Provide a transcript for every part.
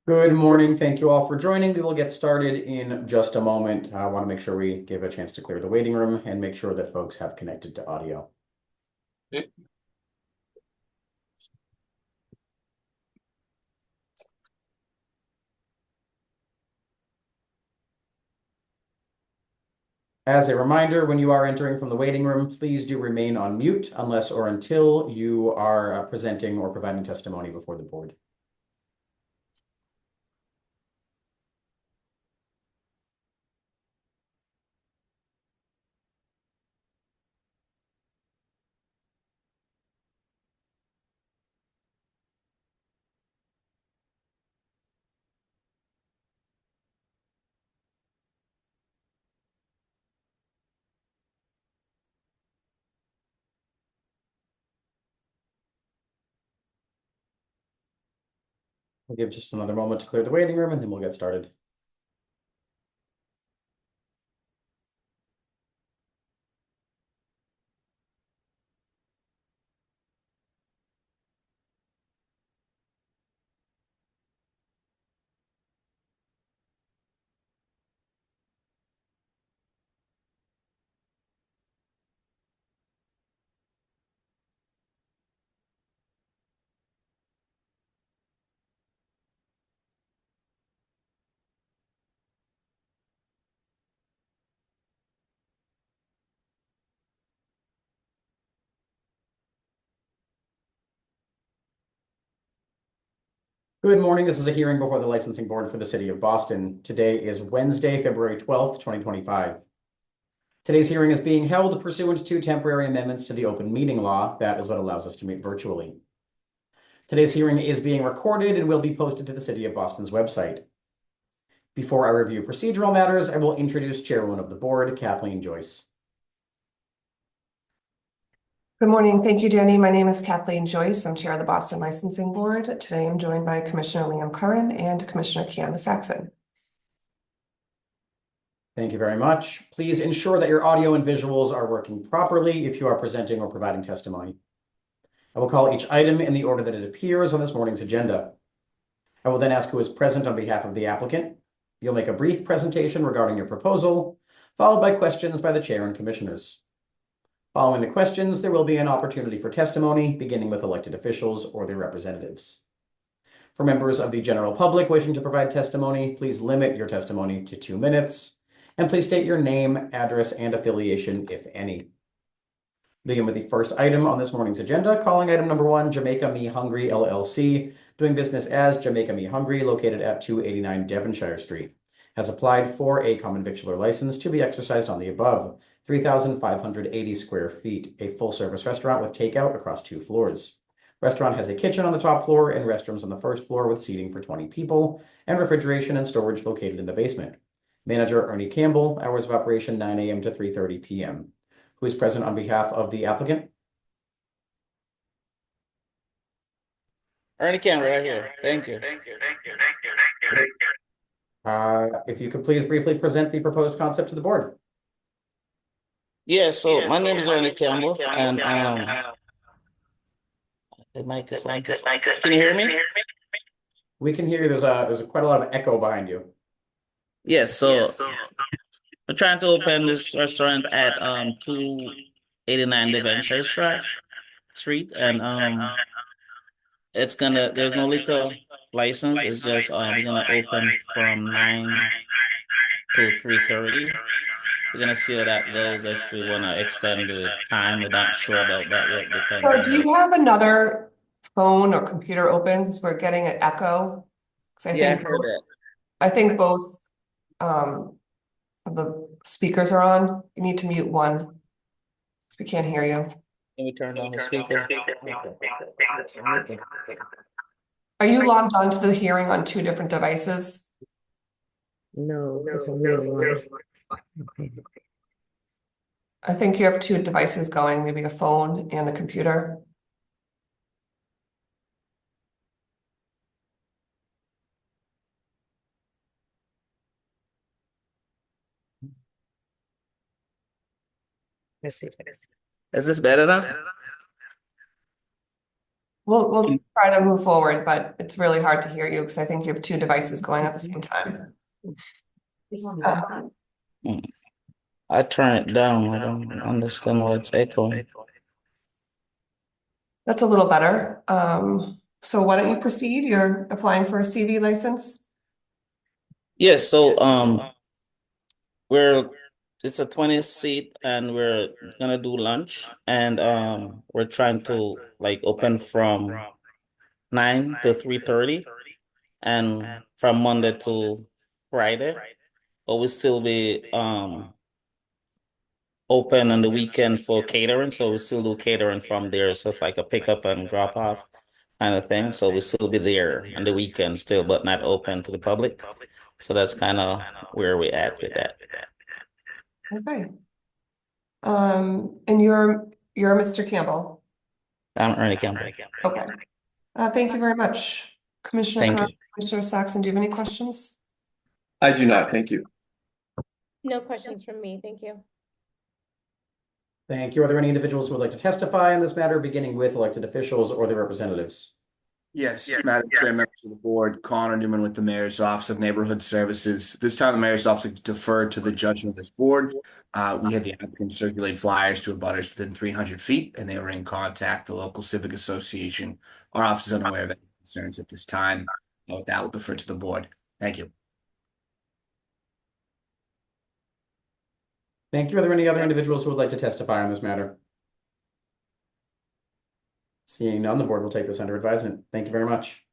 Good morning. Thank you all for joining. We will get started in just a moment. I want to make sure we give a chance to clear the waiting room and make sure that folks have connected to audio. As a reminder, when you are entering from the waiting room, please do remain on mute unless or until you are presenting or providing testimony before the board. We'll give just another moment to clear the waiting room and then we'll get started. Good morning. This is a hearing before the licensing board for the city of Boston. Today is Wednesday, February 12th, 2025. Today's hearing is being held pursuant to temporary amendments to the open meeting law. That is what allows us to meet virtually. Today's hearing is being recorded and will be posted to the City of Boston's website. Before I review procedural matters, I will introduce Chairwoman of the Board, Kathleen Joyce. Good morning. Thank you, Danny. My name is Kathleen Joyce. I'm Chair of the Boston Licensing Board. Today I'm joined by Commissioner Liam Curran and Commissioner Kiana Saxon. Thank you very much. Please ensure that your audio and visuals are working properly if you are presenting or providing testimony. I will call each item in the order that it appears on this morning's agenda. I will then ask who is present on behalf of the applicant. You'll make a brief presentation regarding your proposal, followed by questions by the chair and commissioners. Following the questions, there will be an opportunity for testimony, beginning with elected officials or their representatives. For members of the general public wishing to provide testimony, please limit your testimony to 2 minutes, and please state your name, address, and affiliation, if any. Begin with the first item on this morning's agenda, calling item number 1, Jamaica Me Hungry LLC, doing business as Jamaica Me Hungry, located at 289 Devonshire Street, has applied for a common victualler license to be exercised on the above 3,580 square feet, a full-service restaurant with takeout across 2 floors. Restaurant has a kitchen on the top floor and restrooms on the first floor with seating for 20 people, and refrigeration and storage located in the basement. Manager Ernie Campbell, hours of operation 9 a.m. to 3:30 p.m. Who is present on behalf of the applicant? Ernie Campbell right here. Thank you. If you could please briefly present the proposed concept to the board. So my name is Ernie Campbell, and the mic is on. Can you hear me? We can hear you. There's quite a lot of echo behind you. So we're trying to open this restaurant at 289 Devonshire Street, and there's no liquor license. It's just we're gonna open from 9 to 3:30. We're gonna see how that goes. If we want to extend the time, we're not sure about that yet. Depends So on do you have another phone or computer open? Because we're getting an echo. Because I've heard that. I think both of the speakers are on. You need to mute one because we can't hear you. Can we turn on the speaker? Are you logged onto the hearing on 2 different devices? No, it's only one. I think you have 2 devices going, maybe a phone and the computer. Let's see. Is this better now? We'll try to move forward, but it's really hard to hear you because I think you have two devices going at the same time. I turn it down. I don't understand why it's echoing. That's a little better. So why don't you proceed? You're applying for a CV license? Yes, so we're it's a 20 seat and we're gonna do lunch and we're trying to like open from 9 to 3:30 and from Monday to Friday, but we'll still be open on the weekend for catering, so we still do catering from there. So it's like a pickup and drop off kind of thing. So we still be there on the weekend still, but not open to the public. So that's kind of where we're at with that. Okay. And you're Mr. Campbell. I'm Ernie Campbell. Okay. Thank you very much. Commissioner Thank Curran, you. Commissioner Saxon, do you have any questions? I do not, thank you. No questions from me, thank you. Thank you. Are there any individuals who would like to testify on this matter, beginning with elected officials or their representatives? Yes, Madam Chair, members of the board, Connor Newman with the Mayor's Office of Neighborhood Services. This time, the Mayor's Office deferred to the judgment of this board. We had the applicant circulate flyers to abutters within 300 feet, and they were in contact. The local civic association. Our office is unaware of any concerns at this time. With that, we'll defer to the board. Thank you. Thank you. Are there any other individuals who would like to testify on this matter? Seeing none, the board will take this under advisement. Thank you very much.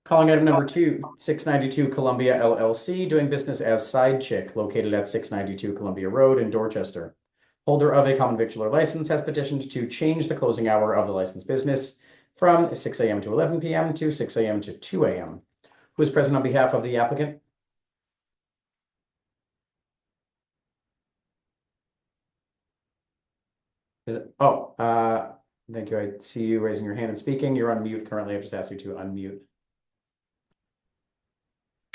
Calling item number 2, 692 Columbia LLC, doing business as Side Chick, located at 692 Columbia Road in Dorchester. Holder of a common victualler license has petitioned to change the closing hour of the licensed business from 6 a.m. to 11 p.m. to 6 a.m. to 2 a.m. Who is present on behalf of the applicant? Thank you. I see you raising your hand and speaking. You're on mute currently. I've just asked you to unmute.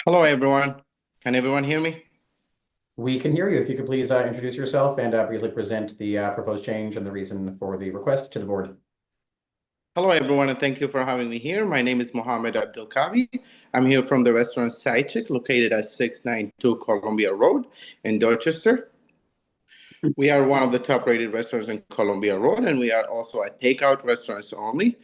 Hello, everyone. Can everyone hear me? We can hear you. If you could please introduce yourself and briefly present the proposed change and the reason for the request to the board. Hello, everyone, and thank you for having me here. My name is Mohammed Abdul Kavi. I'm here from the restaurant Side Chick, located at 692 Columbia Road in Dorchester. We are one of the top-rated restaurants in Columbia Road, and we are also a takeout restaurants only.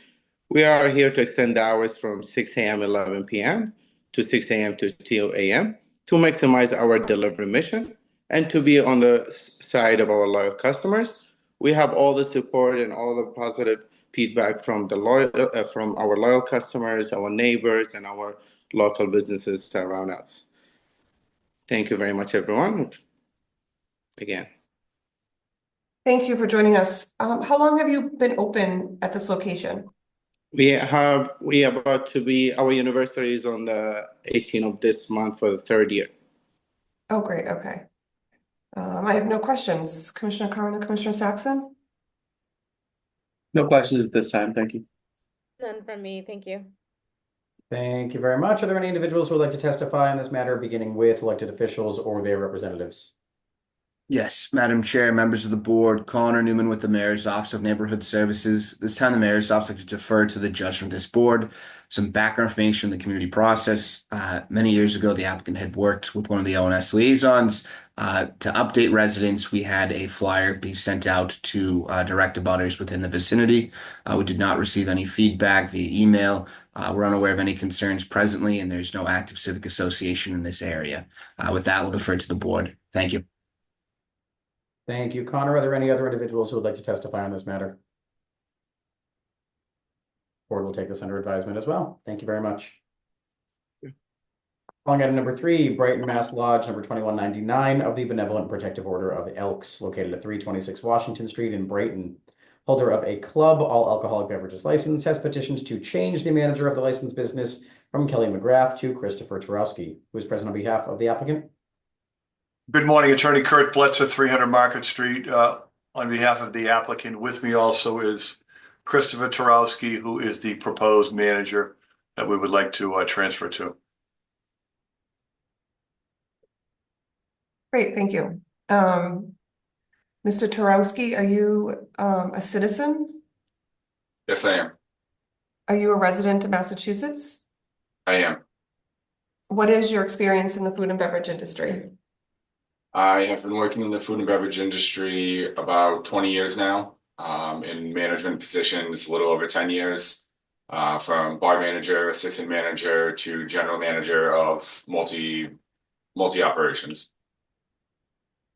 We are here to extend the hours from 6 a.m. 11 p.m. to 6 a.m. to 2 a.m. to maximize our delivery mission and to be on the side of our loyal customers. We have all the support and all the positive feedback from from our loyal customers, our neighbors, and our local businesses around us. Thank you very much, everyone. Again. Thank you for joining us. How long have you been open at this location? We about to be, our anniversary is on the 18th of this month for the third year. Oh, great. Okay. I have no questions. Commissioner Curran and Commissioner Saxon? No questions at this time, thank you. None from me, thank you. Thank you very much. Are there any individuals who would like to testify on this matter, beginning with elected officials or their representatives? Yes, Madam Chair, members of the board, Connor Newman with the Mayor's Office of Neighborhood Services. This time, the Mayor's Office would like to defer to the judgment of this board. Some background information in the community process. Many years ago, the applicant had worked with one of the ONS liaisons to update residents. We had a flyer be sent out to direct abutters within the vicinity. We did not receive any feedback via email. We're unaware of any concerns presently, and there's no active civic association in this area. With that, we'll defer to the board. Thank you. Thank you, Connor. Are there any other individuals who would like to testify on this matter? Board will take this under advisement as well. Thank you very much. Calling item number 3, Brighton, Mass Lodge, number 2199 of the Benevolent Protective Order of Elks, located at 326 Washington Street in Brighton. Holder of a club all alcoholic beverages license has petitioned to change the manager of the licensed business from Kelly McGrath to Christopher Tarowski, who is present on behalf of the applicant. Good morning, Attorney Kurt Blitzer, 300 Market Street. On behalf of the applicant, with me also is Christopher Tarowski, who is the proposed manager that we would like to transfer to. Great, thank you. Mr. Tarowski, are you a citizen? Yes, I am. Are you a resident of Massachusetts? I am. What is your experience in the food and beverage industry? I have been working in the food and beverage industry about 20 years now, in management positions, a little over 10 years, from bar manager, assistant manager to general manager of multi operations.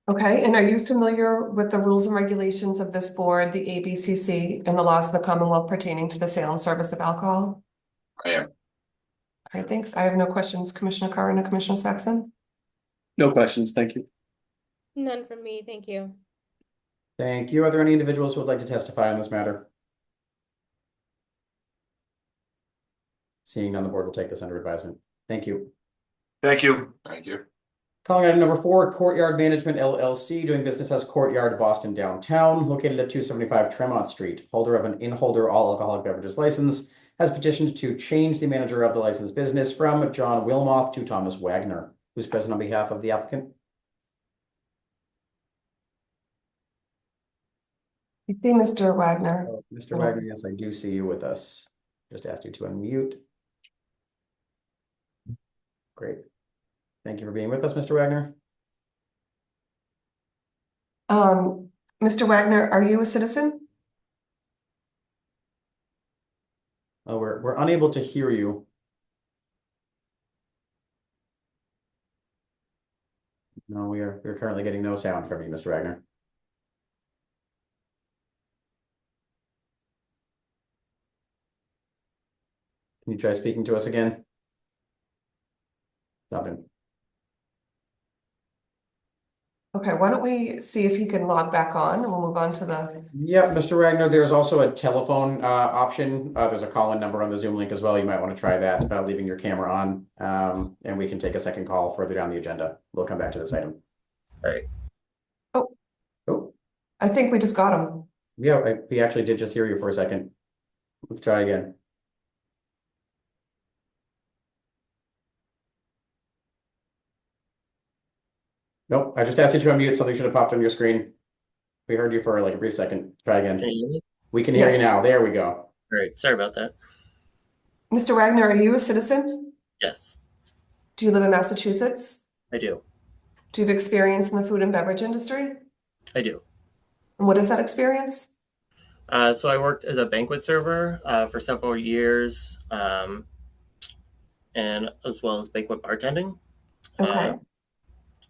Okay, and are you familiar with the rules and regulations of this board, the ABCC, and the laws of the Commonwealth pertaining to the sale and service of alcohol? I am. All right, thanks. I have no questions. Commissioner Curran and Commissioner Saxon? No questions, thank you. None from me, thank you. Thank you. Are there any individuals who would like to testify on this matter? Seeing none, the board will take this under advisement. Thank you. Thank you. Thank you. Calling item number 4, Courtyard Management LLC, doing business as Courtyard Boston Downtown, located at 275 Tremont Street. Holder of an in-holder all alcoholic beverages license has petitioned to change the manager of the licensed business from John Wilmoth to Thomas Wagner, who's present on behalf of the applicant. I see Mr. Wagner. Oh, Mr. Wagner, yes, I do see you with us. Just asked you to unmute. Great. Thank you for being with us, Mr. Wagner. Mr. Wagner, are you a citizen? Oh, we're unable to hear you. No, we're currently getting no sound from you, Mr. Wagner. Can you try speaking to us again? Nothing. Okay, why don't we see if he can log back on and we'll move on to the, Yeah, Mr. Wagner, there's also a telephone option. There's a call-in number on the Zoom link as well. You might want to try that, leaving your camera on. And we can take a second call further down the agenda. We'll come back to this item. All right. Oh, I think we just got him. yeah, we actually did just hear you for a second. Let's try again. Nope, I just asked you to unmute. Something should have popped on your screen. We heard you for like a brief second. Try again. Can you hear me? We can hear you Yes. now. There we go. All right, sorry about that. Mr. Wagner, are you a citizen? Yes, Do you live in Massachusetts? I do. Do you have experience in the food and beverage industry? I do. And what is that experience? So I worked as a banquet server for several years, and as well as banquet bartending. Okay.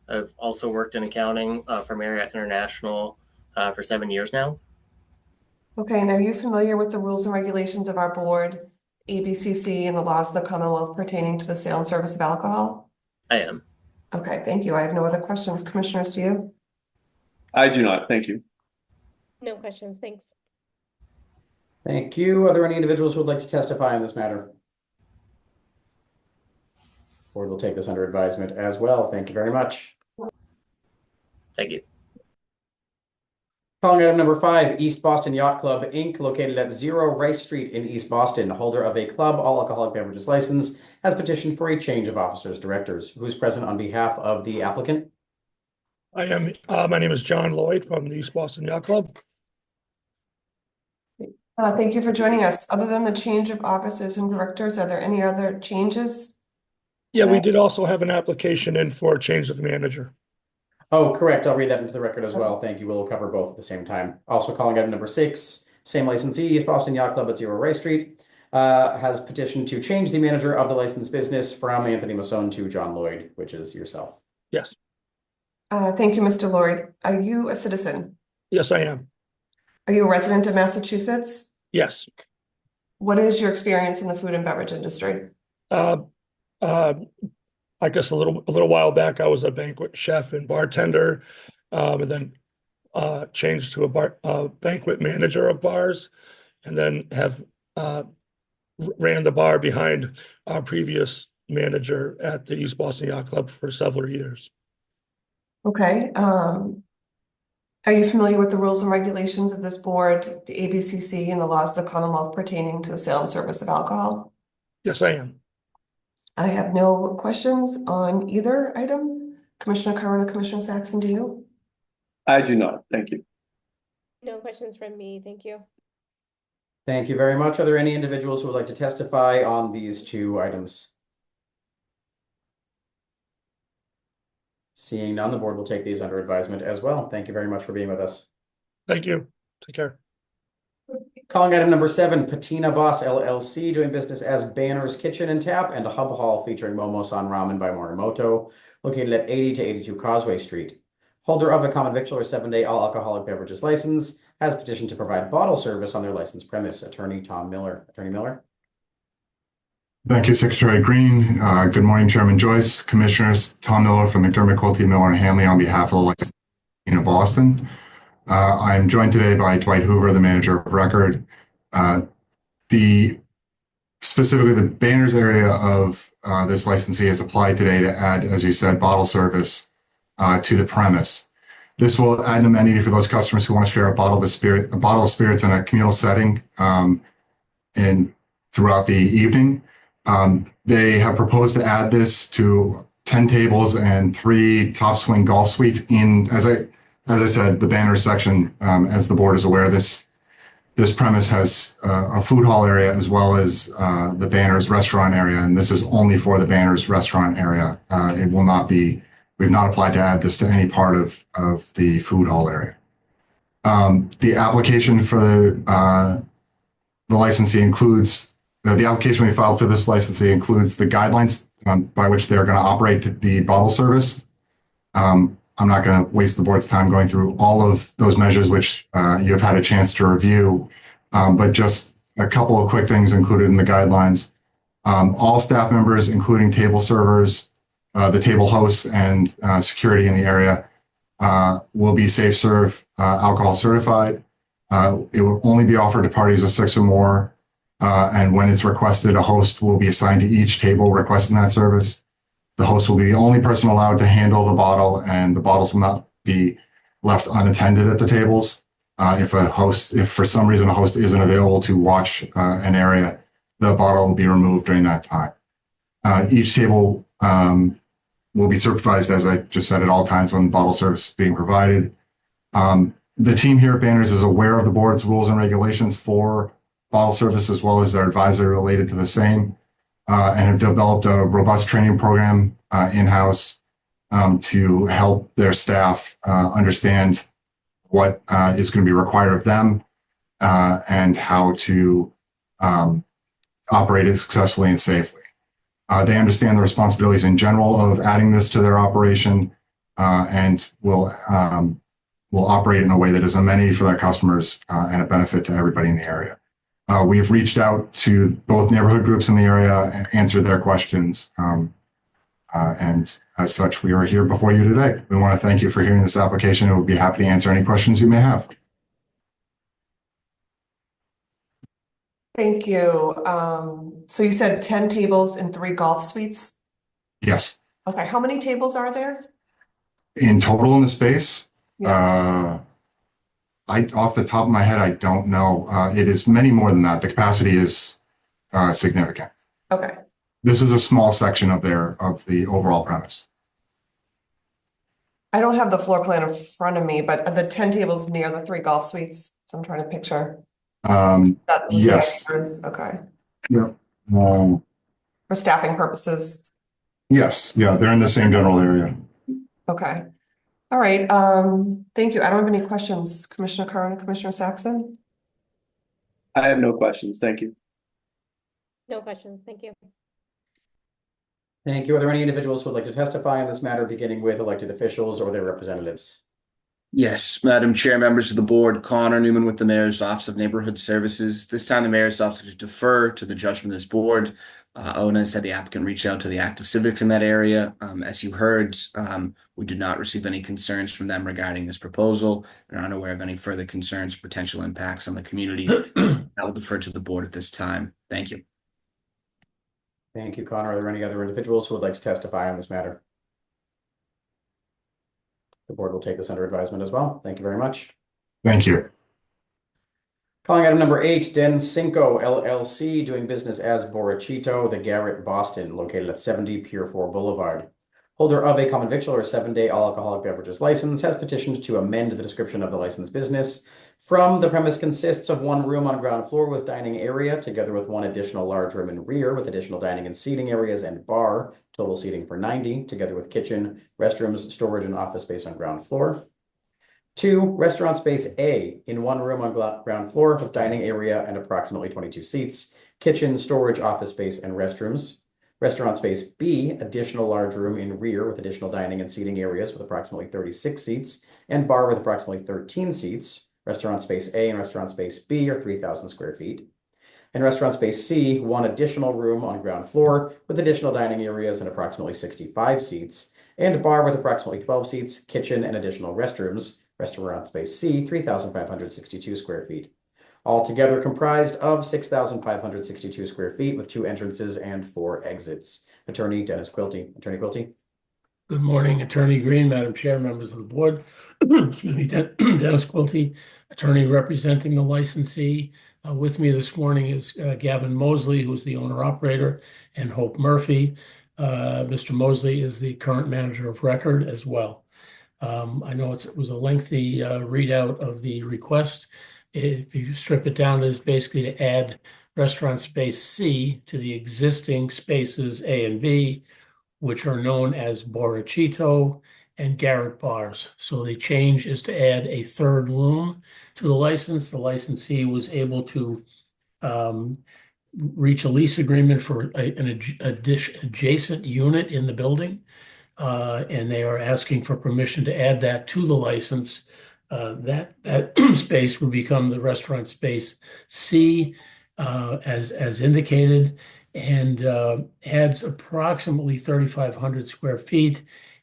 I've also worked in accounting for Marriott International for 7 years now. Okay, and are you familiar with the rules and regulations of our board, ABCC, and the laws of the Commonwealth pertaining to the sale and service of alcohol? I am. Okay, thank you. I have no other questions. Commissioners, do you? I do not, thank you. No questions, thanks. Thank you. Are there any individuals who would like to testify on this matter? Board will take this under advisement as well. Thank you very much. Thank you. Calling item number 5, East Boston Yacht Club, Inc., located at 0 Rice Street in East Boston. Holder of a club all alcoholic beverages license has petitioned for a change of officers directors. Who's present on behalf of the applicant? I am. My name is John Lloyd from the East Boston Yacht Club. Thank you for joining us. Other than the change of officers and directors, are there any other changes? Yeah, we today? did also have an application in for a change of manager. Oh, correct. I'll read that into the record as well. Thank you. We'll cover both at the same time. Also calling item number 6, same licensee, East Boston Yacht Club at 0 Rice Street, has petitioned to change the manager of the licensed business from Anthony Masson to John Lloyd, which is yourself. Yes. Thank you, Mr. Lloyd. Are you a citizen? Yes, I am. Are you a resident of Massachusetts? Yes. What is your experience in the food and beverage industry? I guess a little while back, I was a banquet chef and bartender, and then changed to a banquet manager of bars, and then have ran the bar behind our previous manager at the East Boston Yacht Club for several years. Okay. Are you familiar with the rules and regulations of this board, the ABCC, and the laws of the Commonwealth pertaining to the sale and service of alcohol? Yes, I am. I have no questions on either item. Commissioner Curran or Commissioner Saxon, do you? I do not, thank you. No questions from me, thank you. Thank you very much. Are there any individuals who would like to testify on these two items? Seeing none, the board will take these under advisement as well. Thank you very much for being with us. Thank you. Take care. Calling item number 7, Patina Boss LLC, doing business as Banner's Kitchen and Tap and a Hub Hall featuring Momo-san Ramen by Morimoto, located at 80 to 82 Causeway Street. Holder of a common victual or 7-day all alcoholic beverages license has petitioned to provide bottle service on their licensed premise. Attorney Tom Miller. Attorney Miller. Thank you, Secretary Green. Good morning, Chairman Joyce, Commissioners. Tom Miller from McDermott, Quilty, Miller, and Hanley on behalf of the licensed in Boston. I'm joined today by Dwight Hoover, the manager of record. Specifically, the Banners area of this licensee has applied today to add, as you said, bottle service to the premise. This will add an amenity for those customers who want to share a bottle of spirits in a communal setting and throughout the evening. They have proposed to add this to 10 tables and 3 top swing golf suites in, as I said, the Banners section. As the board is aware, this premise has a food hall area as well as the Banners restaurant area, and this is only for the Banners restaurant area. It will not be. We've not applied to add this to any part of the food hall area. The application for the licensee includes. The application we filed for this licensee includes the guidelines by which they're going to operate the bottle service. I'm not going to waste the board's time going through all of those measures, which you have had a chance to review, but just a couple of quick things included in the guidelines. All staff members, including table servers, the table hosts, and security in the area will be safe serve alcohol certified. It will only be offered to parties of 6 or more. And when it's requested, a host will be assigned to each table requesting that service. The host will be the only person allowed to handle the bottle, and the bottles will not be left unattended at the tables. If for some reason a host isn't available to watch an area, the bottle will be removed during that time. Each table will be supervised, as I just said, at all times when bottle service is being provided. The team here at Banners is aware of the board's rules and regulations for bottle service, as well as their advisory related to the same, and have developed a robust training program in-house to help their staff understand what is going to be required of them and how to operate it successfully and safely. They understand the responsibilities in general of adding this to their operation and will operate in a way that is amenity for their customers and a benefit to everybody in the area. We have reached out to both neighborhood groups in the area and answered their questions. And as such, we are here before you today. We want to thank you for hearing this application and we'll be happy to answer any questions you may have. Thank you. So you said 10 tables and 3 golf suites? Yes. Okay, how many tables are there? In total in the space? Yeah. Off the top of my head, I don't know. It is many more than that. The capacity is significant. Okay. This is a small section of the overall premise. I don't have the floor plan in front of me, but the 10 tables near the 3 golf suites. So I'm trying to picture. Yes. Okay. Yeah. For staffing purposes. Yes. Yeah, they're in the same general area. Okay. All right. Thank you. I don't have any questions. Commissioner Curran and Commissioner Saxon? I have no questions. Thank you. No questions. Thank you. Thank you. Are there any individuals who would like to testify on this matter, beginning with elected officials or their representatives? Yes, Madam Chair, members of the board, Connor Newman with the Mayor's Office of Neighborhood Services. This time, the Mayor's Office will defer to the judgment of this board. Ona said the applicant reached out to the active civics in that area. As you heard, we did not receive any concerns from them regarding this proposal. They're unaware of any further concerns, potential impacts on the community. I will defer to the board at this time. Thank you. Thank you, Connor. Are there any other individuals who would like to testify on this matter? The board will take this under advisement as well. Thank you very much. Thank you. Calling item number 8, Den Cinco LLC, doing business as Borachito, the Garrett, Boston, located at 70 Pier 4 Boulevard. Holder of a common victual or 7-day all alcoholic beverages license has petitioned to amend the description of the licensed business From the premise consists of one room on ground floor with dining area, together with one additional large room in rear with additional dining and seating areas and bar, total seating for 90, together with kitchen, restrooms, storage, and office space on ground floor. 2, restaurant space A, in one room on ground floor with dining area and approximately 22 seats, kitchen, storage, office space, and restrooms. Restaurant space B, additional large room in rear with additional dining and seating areas with approximately 36 seats, and bar with approximately 13 seats. Restaurant space A and restaurant space B are 3,000 square feet. In restaurant space C, one additional room on ground floor with additional dining areas and approximately 65 seats, and bar with approximately 12 seats, kitchen, and additional restrooms. Restaurant space C, 3,562 square feet. Altogether comprised of 6,562 square feet with 2 entrances and 4 exits. Attorney Dennis Quilty. Attorney Quilty. Good morning, Attorney Green, Madam Chair, members of the board. Excuse me, Dennis Quilty, attorney representing the licensee. With me this morning is Gavin Mosley, who's the owner-operator, and Hope Murphy. Mr. Mosley is the current manager of record as well. I know it was a lengthy readout of the request. If you strip it down, it is basically to add restaurant space C to the existing spaces A and B, which are known as Borachito and Garrett bars. So the change is to add a third room to the license. The licensee was able to reach a lease agreement for an adjacent unit in the building, and they are asking for permission to add that to the license. That space would become the restaurant space C, as indicated, and adds approximately 3,500 square feet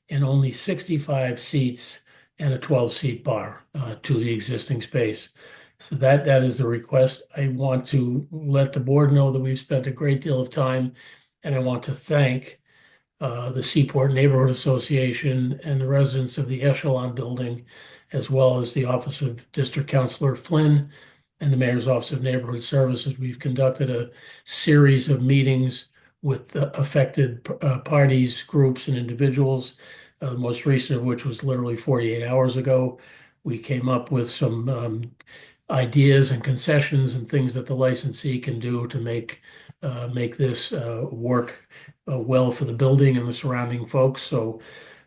and only 65 seats and a 12-seat bar to the existing space. So that is the request. I want to let the board know that we've spent a great deal of time, and I want to thank the Seaport Neighborhood Association and the residents of the Echelon building, as well as the Office of District Councilor Flynn and the Mayor's Office of Neighborhood Services. We've conducted a series of meetings with affected parties, groups, and individuals, the most recent of which was literally 48 hours ago. We came up with some ideas and concessions and things that the licensee can do to make this work well for the building and the surrounding folks. So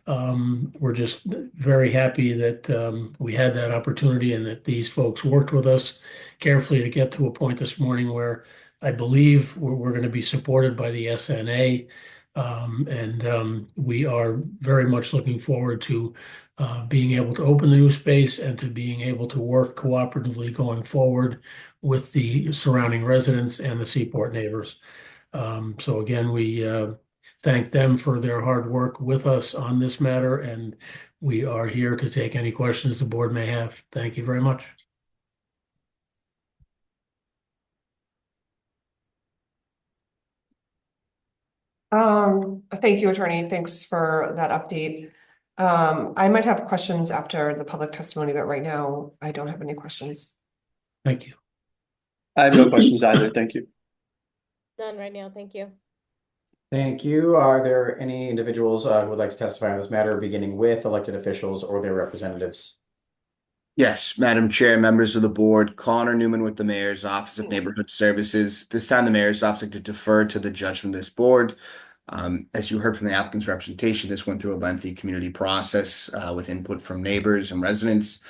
we're just very happy that we had that opportunity and that these folks worked with us carefully to get to a point this morning where I believe we're going to be supported by the SNA. And we are very much looking forward to being able to open the new space and to being able to work cooperatively going forward with the surrounding residents and the Seaport neighbors. So again, we thank them for their hard work with us on this matter, and we are here to take any questions the board may have. Thank you very much. Thank you, attorney. Thanks for that update. I might have questions after the public testimony, but right now I don't have any questions. Thank you. I have no questions either. Thank you. None right now, thank you. Thank you. Are there any individuals who would like to testify on this matter, beginning with elected officials or their representatives? Yes, Madam Chair, members of the board, Connor Newman with the Mayor's Office of Neighborhood Services. This time, the Mayor's Office like to defer to the judgment of this board. As you heard from the applicant's representation, this went through a lengthy community process with input from neighbors and residents.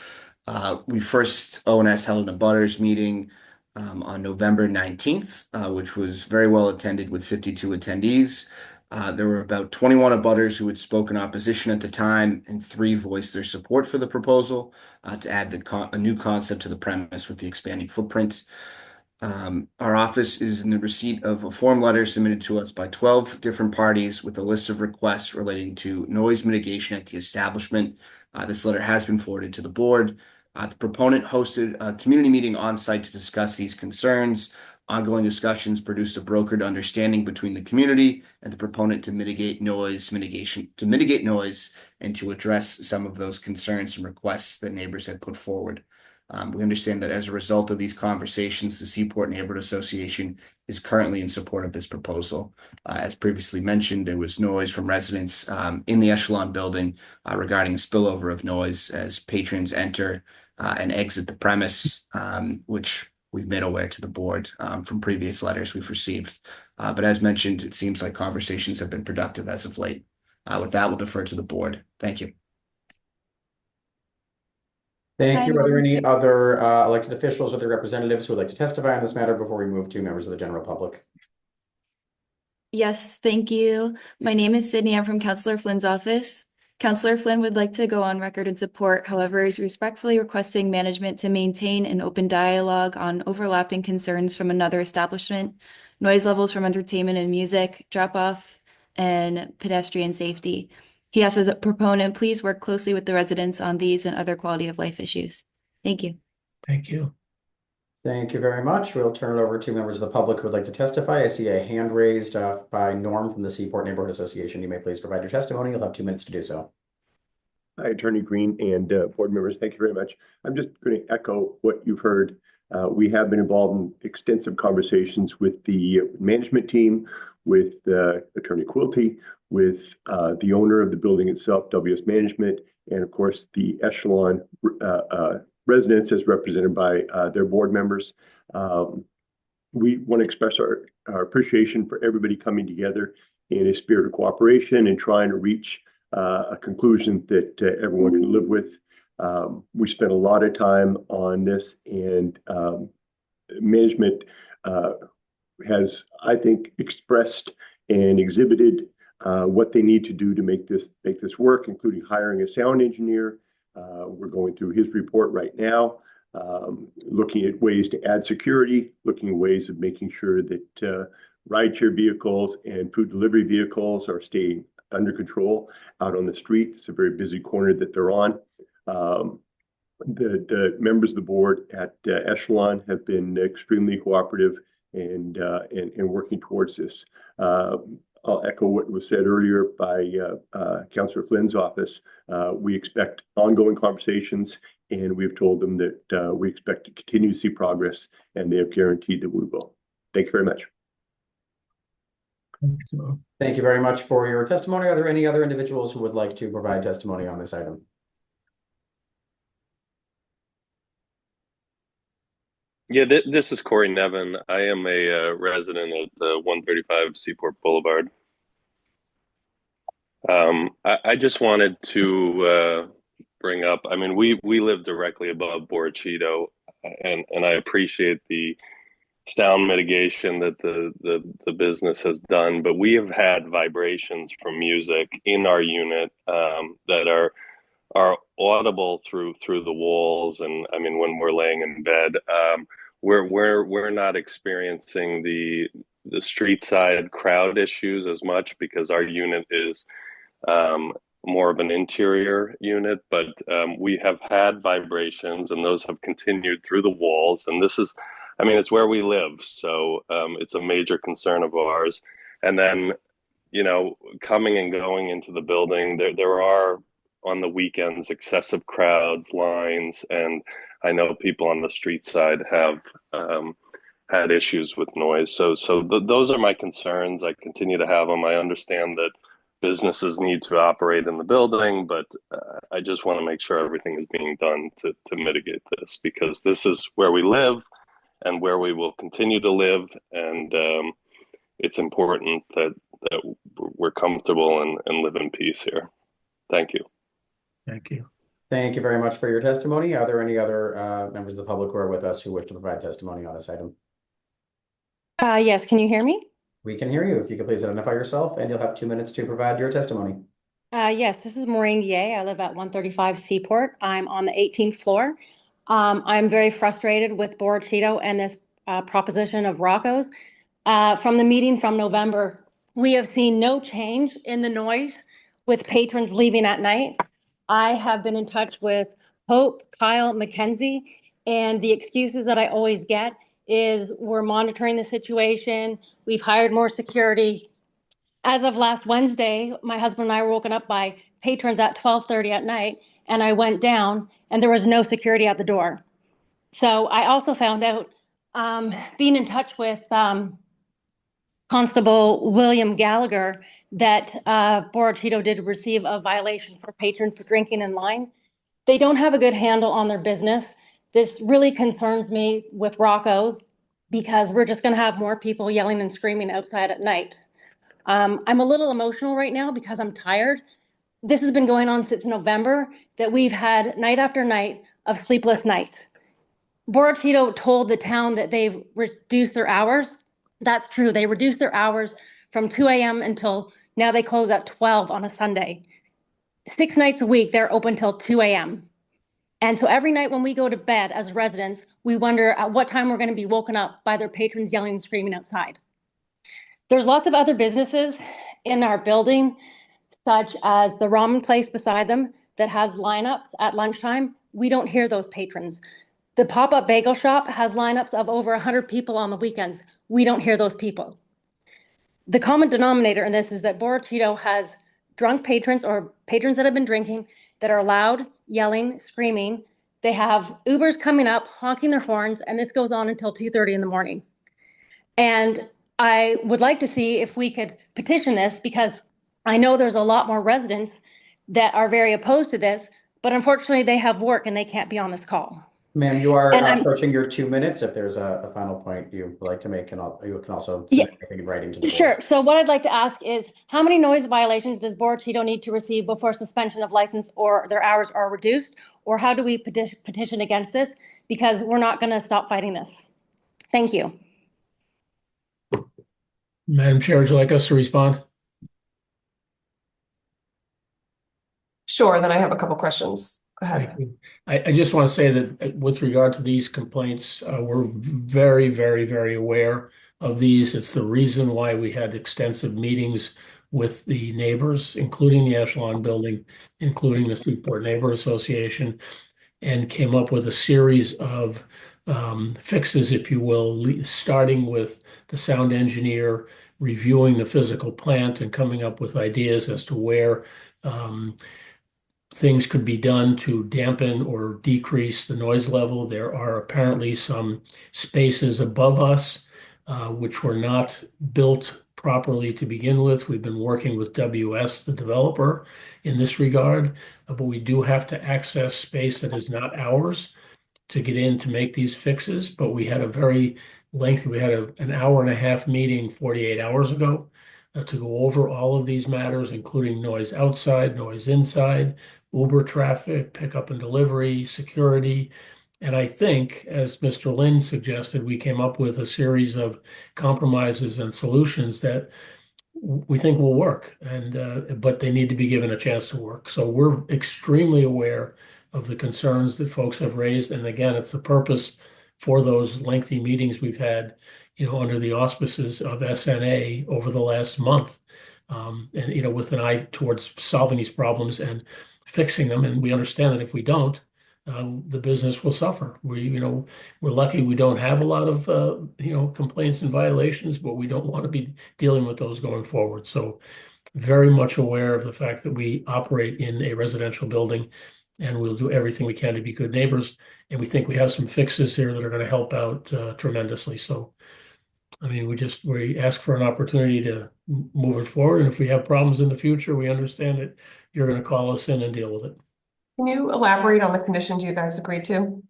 We first ONS held a butters meeting on November 19th, which was very well attended with 52 attendees. There were about 21 abutters who had spoken opposition at the time, and 3 voiced their support for the proposal to add a new concept to the premise with the expanding footprint. Our office is in the receipt of a form letter submitted to us by 12 different parties with a list of requests relating to noise mitigation at the establishment. This letter has been forwarded to the board. The proponent hosted a community meeting on site to discuss these concerns. Ongoing discussions produced a brokered understanding between the community and the proponent to mitigate noise and to address some of those concerns and requests that neighbors had put forward. We understand that as a result of these conversations, the Seaport Neighborhood Association is currently in support of this proposal. As previously mentioned, there was noise from residents in the Echelon building regarding a spillover of noise as patrons enter and exit the premise, which we've made aware to the board from previous letters we've received. But as mentioned, it seems like conversations have been productive as of late. With that, we'll defer to the board. Thank you. Thank you. Are there any other elected officials or their representatives who would like to testify on this matter before we move to members of the general public? Yes, thank you. My name is Sydney. I'm from Councillor Flynn's office. Councillor Flynn would like to go on record in support, however, is respectfully requesting management to maintain an open dialogue on overlapping concerns from another establishment, noise levels from entertainment and music, drop-off, and pedestrian safety. He asks as a proponent, please work closely with the residents on these and other quality of life issues. Thank you. Thank you. Thank you very much. We'll turn it over to members of the public who would like to testify. I see a hand raised by Norm from the Seaport Neighborhood Association. You may please provide your testimony. You'll have 2 minutes to do so. Hi, Attorney Green and board members. Thank you very much. I'm just going to echo what you've heard. We have been involved in extensive conversations with the management team, with Attorney Quilty, with the owner of the building itself, WS Management, and of course the Echelon residents as represented by their board members. We want to express our appreciation for everybody coming together in a spirit of cooperation and trying to reach a conclusion that everyone can live with. We spent a lot of time on this, and management has, I think, expressed and exhibited what they need to do to make this work, including hiring a sound engineer. We're going through his report right now, looking at ways to add security, looking at ways of making sure that rideshare vehicles and food delivery vehicles are staying under control out on the street. It's a very busy corner that they're on. The members of the board at Echelon have been extremely cooperative and working towards this. I'll echo what was said earlier by Councillor Flynn's office. We expect ongoing conversations, and we've told them that we expect to continue to see progress, and they have guaranteed that we will. Thank you very much. Thank you very much for your testimony. Are there any other individuals who would like to provide testimony on this item? Yeah, this is Corey Nevin. I am a resident at 135 Seaport Boulevard. I just wanted to bring up, I mean, we live directly above Borchito, and I appreciate the sound mitigation that the business has done, but we have had vibrations from music in our unit that are audible through the walls, and I mean when we're laying in bed. We're not experiencing the street side crowd issues as much because our unit is more of an interior unit, but we have had vibrations, and those have continued through the walls, and this is, I mean, it's where we live, so it's a major concern of ours. And then, you know, coming and going into the building, there are on the weekends excessive crowds, lines, and I know people on the street side have had issues with noise. So those are my concerns. I continue to have them. I understand that businesses need to operate in the building, but I just want to make sure everything is being done to mitigate this, because this is where we live and where we will continue to live, and it's important that we're comfortable and live in peace here. Thank you. Thank you. Thank you very much for your testimony. Are there any other members of the public who are with us who wish to provide testimony on this item? Yes, can you hear me? We can hear you. If you could please identify yourself, and you'll have 2 minutes to provide your testimony. Yes, this is Maureen Ye. I live at 135 Seaport. I'm on the 18th floor. I'm very frustrated with Borchito and this proposition of Rocco's. From the meeting from November, we have seen no change in the noise with patrons leaving at night. I have been in touch with Hope, Kyle, Mackenzie, and the excuses that I always get is we're monitoring the situation. We've hired more security. As of last Wednesday, my husband and I were woken up by patrons at 12:30 at night, and I went down and there was no security at the door. So I also found out, being in touch with Constable William Gallagher, that Borchito did receive a violation for patrons for drinking in line. They don't have a good handle on their business. This really concerns me with Rocco's because we're just going to have more people yelling and screaming outside at night. I'm a little emotional right now because I'm tired. This has been going on since November, that we've had night after night of sleepless nights. Borachito told the town that they've reduced their hours. That's true. They reduced their hours from 2 a.m. until now they close at 12 on a Sunday. 6 nights a week, they're open till 2 a.m. And so every night when we go to bed as residents, we wonder at what time we're going to be woken up by their patrons yelling and screaming outside. There's lots of other businesses in our building, such as the ramen place beside them that has lineups at lunchtime. We don't hear those patrons. The pop-up bagel shop has lineups of over 100 people on the weekends. We don't hear those people. The common denominator in this is that Borachito has drunk patrons or patrons that have been drinking that are loud, yelling, screaming. They have Ubers coming up, honking their horns, and this goes on until 2:30 in the morning. And I would like to see if we could petition this, because I know there's a lot more residents that are very opposed to this, but unfortunately they have work and they can't be on this call. Ma'am, you are And approaching your 2 minutes. If there's a final point you would like to make, and you can also Yeah. submit anything in writing to the board. Sure. So what I'd like to ask is, how many noise violations does Borachito need to receive before suspension of license or their hours are reduced? Or how do we petition against this? Because we're not going to stop fighting this. Thank you. Madam Chair, would you like us to respond? Sure, then I have a couple questions. Go ahead. Thank you. I just want to say that with regard to these complaints, we're very, very, very aware of these. It's the reason why we had extensive meetings with the neighbors, including the Echelon Building, including the Seaport Neighbor Association, and came up with a series of fixes, if you will, starting with the sound engineer, reviewing the physical plant, and coming up with ideas as to where things could be done to dampen or decrease the noise level. There are apparently some spaces above us which were not built properly to begin with. We've been working with WS, the developer, in this regard, but we do have to access space that is not ours to get in to make these fixes. But we had a very lengthy, we had an hour and a half meeting 48 hours ago to go over all of these matters, including noise outside, noise inside, Uber traffic, pickup and delivery, security. And I think, as Mr. Lynn suggested, we came up with a series of compromises and solutions that we think will work, but they need to be given a chance to work. So we're extremely aware of the concerns that folks have raised. And again, it's the purpose for those lengthy meetings we've had, under the auspices of SNA over the last month. And, with an eye towards solving these problems and fixing them. And we understand that if we don't, the business will suffer. We're lucky we don't have a lot of, complaints and violations, but we don't want to be dealing with those going forward. So very much aware of the fact that we operate in a residential building, and we'll do everything we can to be good neighbors. And we think we have some fixes here that are going to help out tremendously. So, I mean, we ask for an opportunity to move it forward. And if we have problems in the future, we understand that you're going to call us in and deal with it. Can you elaborate on the conditions you guys agreed to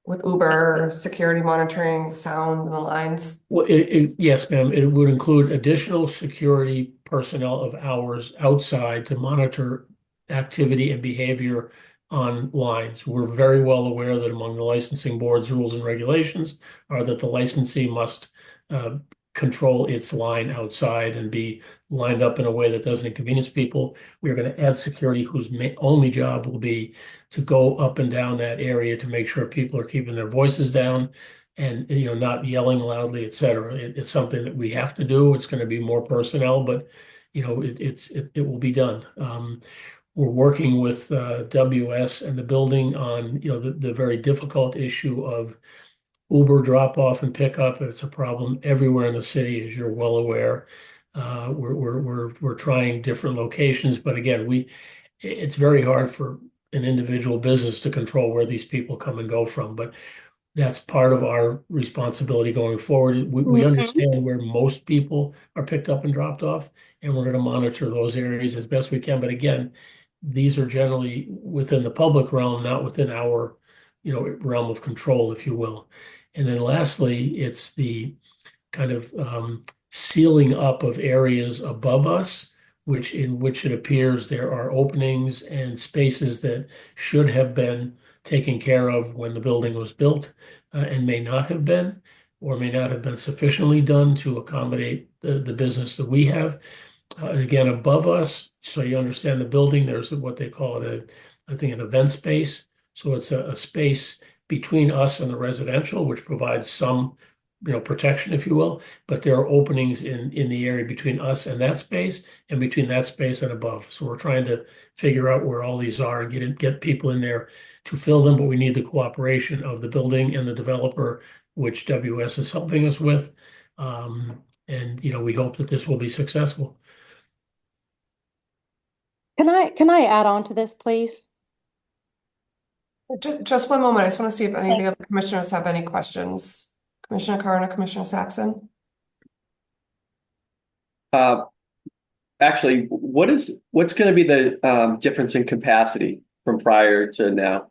with Uber, security monitoring, sound, and the lines? Well, yes, ma'am. It would include additional security personnel of ours outside to monitor activity and behavior on lines. We're very well aware that among the licensing board's rules and regulations are that the licensee must control its line outside and be lined up in a way that doesn't inconvenience people. We're going to add security whose only job will be to go up and down that area to make sure people are keeping their voices down and not yelling loudly, et cetera. It's something that we have to do. It's going to be more personnel, but it will be done. We're working with WS and the building on the very difficult issue of Uber drop off and pick up. It's a problem everywhere in the city, as you're well aware. We're trying different locations, but again, it's very hard for an individual business to control where these people come and go from. But that's part of our responsibility going forward. We understand where most people are picked up and dropped off, and we're going to monitor those areas as best we can. But again, these are generally within the public realm, not within our, realm of control, if you will. And then lastly, it's the kind of sealing up of areas above us, in which it appears there are openings and spaces that should have been taken care of when the building was built, and may not have been, or may not have been sufficiently done to accommodate the business that we have. And again, above us, so you understand the building, there's what they call it, I think, an event space. So it's a space between us and the residential, which provides some, protection, if you will. But there are openings in the area between us and that space, and between that space and above. So we're trying to figure out where all these are and get people in there to fill them. But we need the cooperation of the building and the developer, which WS is helping us with. And we hope that this will be successful. Can I add on to this, please? Just one moment. I just want to see if any of the other commissioners have any questions. Commissioner Carn or Commissioner Saxon? Actually, what's going to be the difference in capacity from prior to now?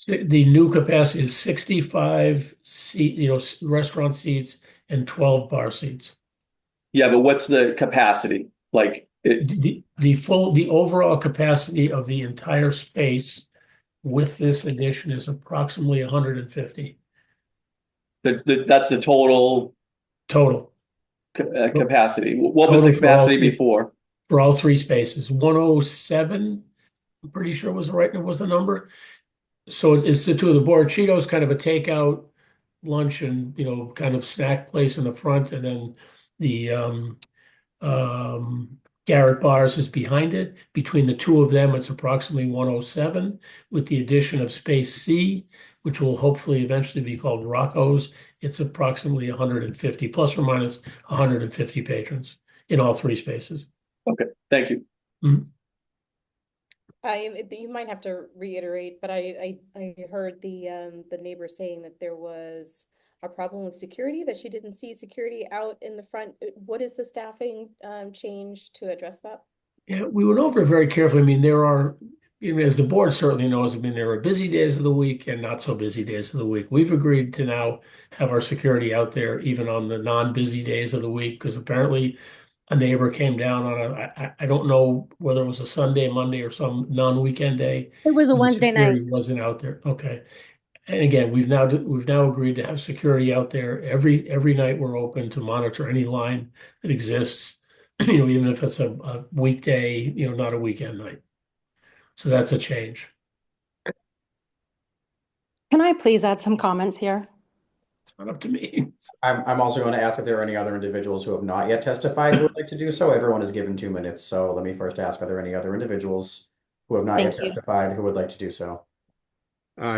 The new capacity is 65 restaurant seats and 12 bar seats. Yeah, but what's the capacity? Like the overall capacity of the entire space with this addition is approximately 150. That's the total capacity. What was the capacity before? For all three spaces, 107. I'm pretty sure was the number. So it's the two of the Borchitos, kind of a takeout lunch and kind of snack place in the front, and then the Garrett Bars is behind it. Between the two of them, it's approximately 107, with the addition of Space C, which will hopefully eventually be called Rocco's. It's approximately 150, plus or minus 150 patrons in all three spaces. Okay, thank you. Mm-hmm. You might have to reiterate, but I heard the neighbor saying that there was a problem with security, that she didn't see security out in the front. What is the staffing change to address that? Yeah, we went over it very carefully. I mean, there are, as the board certainly knows, I mean, there are busy days of the week and not so busy days of the week. We've agreed to now have our security out there even on the non-busy days of the week, because apparently a neighbor came down on I don't know whether it was a Sunday, Monday, or some non-weekend day. It was a Wednesday night. Security wasn't out there. Okay. And again, we've now agreed to have security out there every night. We're open to monitor any line that exists, even if it's a weekday, not a weekend night. So that's a change. Can I please add some comments here? It's not up to me. I'm also going to ask if there are any other individuals who have not yet testified who would like to do so. Everyone is given 2 minutes. So let me first ask, are there any other individuals who have not yet testified who would like to do so?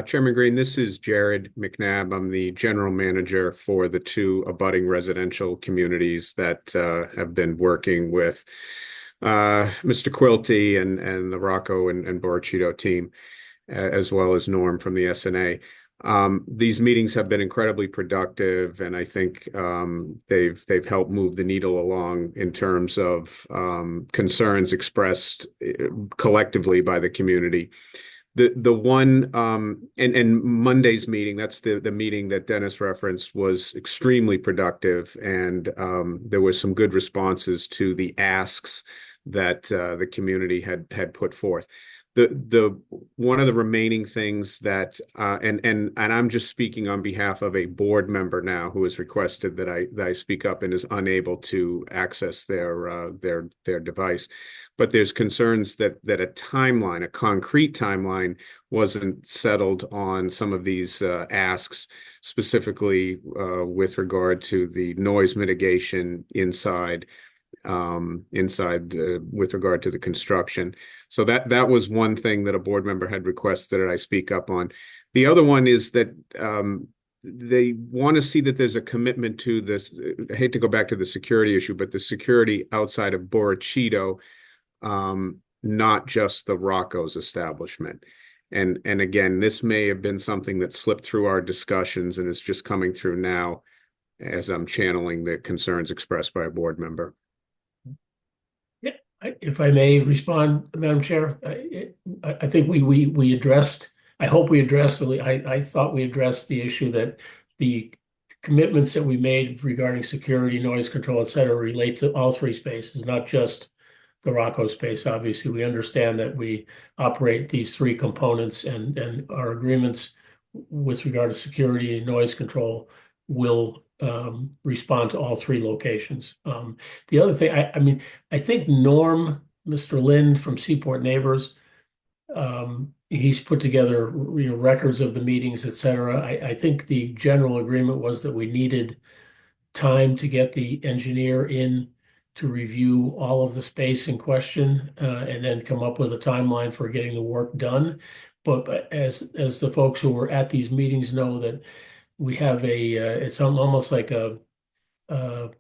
Chairman Green, this is Jared McNabb. I'm the general manager for the two abutting residential communities that have been working with Mr. Quilty and the Rocco and Borchito team, as well as Norm from the SNA. These meetings have been incredibly productive, and I think they've helped move the needle along in terms of concerns expressed collectively by the community. The one and Monday's meeting, that's the meeting that Dennis referenced, was extremely productive, and there was some good responses to the asks that the community had put forth. The one of the remaining things that and I'm just speaking on behalf of a board member now who has requested that I speak up and is unable to access their device. But there's concerns that a concrete timeline wasn't settled on some of these asks, specifically with regard to the noise mitigation inside with regard to the construction. So that was one thing that a board member had requested that I speak up on. The other one is that they want to see that there's a commitment to this. I hate to go back to the security issue, but the security outside of Borchito, not just the Rocco's establishment. And again, this may have been something that slipped through our discussions and is just coming through now as I'm channeling the concerns expressed by a board member. If I may respond, Madam Chair, I think we addressed, I hope we addressed, I thought we addressed the issue that the commitments that we made regarding security, noise control, et cetera, relate to all three spaces, not just the Rocco space. Obviously, we understand that we operate these three components and our agreements with regard to security and noise control will respond to all three locations. The other thing, I mean, I think Norm, Mr. Lind from Seaport Neighbors, he's put together, records of the meetings, et cetera. I think the general agreement was that we needed time to get the engineer in to review all of the space in question, and then come up with a timeline for getting the work done. But as the folks who were at these meetings know, that we have it's almost like a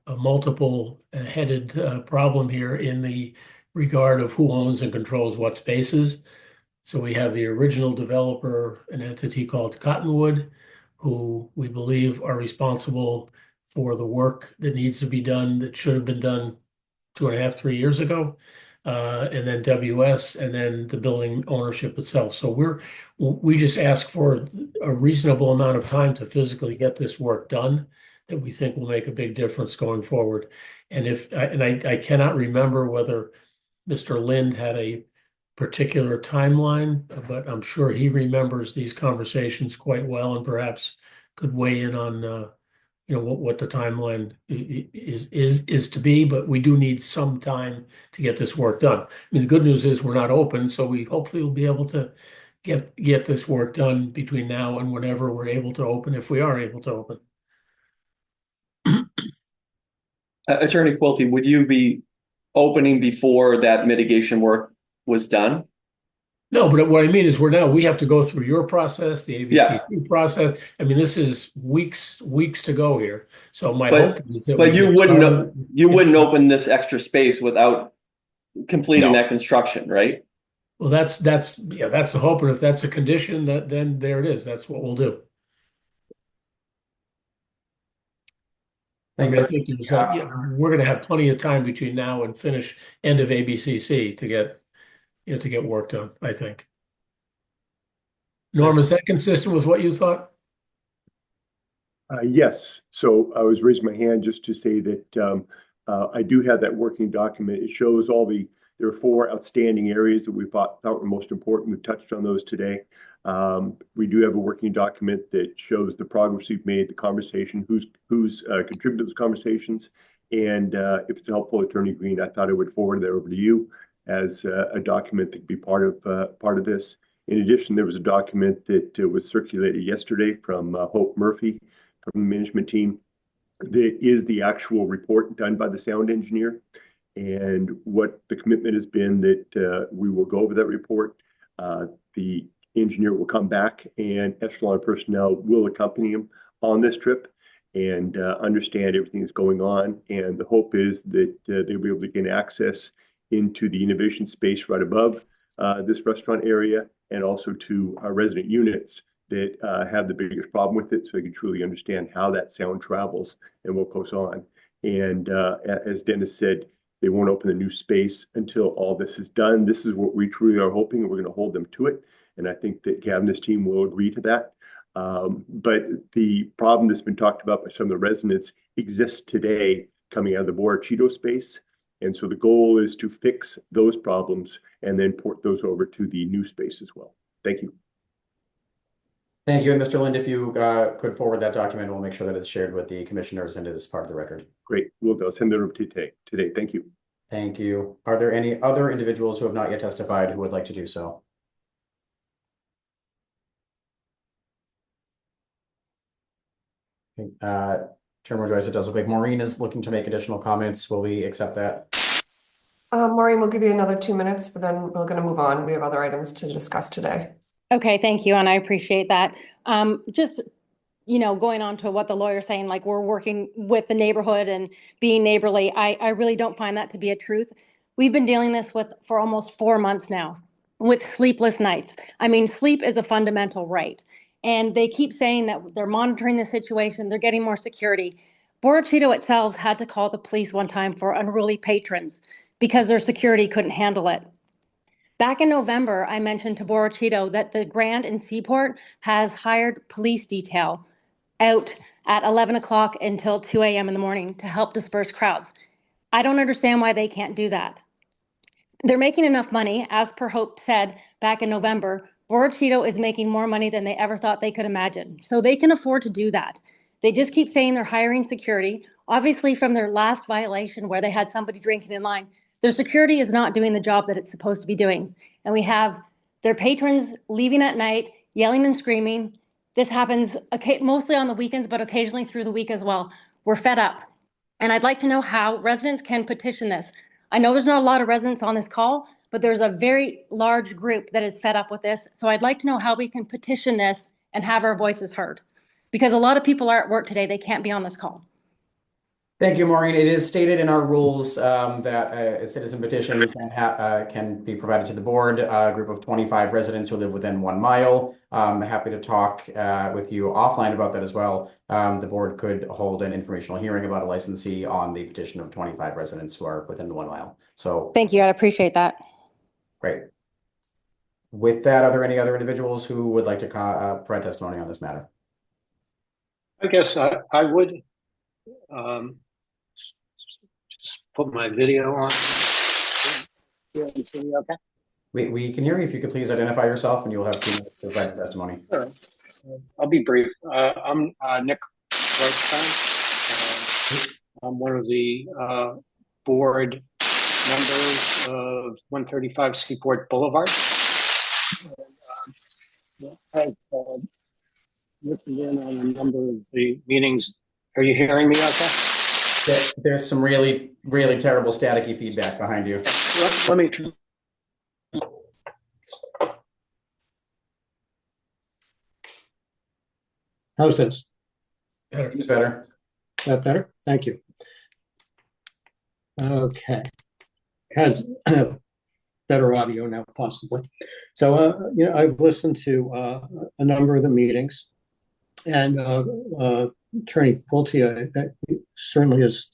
multiple headed problem here in the regard of who owns and controls what spaces. So we have the original developer, an entity called Cottonwood, who we believe are responsible for the work that needs to be done, that should have been done 2.5, 3 years ago. And then WS, and then the building ownership itself. So we just ask for a reasonable amount of time to physically get this work done that we think will make a big difference going forward. And I cannot remember whether Mr. Lind had a particular timeline, but I'm sure he remembers these conversations quite well and perhaps could weigh in on what the timeline is to be, but we do need some time to get this work done. I mean, the good news is we're not open, so we hopefully will be able to get this work done between now and whenever we're able to open, if we are able to open. Attorney Quilty, would you be opening before that mitigation work was done? No, but what I mean is we have to go through your process, the ABCC process. I mean, this is weeks to go here. So my hope is that But you wouldn't open this extra space without completing that construction, right? Well, that's the hope, and if that's a condition, then there it is. That's what we'll do. I mean, I think we're going to have plenty of time between now and finish end of ABCC to get work done, I think. Norm, is that consistent with what you thought? Yes. So I was raising my hand just to say that I do have that working document. It shows there are 4 outstanding areas that we thought were most important. We've touched on those today. We do have a working document that shows the progress we've made, the conversation, who's contributed to those conversations. And if it's helpful, Attorney Green, I thought I would forward that over to you as a document that could be part of this. In addition, there was a document that was circulated yesterday from Hope Murphy from the management team that is the actual report done by the sound engineer. And what the commitment has been that we will go over that report. The engineer will come back and Echelon personnel will accompany him on this trip and understand everything that's going on. And the hope is that they'll be able to gain access into the innovation space right above this restaurant area and also to our resident units that have the biggest problem with it, so they can truly understand how that sound travels and what goes on. And as Dennis said, they won't open the new space until all this is done. This is what we truly are hoping, and we're going to hold them to it. And I think that Gavin's team will agree to that. But the problem that's been talked about by some of the residents exists today coming out of the Borachito space. And so the goal is to fix those problems and then port those over to the new space as well. Thank you. Thank you. And Mr. Lind, if you could forward that document, we'll make sure that it's shared with the commissioners and is part of the record. Great. I'll send it over to you today. Thank you. Thank you. Are there any other individuals who have not yet testified who would like to do so? Chairman Joyce, it does look like Maureen is looking to make additional comments. Will we accept that? Maureen, we'll give you another 2 minutes, but then we're going to move on. We have other items to discuss today. Okay, thank you, and I appreciate that. Just, going on to what the lawyer's saying, like we're working with the neighborhood and being neighborly, I really don't find that to be a truth. We've been dealing this for almost 4 months now with sleepless nights. I mean, sleep is a fundamental right. And they keep saying that they're monitoring the situation, they're getting more security. Borachito itself had to call the police one time for unruly patrons because their security couldn't handle it. Back in November, I mentioned to Borachito that the Grand in Seaport has hired police detail out at 11 o'clock until 2 a.m. in the morning to help disperse crowds. I don't understand why they can't do that. They're making enough money, as per Hope said back in November. Borachito is making more money than they ever thought they could imagine. So they can afford to do that. They just keep saying they're hiring security. Obviously, from their last violation where they had somebody drinking in line, their security is not doing the job that it's supposed to be doing. And we have their patrons leaving at night, yelling and screaming. This happens mostly on the weekends, but occasionally through the week as well. We're fed up. And I'd like to know how residents can petition this. I know there's not a lot of residents on this call, but there's a very large group that is fed up with this. So I'd like to know how we can petition this and have our voices heard. Because a lot of people are at work today, they can't be on this call. Thank you, Maureen. It is stated in our rules that a citizen petition can be provided to the board, a group of 25 residents who live within 1 mile. I'm happy to talk with you offline about that as well. The board could hold an informational hearing about a licensee on the petition of 25 residents who are within 1 mile. So thank you. I'd appreciate that. Great. With that, are there any other individuals who would like to provide testimony on this matter? I guess I would. Just put my video on. Okay. We can hear you. If you could please identify yourself, and you'll have 2 minutes to provide testimony. Sure. I'll be brief. I'm Nick Reichstein. I'm one of the board members of 135 Seaport Boulevard. I've listened in on a number of the meetings. Are you hearing me okay? There's some really, really terrible staticky feedback behind you. Let me. How's this? Seems better. That better? Thank you. Okay. Has better audio now, possibly. So, I've listened to a number of the meetings, and Attorney Pulte certainly has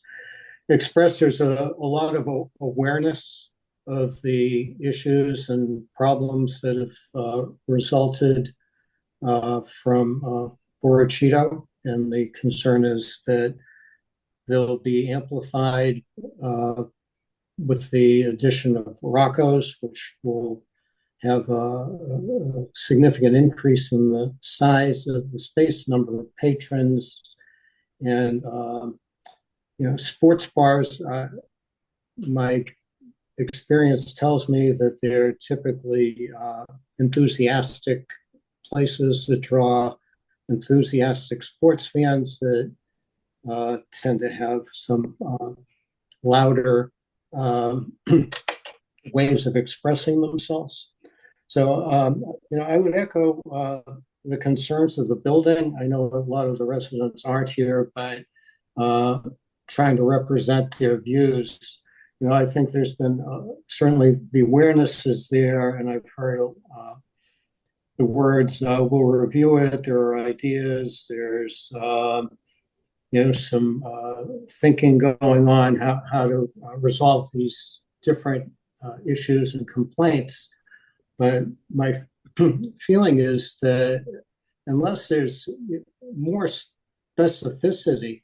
expressed there's a lot of awareness of the issues and problems that have resulted from Borachito, and the concern is that they'll be amplified with the addition of Rocco's, which will have a significant increase in the size of the space, number of patrons, and sports bars. My experience tells me that they're typically enthusiastic places that draw enthusiastic sports fans that tend to have some louder ways of expressing themselves. So, I would echo the concerns of the building. I know a lot of the residents aren't here, but trying to represent their views. I think there's been certainly the awareness is there, and I've heard the words, we'll review it, there are ideas, there's some thinking going on how to resolve these different issues and complaints. But my feeling is that unless there's more specificity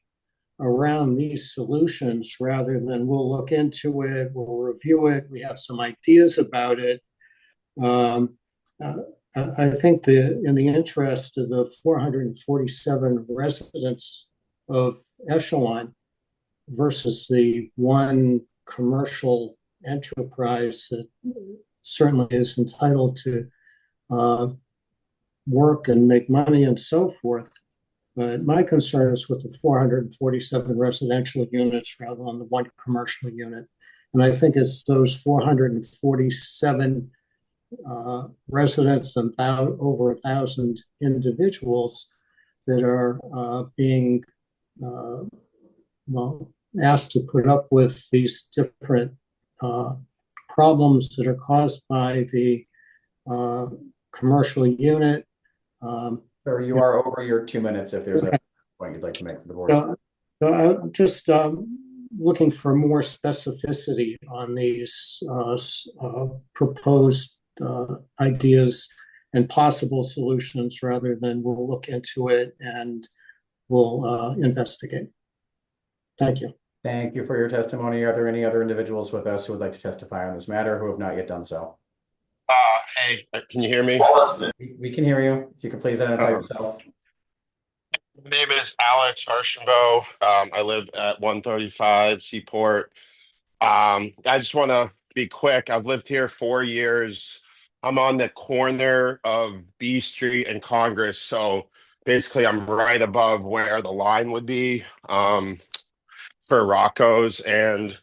around these solutions, rather than we'll look into it, we'll review it, we have some ideas about it, I think in the interest of the 447 residents of Echelon versus the one commercial enterprise that certainly is entitled to work and make money and so forth. But my concern is with the 447 residential units rather than the one commercial unit. And I think it's those 447 residents and about over 1,000 individuals that are being asked to put up with these different problems that are caused by the commercial unit. Sir, you are over your 2 minutes if there's a point you'd like to make for the board. Just looking for more specificity on these proposed ideas and possible solutions rather than we'll look into it and we'll investigate. Thank you. Thank you for your testimony. Are there any other individuals with us who would like to testify on this matter who have not yet done so? Hey, can you hear me? We can hear you. If you could please identify yourself. My name is Alex Archambault. I live at 135 Seaport. I just want to be quick. I've lived here 4 years. I'm on the corner of B Street and Congress. So basically, I'm right above where the line would be for Rocco's. And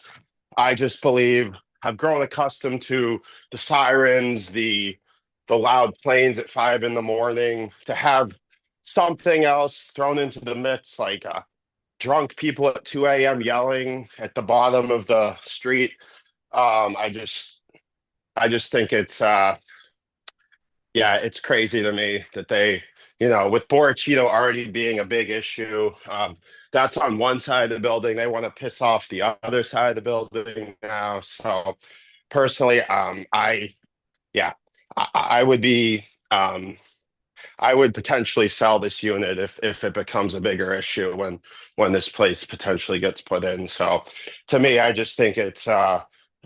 I just believe I've grown accustomed to the sirens, the loud planes at 5 a.m. to have something else thrown into the midst, like drunk people at 2 a.m. yelling at the bottom of the street. I just think it's it's crazy to me that they, with Borachito already being a big issue, that's on one side of the building. They want to piss off the other side of the building now. So personally, I would be, I would potentially sell this unit if it becomes a bigger issue when this place potentially gets put in. So to me, I just think it's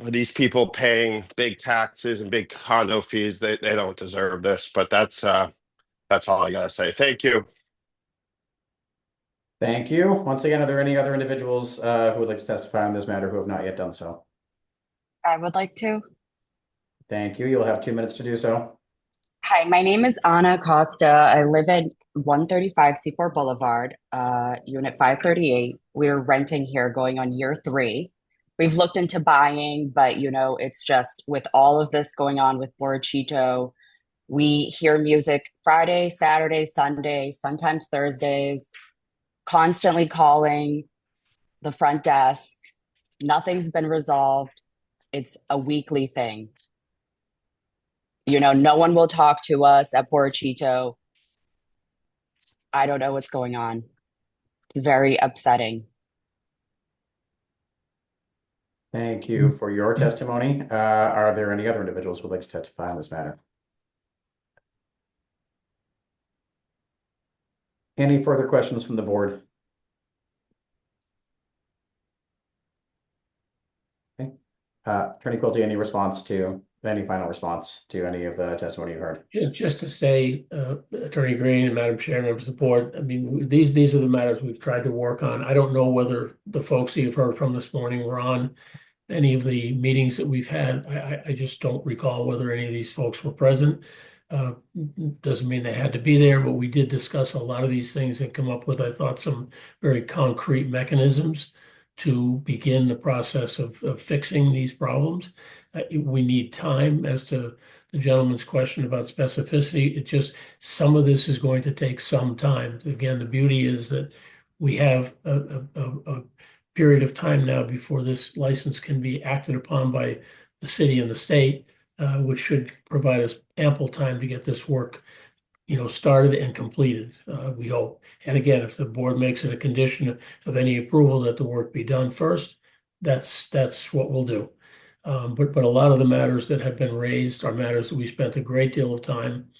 these people paying big taxes and big condo fees, they don't deserve this. But that's all I gotta say. Thank you. Thank you. Once again, are there any other individuals who would like to testify on this matter who have not yet done so? I would like to. Thank you. You'll have 2 minutes to do so. Hi, my name is Anna Costa. I live at 135 Seaport Boulevard, Unit 538. We're renting here going on year 3. We've looked into buying, but it's just with all of this going on with Borachito, we hear music Friday, Saturday, Sunday, sometimes Thursdays, constantly calling the front desk. Nothing's been resolved. It's a weekly thing. No one will talk to us at Borachito. I don't know what's going on. It's very upsetting. Thank you for your testimony. Are there any other individuals who would like to testify on this matter? Any further questions from the board? Okay. Attorney Quilty, any final response to any of the testimony you heard? Just to say, Attorney Green and Madam Chair, members of the board, I mean, these are the matters we've tried to work on. I don't know whether the folks you've heard from this morning were on any of the meetings that we've had. I just don't recall whether any of these folks were present. Doesn't mean they had to be there, but we did discuss a lot of these things and come up with, I thought, some very concrete mechanisms to begin the process of fixing these problems. We need time. As to the gentleman's question about specificity, it just, some of this is going to take some time. Again, the beauty is that we have a period of time now before this license can be acted upon by the city and the state, which should provide us ample time to get this work started and completed, we hope. And again, if the board makes it a condition of any approval that the work be done first, that's what we'll do. But a lot of the matters that have been raised are matters that we spent a great deal of time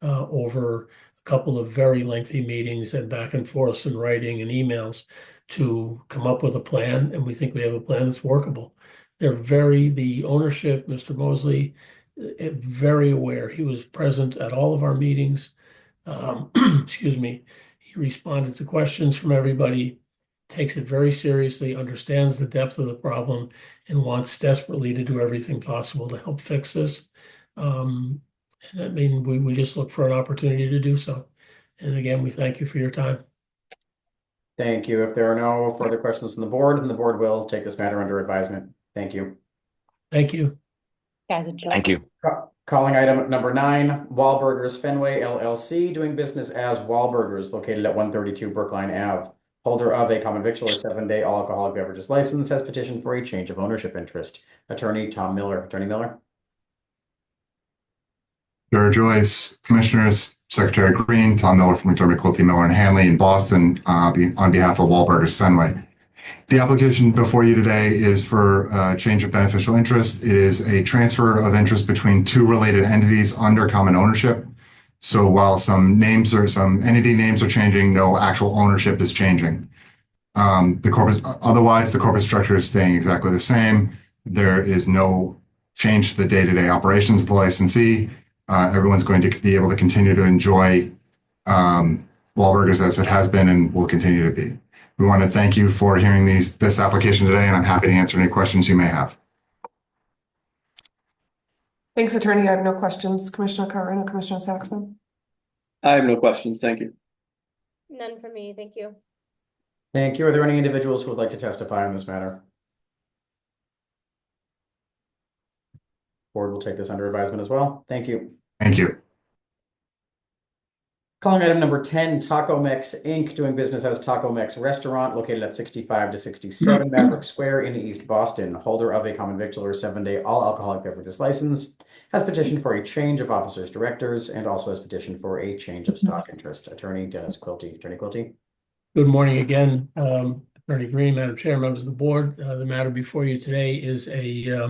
over a couple of very lengthy meetings and back and forth and writing and emails to come up with a plan, and we think we have a plan that's workable. The ownership, Mr. Mosley, very aware. He was present at all of our meetings. Excuse me. He responded to questions from everybody, takes it very seriously, understands the depth of the problem, and wants desperately to do everything possible to help fix this. And I mean, we just look for an opportunity to do so. And again, we thank you for your time. Thank you. If there are no further questions from the board, then the board will take this matter under advisement. Thank you. Thank you. Guys, a joke. Thank you. Calling item number 9, Wahlburgers Fenway LLC, doing business as Wahlburgers, located at 132 Brookline Ave. Holder of a common victular 7-day all alcoholic beverages license has petitioned for a change of ownership interest. Attorney Tom Miller. Attorney Miller. Chair Joyce, Commissioners, Secretary Green, Tom Miller from McDermott, Quilty, Miller and Hanley in Boston, on behalf of Wahlburgers Fenway. The application before you today is for a change of beneficial interest. It is a transfer of interest between two related entities under common ownership. So while some entity names are changing, no actual ownership is changing. Otherwise, the corporate structure is staying exactly the same. There is no change to the day-to-day operations of the licensee. Everyone's going to be able to continue to enjoy Wahlburgers as it has been and will continue to be. We want to thank you for hearing this application today, and I'm happy to answer any questions you may have. Thanks, Attorney. I have no questions. Commissioner Curran or Commissioner Saxon? I have no questions. Thank you. None for me, thank you. Thank you. Are there any individuals who would like to testify on this matter? Board will take this under advisement as well. Thank you. Thank you. Calling item number 10, Taco Mex Inc., doing business as Taco Mex Restaurant, located at 65 to 67 Maverick Square in East Boston. Holder of a common victular 7-day all alcoholic beverages license, has petitioned for a change of officers, directors, and also has petitioned for a change of stock interest. Attorney Dennis Quilty. Attorney Quilty. Good morning again, Attorney Green, Madam Chair, members of the board. The matter before you today is a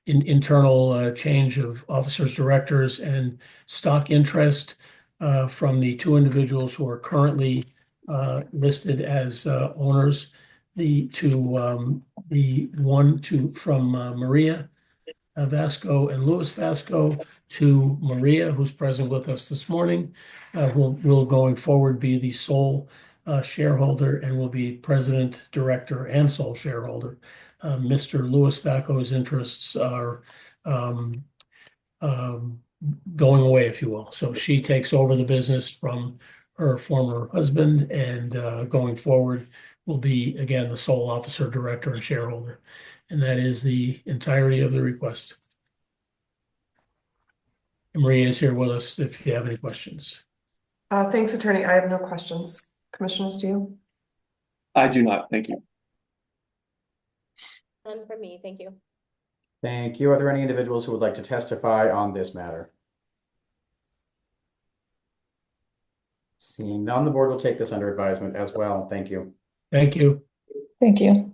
internal change of officers, directors, and stock interest from the two individuals who are currently listed as owners. From Maria Vasco and Louis Vasco to Maria, who's present with us this morning, will going forward be the sole shareholder and will be president, director, and sole shareholder. Mr. Louis Vasco's interests are going away, if you will. So she takes over the business from her former husband and going forward will be, again, the sole officer, director, and shareholder. And that is the entirety of the request. And Maria is here with us if you have any questions. Thanks, Attorney. I have no questions. Commissioners, do you? I do not. Thank you. None for me, thank you. Thank you. Are there any individuals who would like to testify on this matter? Seeing none, the board will take this under advisement as well. Thank you. Thank you. Thank you.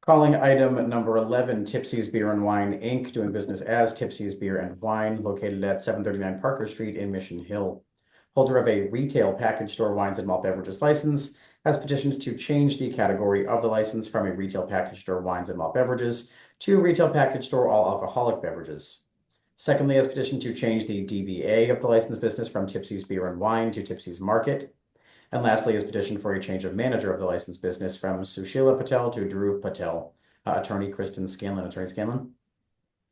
Calling item number 11, Tipsy's Beer and Wine, Inc., doing business as Tipsy's Beer and Wine, located at 739 Parker Street in Mission Hill. Holder of a retail package store wines and malt beverages license, has petitioned to change the category of the license from a retail package store wines and malt beverages to retail package store all alcoholic beverages. Secondly, has petitioned to change the DBA of the licensed business from Tipsy's Beer and Wine to Tipsy's Market. And lastly, has petitioned for a change of manager of the licensed business from Sushila Patel to Dhruv Patel. Attorney Kristen Scanlon. Attorney Scanlon.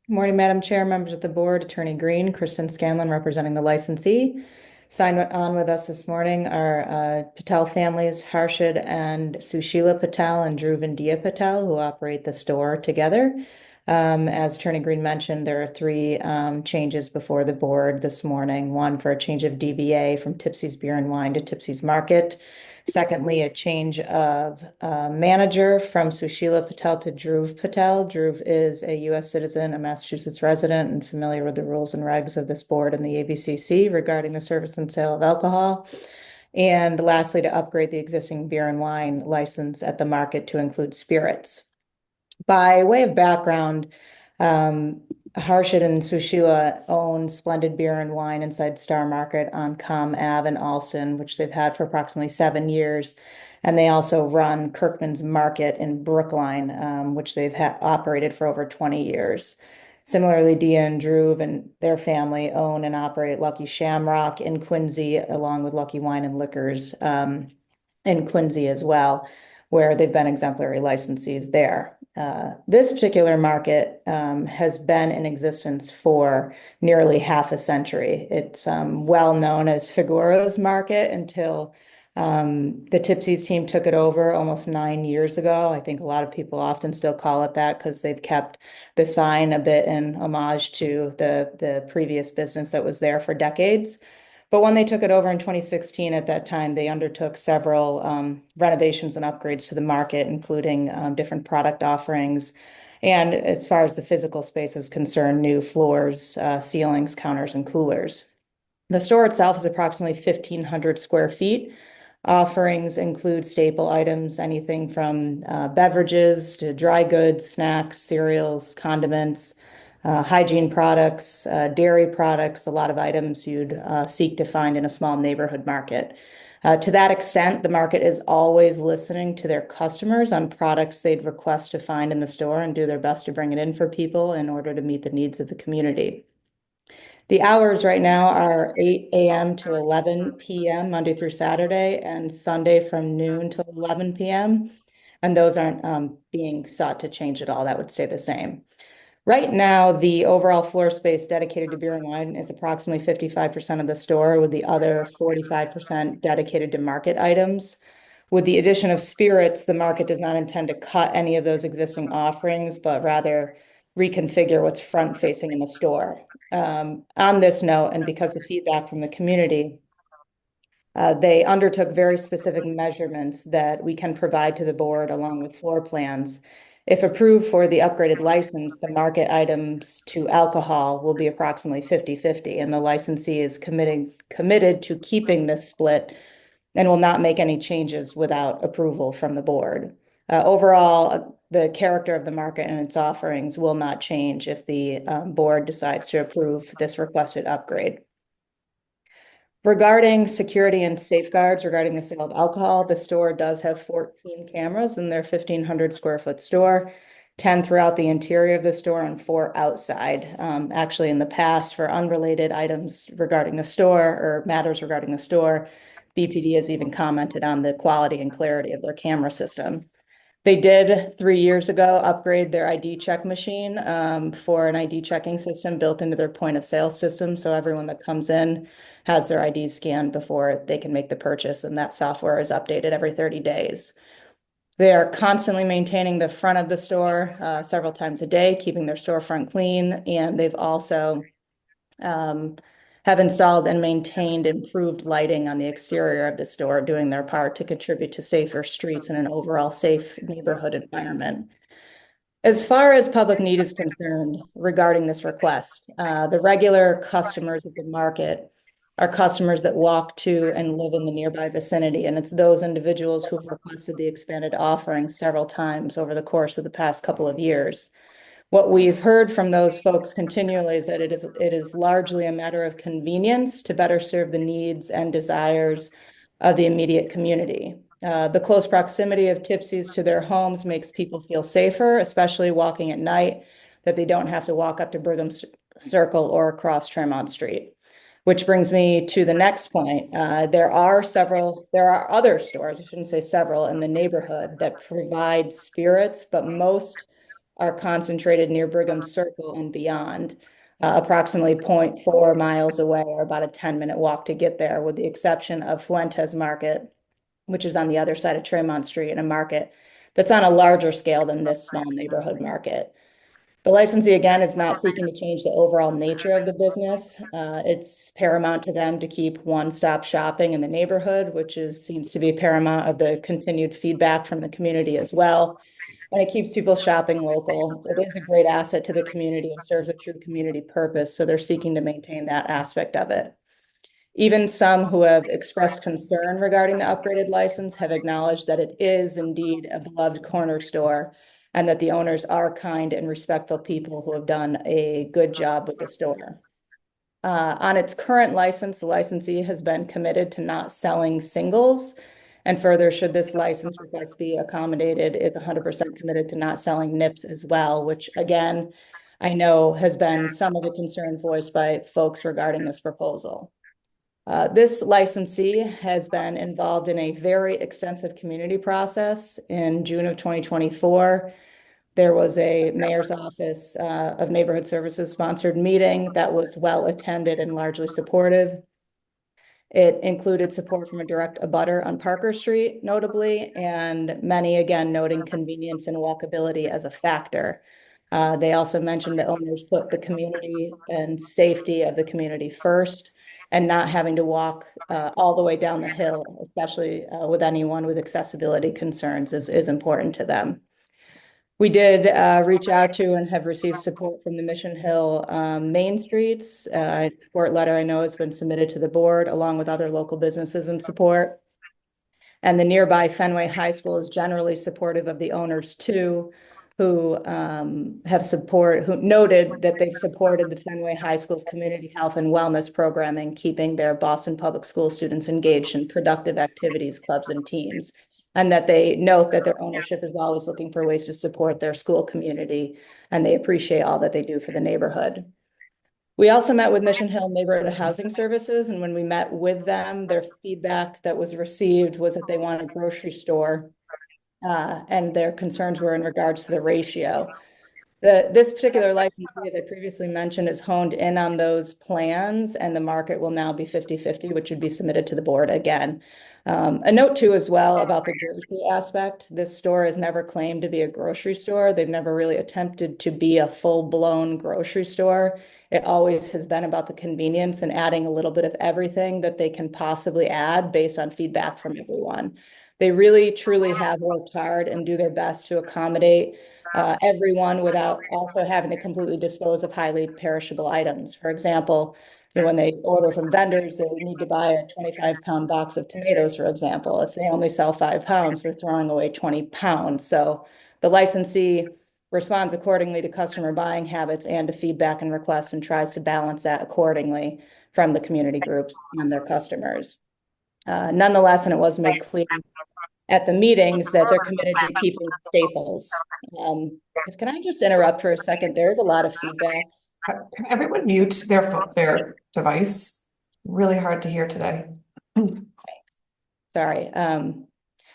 Good morning, Madam Chair, members of the board, Attorney Green, Kristen Scanlon representing the licensee. Signed on with us this morning are Patel families, Harshad and Sushila Patel and Dhruv and Dia Patel, who operate the store together. As Attorney Green mentioned, there are three changes before the board this morning. One for a change of DBA from Tipsy's Beer and Wine to Tipsy's Market. Secondly, a change of manager from Sushila Patel to Dhruv Patel. Dhruv is a U.S. citizen, a Massachusetts resident, and familiar with the rules and regs of this board and the ABCC regarding the service and sale of alcohol. And lastly, to upgrade the existing beer and wine license at the market to include spirits. By way of background, Harshad and Sushila own Splendid Beer and Wine inside Star Market on Com Ave in Alston, which they've had for approximately 7 years. And they also run Kirkman's Market in Brookline, which they've operated for over 20 years. Similarly, Dia and Dhruv and their family own and operate Lucky Shamrock in Quincy, along with Lucky Wine and Liquors in Quincy as well, where they've been exemplary licensees there. This particular market has been in existence for nearly half a century. It's well known as Figueroa's Market until the Tipsy's team took it over almost 9 years ago. I think a lot of people often still call it that because they've kept the sign a bit in homage to the previous business that was there for decades. But when they took it over in 2016, at that time, they undertook several renovations and upgrades to the market, including different product offerings. And as far as the physical space is concerned, new floors, ceilings, counters, and coolers. The store itself is approximately 1,500 square feet. Offerings include staple items, anything from beverages to dry goods, snacks, cereals, condiments, hygiene products, dairy products, a lot of items you'd seek to find in a small neighborhood market. To that extent, the market is always listening to their customers on products they'd request to find in the store and do their best to bring it in for people in order to meet the needs of the community. The hours right now are 8 a.m. to 11 p.m. Monday through Saturday, and Sunday from noon to 11 p.m. And those aren't being sought to change at all. That would stay the same. Right now, the overall floor space dedicated to beer and wine is approximately 55% of the store, with the other 45% dedicated to market items. With the addition of spirits, the market does not intend to cut any of those existing offerings, but rather reconfigure what's front-facing in the store. On this note, and because of feedback from the community, they undertook very specific measurements that we can provide to the board along with floor plans. If approved for the upgraded license, the market items to alcohol will be approximately 50-50, and the licensee is committed to keeping this split and will not make any changes without approval from the board. Overall, the character of the market and its offerings will not change if the board decides to approve this requested upgrade. Regarding security and safeguards regarding the sale of alcohol, the store does have 14 cameras in their 1,500 square foot store, 10 throughout the interior of the store and 4 outside. Actually, in the past, for unrelated items regarding the store or matters regarding the store, BPD has even commented on the quality and clarity of their camera system. They did 3 years ago upgrade their ID check machine for an ID checking system built into their point of sale system. So everyone that comes in has their ID scanned before they can make the purchase, and that software is updated every 30 days. They are constantly maintaining the front of the store several times a day, keeping their storefront clean, and they've also have installed and maintained improved lighting on the exterior of the store, doing their part to contribute to safer streets and an overall safe neighborhood environment. As far as public need is concerned regarding this request, the regular customers of the market are customers that walk to and live in the nearby vicinity, and it's those individuals who have requested the expanded offering several times over the course of the past couple of years. What we've heard from those folks continually is that it is largely a matter of convenience to better serve the needs and desires of the immediate community. The close proximity of Tipsy's to their homes makes people feel safer, especially walking at night, that they don't have to walk up to Brigham Circle or across Tremont Street. Which brings me to the next point. There are other stores, I shouldn't say several, in the neighborhood that provide spirits, but most are concentrated near Brigham Circle and beyond, approximately 0.4 miles away or about a 10-minute walk to get there, with the exception of Fuentes Market, which is on the other side of Tremont Street, and a market that's on a larger scale than this small neighborhood market. The licensee, again, is not seeking to change the overall nature of the business. It's paramount to them to keep one-stop shopping in the neighborhood, which seems to be paramount of the continued feedback from the community as well. And it keeps people shopping local. It is a great asset to the community and serves a true community purpose. So they're seeking to maintain that aspect of it. Even some who have expressed concern regarding the upgraded license have acknowledged that it is indeed a beloved corner store and that the owners are kind and respectful people who have done a good job with the store. On its current license, the licensee has been committed to not selling singles. And further, should this license request be accommodated, it's 100% committed to not selling nips as well, which again, I know has been some of the concern voiced by folks regarding this proposal. This licensee has been involved in a very extensive community process. In June of 2024, there was a mayor's office of neighborhood services sponsored meeting that was well attended and largely supportive. It included support from a direct abutter on Parker Street, notably, and many, again, noting convenience and walkability as a factor. They also mentioned that owners put the community and safety of the community first, and not having to walk all the way down the hill, especially with anyone with accessibility concerns, is important to them. We did reach out to and have received support from the Mission Hill Main Streets. Support letter I know has been submitted to the board along with other local businesses in support. And the nearby Fenway High School is generally supportive of the owners too, who who noted that they've supported the Fenway High School's community health and wellness programming, keeping their Boston Public School students engaged in productive activities, clubs, and teams. And that they note that their ownership is always looking for ways to support their school community, and they appreciate all that they do for the neighborhood. We also met with Mission Hill Neighborhood Housing Services, and when we met with them, their feedback that was received was that they want a grocery store, and their concerns were in regards to the ratio. This particular licensee, as I previously mentioned, is honed in on those plans, and the market will now be 50-50, which would be submitted to the board again. A note too as well about the grocery aspect. This store has never claimed to be a grocery store. They've never really attempted to be a full-blown grocery store. It always has been about the convenience and adding a little bit of everything that they can possibly add based on feedback from everyone. They really, truly have worked hard and do their best to accommodate everyone without also having to completely dispose of highly perishable items. For example, when they order from vendors, they need to buy a 25-pound box of tomatoes, for example. If they only sell 5 pounds, they're throwing away 20 pounds. So the licensee responds accordingly to customer buying habits and to feedback and requests, and tries to balance that accordingly from the community groups and their customers. Nonetheless, and it was made clear at the meetings that they're committed to keeping staples. Can I just interrupt for a second? There's a lot of feedback. Can everyone mute their device? Really hard to hear today. Sorry.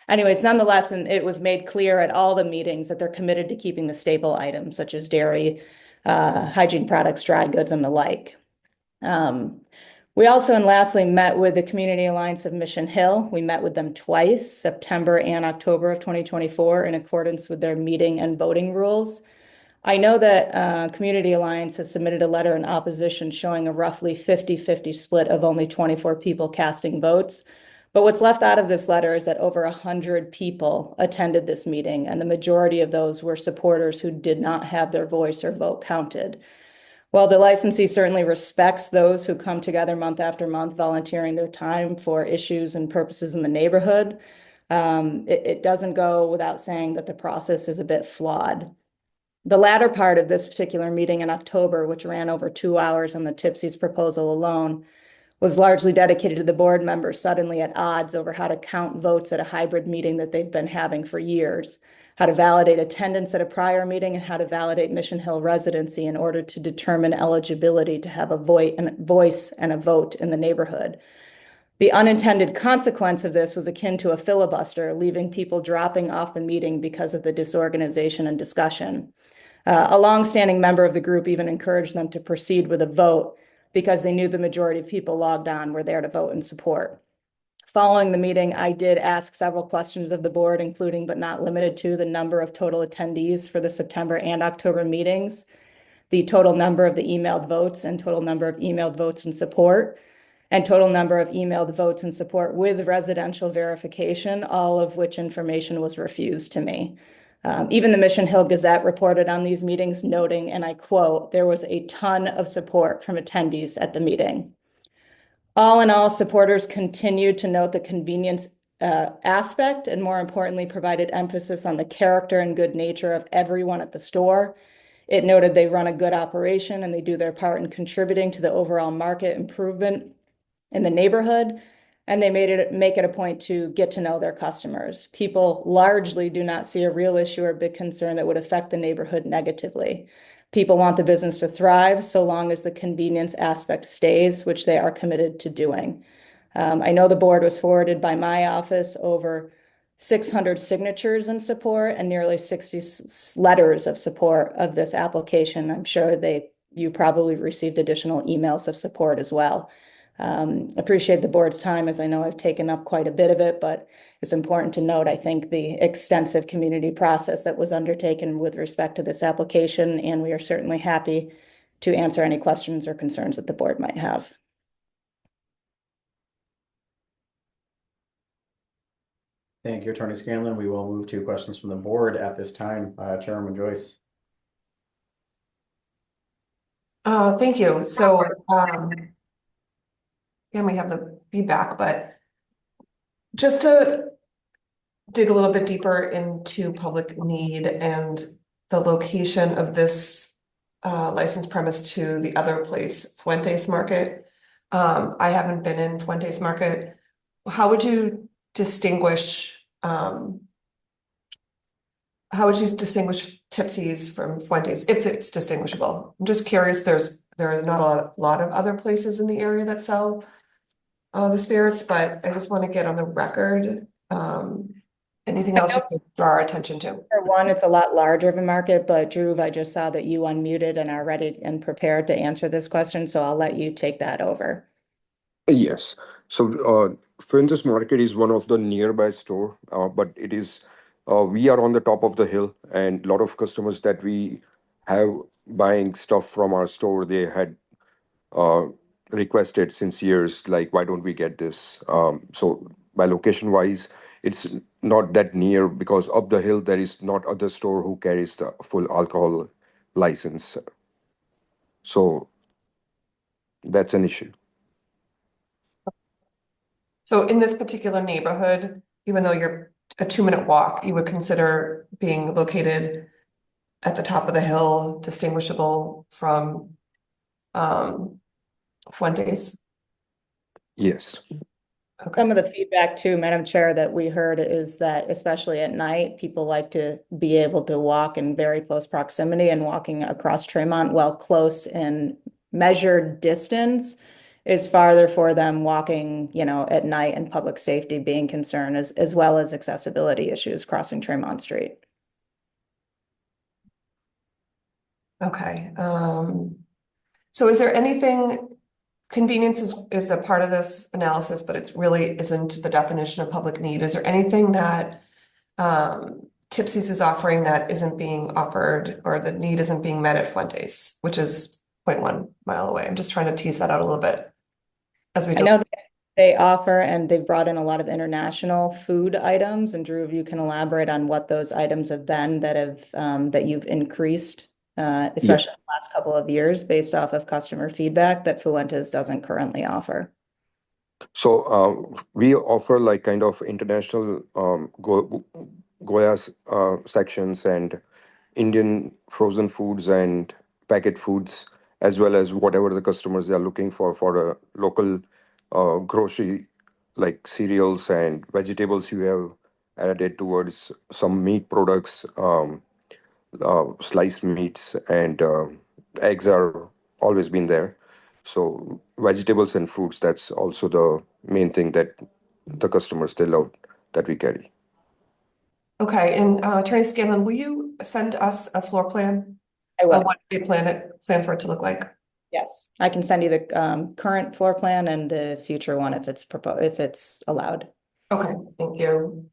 Anyways, nonetheless, and it was made clear at all the meetings that they're committed to keeping the staple items such as dairy, hygiene products, dry goods, and the like. We also, and lastly, met with the Community Alliance of Mission Hill. We met with them twice, September and October of 2024, in accordance with their meeting and voting rules. I know that Community Alliance has submitted a letter in opposition showing a roughly 50-50 split of only 24 people casting votes. But what's left out of this letter is that over 100 people attended this meeting, and the majority of those were supporters who did not have their voice or vote counted. While the licensee certainly respects those who come together month after month, volunteering their time for issues and purposes in the neighborhood, it doesn't go without saying that the process is a bit flawed. The latter part of this particular meeting in October, which ran over 2 hours on the Tipsy's proposal alone, was largely dedicated to the board members suddenly at odds over how to count votes at a hybrid meeting that they've been having for years, how to validate attendance at a prior meeting, and how to validate Mission Hill residency in order to determine eligibility to have a voice and a vote in the neighborhood. The unintended consequence of this was akin to a filibuster, leaving people dropping off the meeting because of the disorganization and discussion. A longstanding member of the group even encouraged them to proceed with a vote because they knew the majority of people logged on were there to vote in support. Following the meeting, I did ask several questions of the board, including but not limited to the number of total attendees for the September and October meetings, the total number of the emailed votes and total number of emailed votes in support, and total number of emailed votes in support with residential verification, all of which information was refused to me. Even the Mission Hill Gazette reported on these meetings, noting, and I quote, "There was a ton of support from attendees at the meeting." All in all, supporters continued to note the convenience aspect, and more importantly, provided emphasis on the character and good nature of everyone at the store. It noted they run a good operation and they do their part in contributing to the overall market improvement in the neighborhood, and they make it a point to get to know their customers. People largely do not see a real issue or big concern that would affect the neighborhood negatively. People want the business to thrive so long as the convenience aspect stays, which they are committed to doing. I know the board was forwarded by my office over 600 signatures in support and nearly 60 letters of support of this application. I'm sure you probably received additional emails of support as well. Appreciate the board's time, as I know I've taken up quite a bit of it, but it's important to note, I think, the extensive community process that was undertaken with respect to this application, and we are certainly happy to answer any questions or concerns that the board might have. Thank you, Attorney Scanlon. We will move to questions from the board at this time. Chairwoman Joyce. Thank you. So, again, we have the feedback, but just to dig a little bit deeper into public need and the location of this licensed premise to the other place, Fuentes Market. I haven't been in Fuentes Market. How would you distinguish Tipsy's from Fuentes, if it's distinguishable? I'm just curious, there are not a lot of other places in the area that sell the spirits, but I just want to get on the record. Anything else you could draw our attention to? For one, it's a lot larger of a market, but Dhruv, I just saw that you unmuted and are ready and prepared to answer this question, so I'll let you take that over. Yes. So, Fuentes Market is one of the nearby store, but it is we are on the top of the hill, and a lot of customers that we have buying stuff from our store, they had requested since years, like, why don't we get this? So by location wise, it's not that near because up the hill there is not other store who carries the full alcohol license. So that's an issue. So in this particular neighborhood, even though you're a 2-minute walk, you would consider being located at the top of the hill, distinguishable from Fuentes? Yes. Some of the feedback too, Madam Chair, that we heard is that especially at night, people like to be able to walk in very close proximity, and walking across Tremont, while close in measured distance, is farther for them walking, at night, and public safety being concerned, as well as accessibility issues crossing Tremont Street. Okay. So is there anything, convenience is a part of this analysis, but it really isn't the definition of public need. Is there anything that Tipsy's is offering that isn't being offered, or the need isn't being met at Fuentes, which is 0.1 mile away? I'm just trying to tease that out a little bit as we I know they offer, and they've brought in a lot of international food items, and Dhruv, you can elaborate on what those items have been that you've increased, especially in the last couple of years, based off of customer feedback that Fuentes doesn't currently offer. So we offer like kind of international Goya sections and Indian frozen foods and packet foods, as well as whatever the customers are looking for a local grocery, like cereals and vegetables. You have added towards some meat products, sliced meats, and eggs are always been there. So vegetables and fruits, that's also the main thing that the customers they love that we carry. Okay, and Attorney Scanlon, will you send us a floor plan? I will. Of what they plan for it to look like? Yes, I can send you the current floor plan and the future one if it's allowed. Okay, thank you.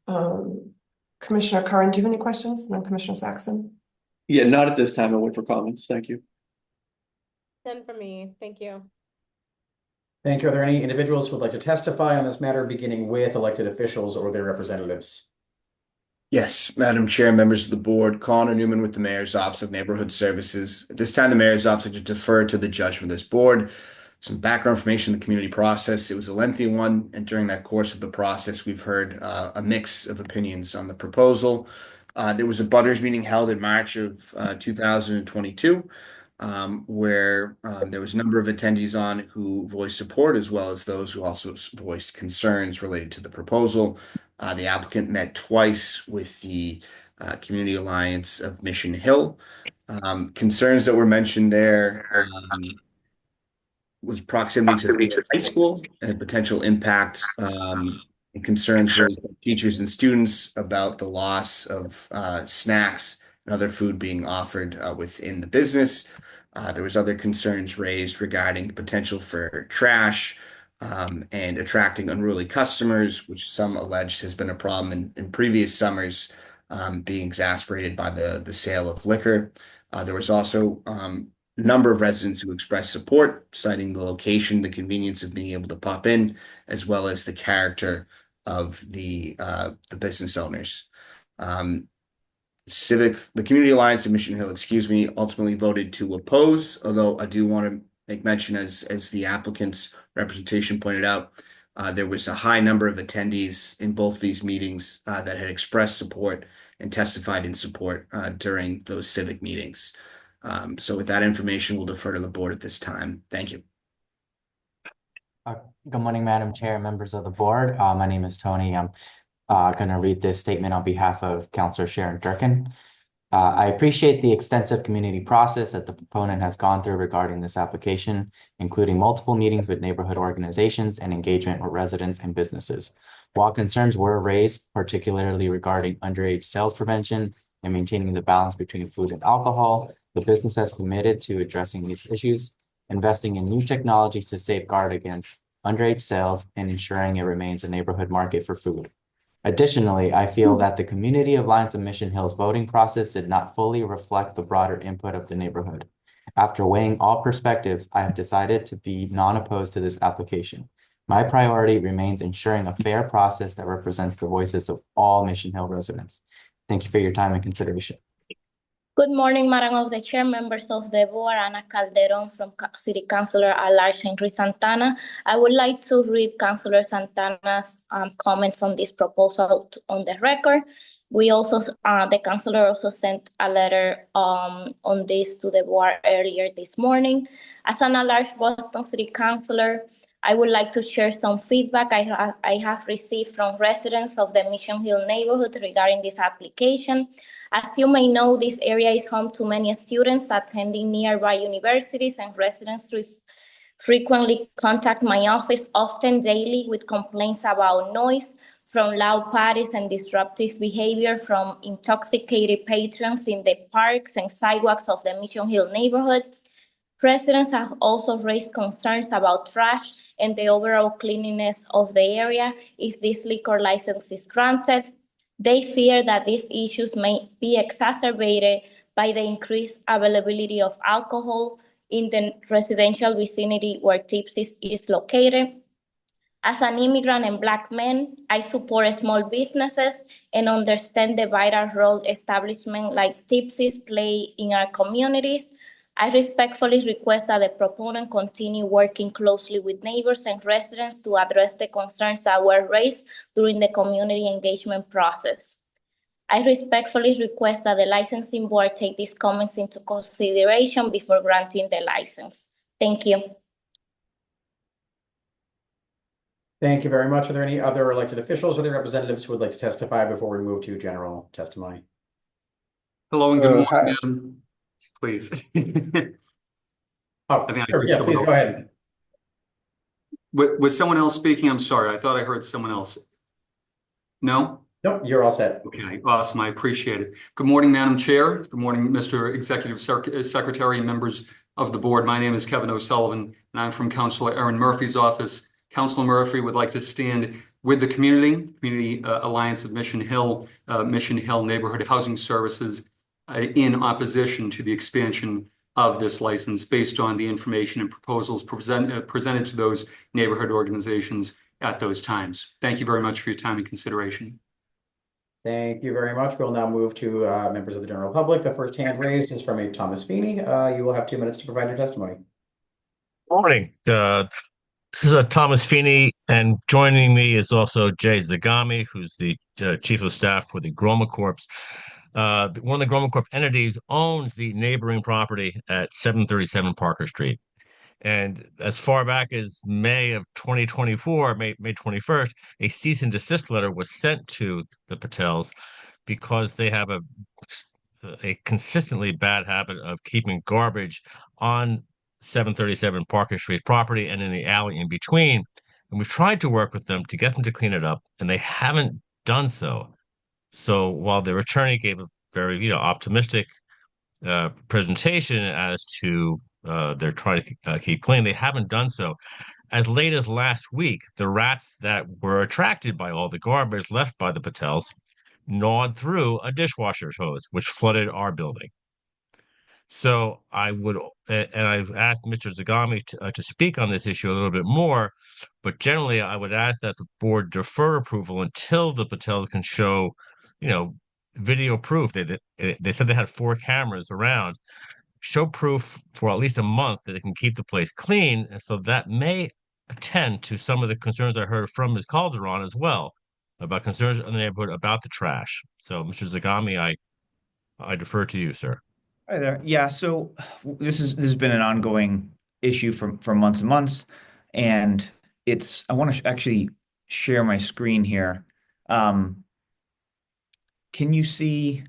Commissioner Curran, do you have any questions? And then Commissioner Saxon. Yeah, not at this time. I'll wait for comments. Thank you. None from me. Thank you. Thank you. Are there any individuals who would like to testify on this matter, beginning with elected officials or their representatives? Yes, Madam Chair, members of the board, Connor Newman with the Mayor's Office of Neighborhood Services. At this time, the Mayor's Office would like to defer to the judgment of this board. Some background information on the community process. It was a lengthy one, and during that course of the process, we've heard a mix of opinions on the proposal. There was a butters meeting held in March of 2022, where there was a number of attendees on who voiced support, as well as those who also voiced concerns related to the proposal. The applicant met twice with the Community Alliance of Mission Hill. Concerns that were mentioned there was proximity to the high school and potential impact and concerns raised by teachers and students about the loss of snacks and other food being offered within the business. There was other concerns raised regarding the potential for trash and attracting unruly customers, which some alleged has been a problem in previous summers, being exacerbated by the sale of liquor. There was also a number of residents who expressed support, citing the location, the convenience of being able to pop in, as well as the character of the business owners. The Community Alliance of Mission Hill, ultimately voted to oppose, although I do want to make mention, as the applicant's representation pointed out, There was a high number of attendees in both these meetings that had expressed support and testified in support during those civic meetings. So with that information, we'll defer to the board at this time. Thank you. Good morning, Madam Chair, members of the board. My name is Tony. I'm going to read this statement on behalf of Councilor Sharon Durkin. I appreciate the extensive community process that the proponent has gone through regarding this application, including multiple meetings with neighborhood organizations and engagement with residents and businesses. While concerns were raised, particularly regarding underage sales prevention and maintaining the balance between food and alcohol, the business has committed to addressing these issues, investing in new technologies to safeguard against underage sales and ensuring it remains a neighborhood market for food. Additionally, I feel that the community of Lions of Mission Hills voting process did not fully reflect the broader input of the neighborhood. After weighing all perspectives, I have decided to be non-opposed to this application. My priority remains ensuring a fair process that represents the voices of all Mission Hill residents. Thank you for your time and consideration. Good morning, Madam of the Chair, members of the board, Ana Calderon from City Councilor at Large Henry Santana. I would like to read Councilor Santana's comments on this proposal on the record. We also, the councilor also sent a letter on this to the board earlier this morning. As an at-large Boston City Councilor, I would like to share some feedback I have received from residents of the Mission Hill neighborhood regarding this application. As you may know, this area is home to many students attending nearby universities, and residents frequently contact my office, often daily, with complaints about noise from loud parties and disruptive behavior from intoxicated patrons in the parks and sidewalks of the Mission Hill neighborhood. Residents have also raised concerns about trash and the overall cleanliness of the area if this liquor license is granted. They fear that these issues may be exacerbated by the increased availability of alcohol in the residential vicinity where Tipsy's is located. As an immigrant and Black man, I support small businesses and understand the vital role establishments like Tipsy's play in our communities. I respectfully request that the proponent continue working closely with neighbors and residents to address the concerns that were raised during the community engagement process. I respectfully request that the licensing board take these comments into consideration before granting the license. Thank you. Thank you very much. Are there any other elected officials or their representatives who would like to testify before we move to general testimony? Hello and good morning, hi. Madam. Please. Oh, sure. Yeah, please go ahead. Was someone else speaking? I'm sorry. I thought I heard someone else. No? Nope, you're all set. Okay, awesome. I appreciate it. Good morning, Madam Chair. Good morning, Mr. Executive Secretary and members of the board. My name is Kevin O'Sullivan, and I'm from Councilor Erin Murphy's office. Councilor Murphy would like to stand with the Community Alliance of Mission Hill Neighborhood Housing Services in opposition to the expansion of this license based on the information and proposals presented to those neighborhood organizations at those times. Thank you very much for your time and consideration. Thank you very much. We'll now move to members of the general public. The first hand raised is from a Thomas Feeney. You will have 2 minutes to provide your testimony. Morning. This is Thomas Feeney, and joining me is also Jay Zagami, who's the chief of staff for the Groma Corps. One of the Groma Corp entities owns the neighboring property at 737 Parker Street. And as far back as May of 2024, May 21st, a cease and desist letter was sent to the Patels because they have a consistently bad habit of keeping garbage on 737 Parker Street property and in the alley in between. And we've tried to work with them to get them to clean it up, and they haven't done so. So while their attorney gave a very, optimistic presentation as to they're trying to keep clean, they haven't done so. As late as last week, the rats that were attracted by all the garbage left by the Patels gnawed through a dishwasher's hose, which flooded our building. So I would, and I've asked Mr. Zagami to speak on this issue a little bit more, but generally I would ask that the board defer approval until the Patels can show, video proof. They said they had 4 cameras around. Show proof for at least a month that they can keep the place clean, and so that may attend to some of the concerns I heard from Ms. Calderon as well about concerns in the neighborhood about the trash. So, Mr. Zagami, I defer to you, sir. Hi there. Yeah, so this has been an ongoing issue for months and months, and I want to actually share my screen here. Um, can you see,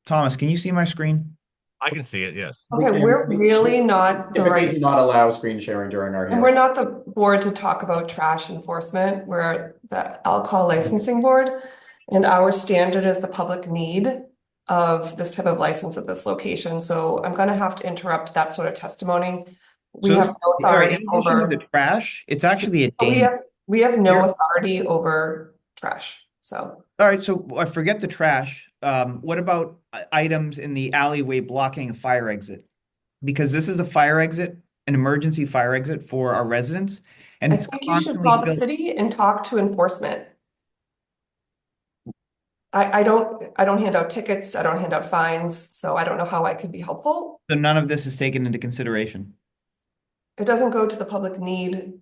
Thomas, can you see my screen? I can see it, yes. Okay, we're really not the Typically right, do not allow screen sharing during our and we're hearing. not the board to talk about trash enforcement. We're the alcohol licensing board. And our standard is the public need of this type of license at this location. So I'm gonna have to interrupt that sort of testimony. We have no All right, authority in addition to over, the trash, it's actually a we danger. have no Here- authority over trash, so. All right, so I forget the trash. What about items in the alleyway blocking a fire exit? Because this is a fire exit, an emergency fire exit for our residents, and I it's think you should constantly call the filled. city and talk to enforcement. I don't hand out tickets, I don't hand out fines, so I don't know how I could be helpful. So none of this is taken into consideration. It doesn't go to the public need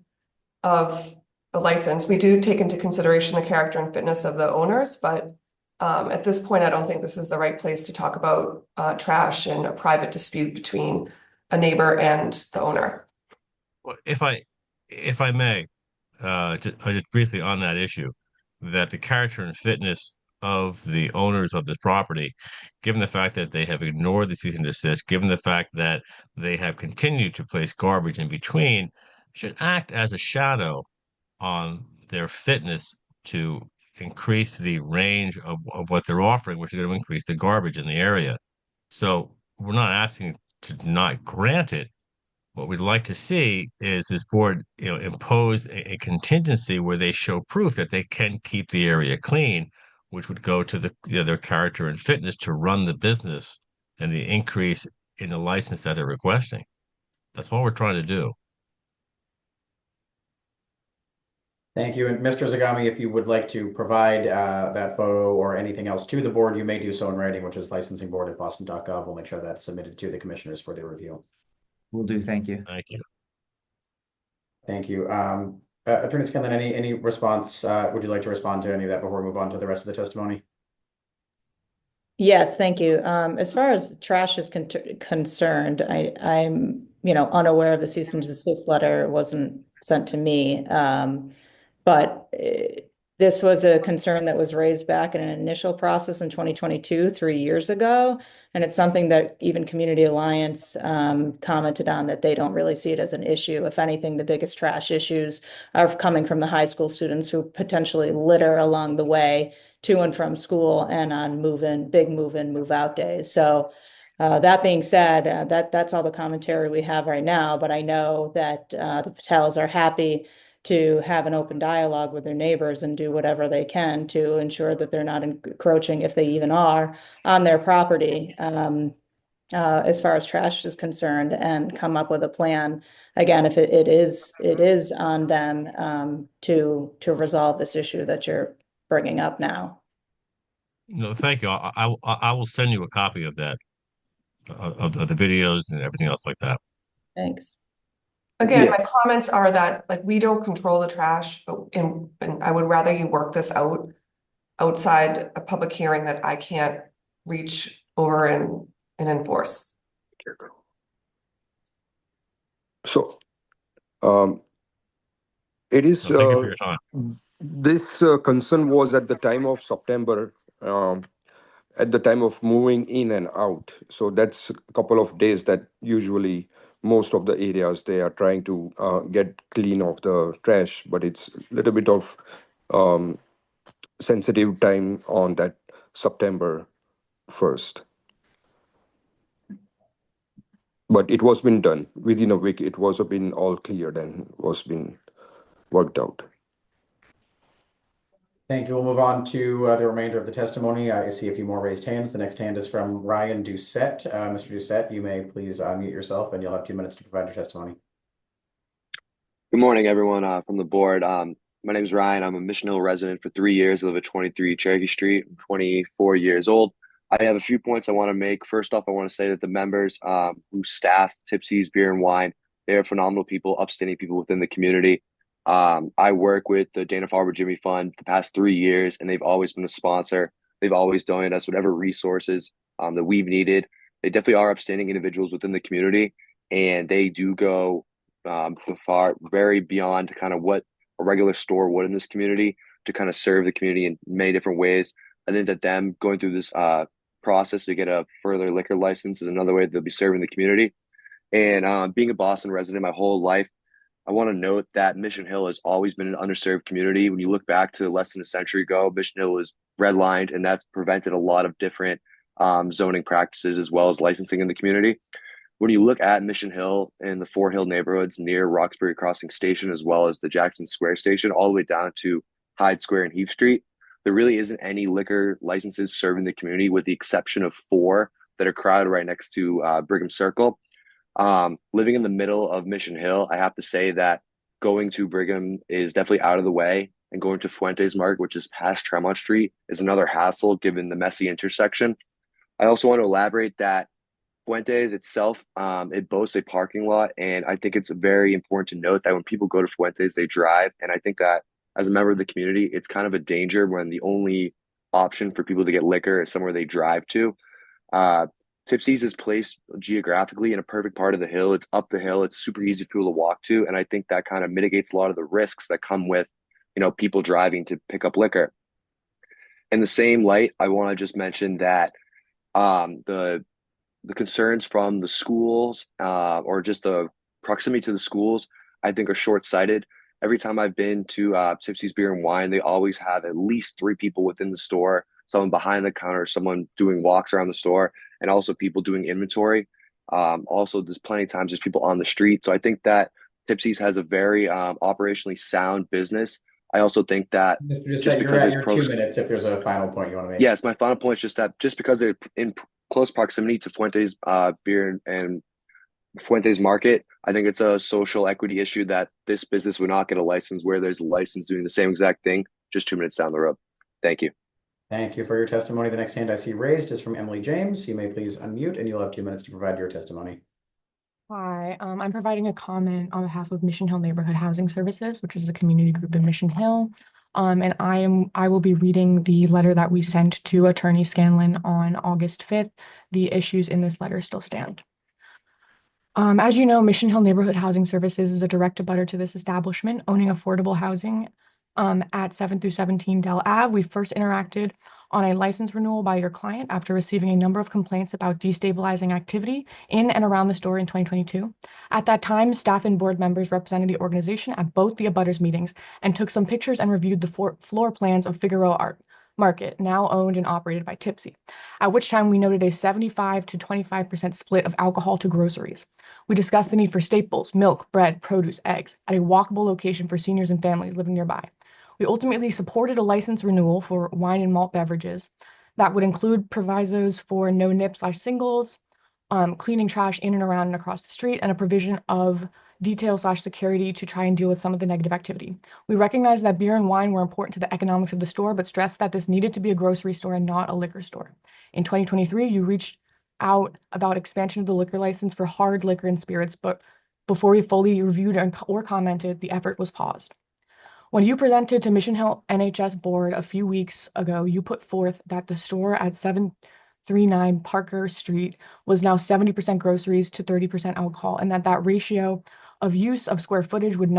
of the license. We do take into consideration the character and fitness of the owners, but at this point, I don't think this is the right place to talk about trash and a private dispute between a neighbor and the owner. Well, if I may, just briefly on that issue, that the character and fitness of the owners of this property, given the fact that they have ignored the cease and desist, given the fact that they have continued to place garbage in between, should act as a shadow on their fitness to increase the range of what they're offering, which is going to increase the garbage in the area. So we're not asking to not grant it. What we'd like to see is this board, impose a contingency where they show proof that they can keep the area clean, which would go to their character and fitness to run the business and the increase in the license that they're requesting. That's what we're trying to do. Thank you. And Mr. Zagami, if you would like to provide that photo or anything else to the board, you may do so in writing, which is licensingboard@boston.gov. We'll make sure that's submitted to the commissioners for their review. Will do. Thank you. Thank you. Thank you. Attorney Scanlon, any response? Would you like to respond to any of that before we move on to the rest of the testimony? Yes, thank you. As far as trash is concerned, I'm unaware of the cease and desist letter. It wasn't sent to me. But this was a concern that was raised back in an initial process in 2022, 3 years ago. And it's something that even Community Alliance commented on, that they don't really see it as an issue. If anything, the biggest trash issues are coming from the high school students who potentially litter along the way to and from school and on big move in, move out days. So that being said, that's all the commentary we have right now. But I know that the Patels are happy to have an open dialogue with their neighbors and do whatever they can to ensure that they're not encroaching, if they even are, on their property as far as trash is concerned, and come up with a plan. Again, if it is on them to resolve this issue that you're bringing up now. No, thank you. I will send you a copy of that, of the videos and everything else like that. Thanks. Again, my Yes. comments are that, like, we don't control the trash, but and I would rather you work this out outside a public hearing that I can't reach over and enforce. So, it is, So thank you for your time. this concern was at the time of September, at the time of moving in and out. So that's a couple of days that usually most of the areas they are trying to get clean of the trash, but it's a little bit of sensitive time on that September 1st. But it was been done within a week. It was been all cleared and was been worked out. Thank you. We'll move on to the remainder of the testimony. I see a few more raised hands. The next hand is from Ryan Doucette. Mr. Doucette, you may please unmute yourself and you'll have 2 minutes to provide your testimony. Good morning, everyone from the board. My name is Ryan. I'm a Mission Hill resident for 3 years. I live at 23 Cherokee Street. I'm 24 years old. I have a few points I want to make. First off, I want to say that the members who staff Tipsy's Beer and Wine They're phenomenal people, upstanding people within the community. I work with the Dana-Farber Jimmy Fund the past 3 years, and they've always been a sponsor. They've always donated us whatever resources that we've needed. They definitely are upstanding individuals within the community, and they do go far, very beyond kind of what a regular store would in this community to kind of serve the community in many different ways. I think that them going through this process to get a further liquor license is another way they'll be serving the community. And being a Boston resident my whole life, I want to note that Mission Hill has always been an underserved community. When you look back to less than a century ago, Mission Hill was redlined, and that's prevented a lot of different zoning practices as well as licensing in the community. When you look at Mission Hill and the Fort Hill neighborhoods near Roxbury Crossing Station, as well as the Jackson Square Station, all the way down to Hyde Square and Heath Street, there really isn't any liquor licenses serving the community with the exception of 4 that are crowded right next to Brigham Circle. Living in the middle of Mission Hill, I have to say that going to Brigham is definitely out of the way, and going to Fuentes Market, which is past Tremont Street, is another hassle given the messy intersection. I also want to elaborate that Fuentes itself, it boasts a parking lot, and I think it's very important to note that when people go to Fuentes, they drive, and I think that as a member of the community, it's kind of a danger when the only option for people to get liquor is somewhere they drive to. Uh, Tipsy's is placed geographically in a perfect part of the hill. It's up the hill. It's super easy for people to walk to, and I think that kind of mitigates a lot of the risks that come with, people driving to pick up liquor. In the same light, I want to just mention that the concerns from the schools or just the proximity to the schools, I think are short-sighted. Every time I've been to Tipsy's Beer and Wine, they always have at least 3 people within the store, someone behind the counter, someone doing walks around the store, and also people doing inventory. Also, there's plenty of times there's people on the street. So I think that Tipsy's has a very operationally sound business. I also think that Mr. just Doucette, you're because at there's your pros. 2 minutes if there's a final point you want to make. Yes, my final point is just that just because they're in close proximity to Fuentes Beer and Fuentes Market, I think it's a social equity issue that this business would not get a license where there's a license doing the same exact thing just 2 minutes down the road. Thank you. Thank you for your testimony. The next hand I see raised is from Emily James. You may please unmute and you'll have 2 minutes to provide your testimony. Hi, I'm providing a comment on behalf of Mission Hill Neighborhood Housing Services, which is a community group in Mission Hill. And I will be reading the letter that we sent to Attorney Scanlon on August 5th. The issues in this letter still stand. As you know, Mission Hill Neighborhood Housing Services is a direct abutter to this establishment, owning affordable housing at 7 through 17 Dell Ave. We first interacted on a license renewal by your client after receiving a number of complaints about destabilizing activity in and around the store in 2022. At that time, staff and board members represented the organization at both the abutters meetings and took some pictures and reviewed the floor plans of Figueroa Art Market, now owned and operated by Tipsy, at which time we noted a 75 to 25% split of alcohol to groceries. We discussed the need for staples, milk, bread, produce, eggs at a walkable location for seniors and families living nearby. We ultimately supported a license renewal for wine and malt beverages that would include provisos for no nip/singles, cleaning trash in and around and across the street, and a provision of detail/security to try and deal with some of the negative activity. We recognized that beer and wine were important to the economics of the store, but stressed that this needed to be a grocery store and not a liquor store. In 2023, you reached out about expansion of the liquor license for hard liquor and spirits, but before we fully reviewed or commented, the effort was paused. When you presented to Mission Hill NHS Board a few weeks ago, you put forth that the store at 739 Parker Street was now 70% groceries to 30% alcohol, and that ratio of use of square footage would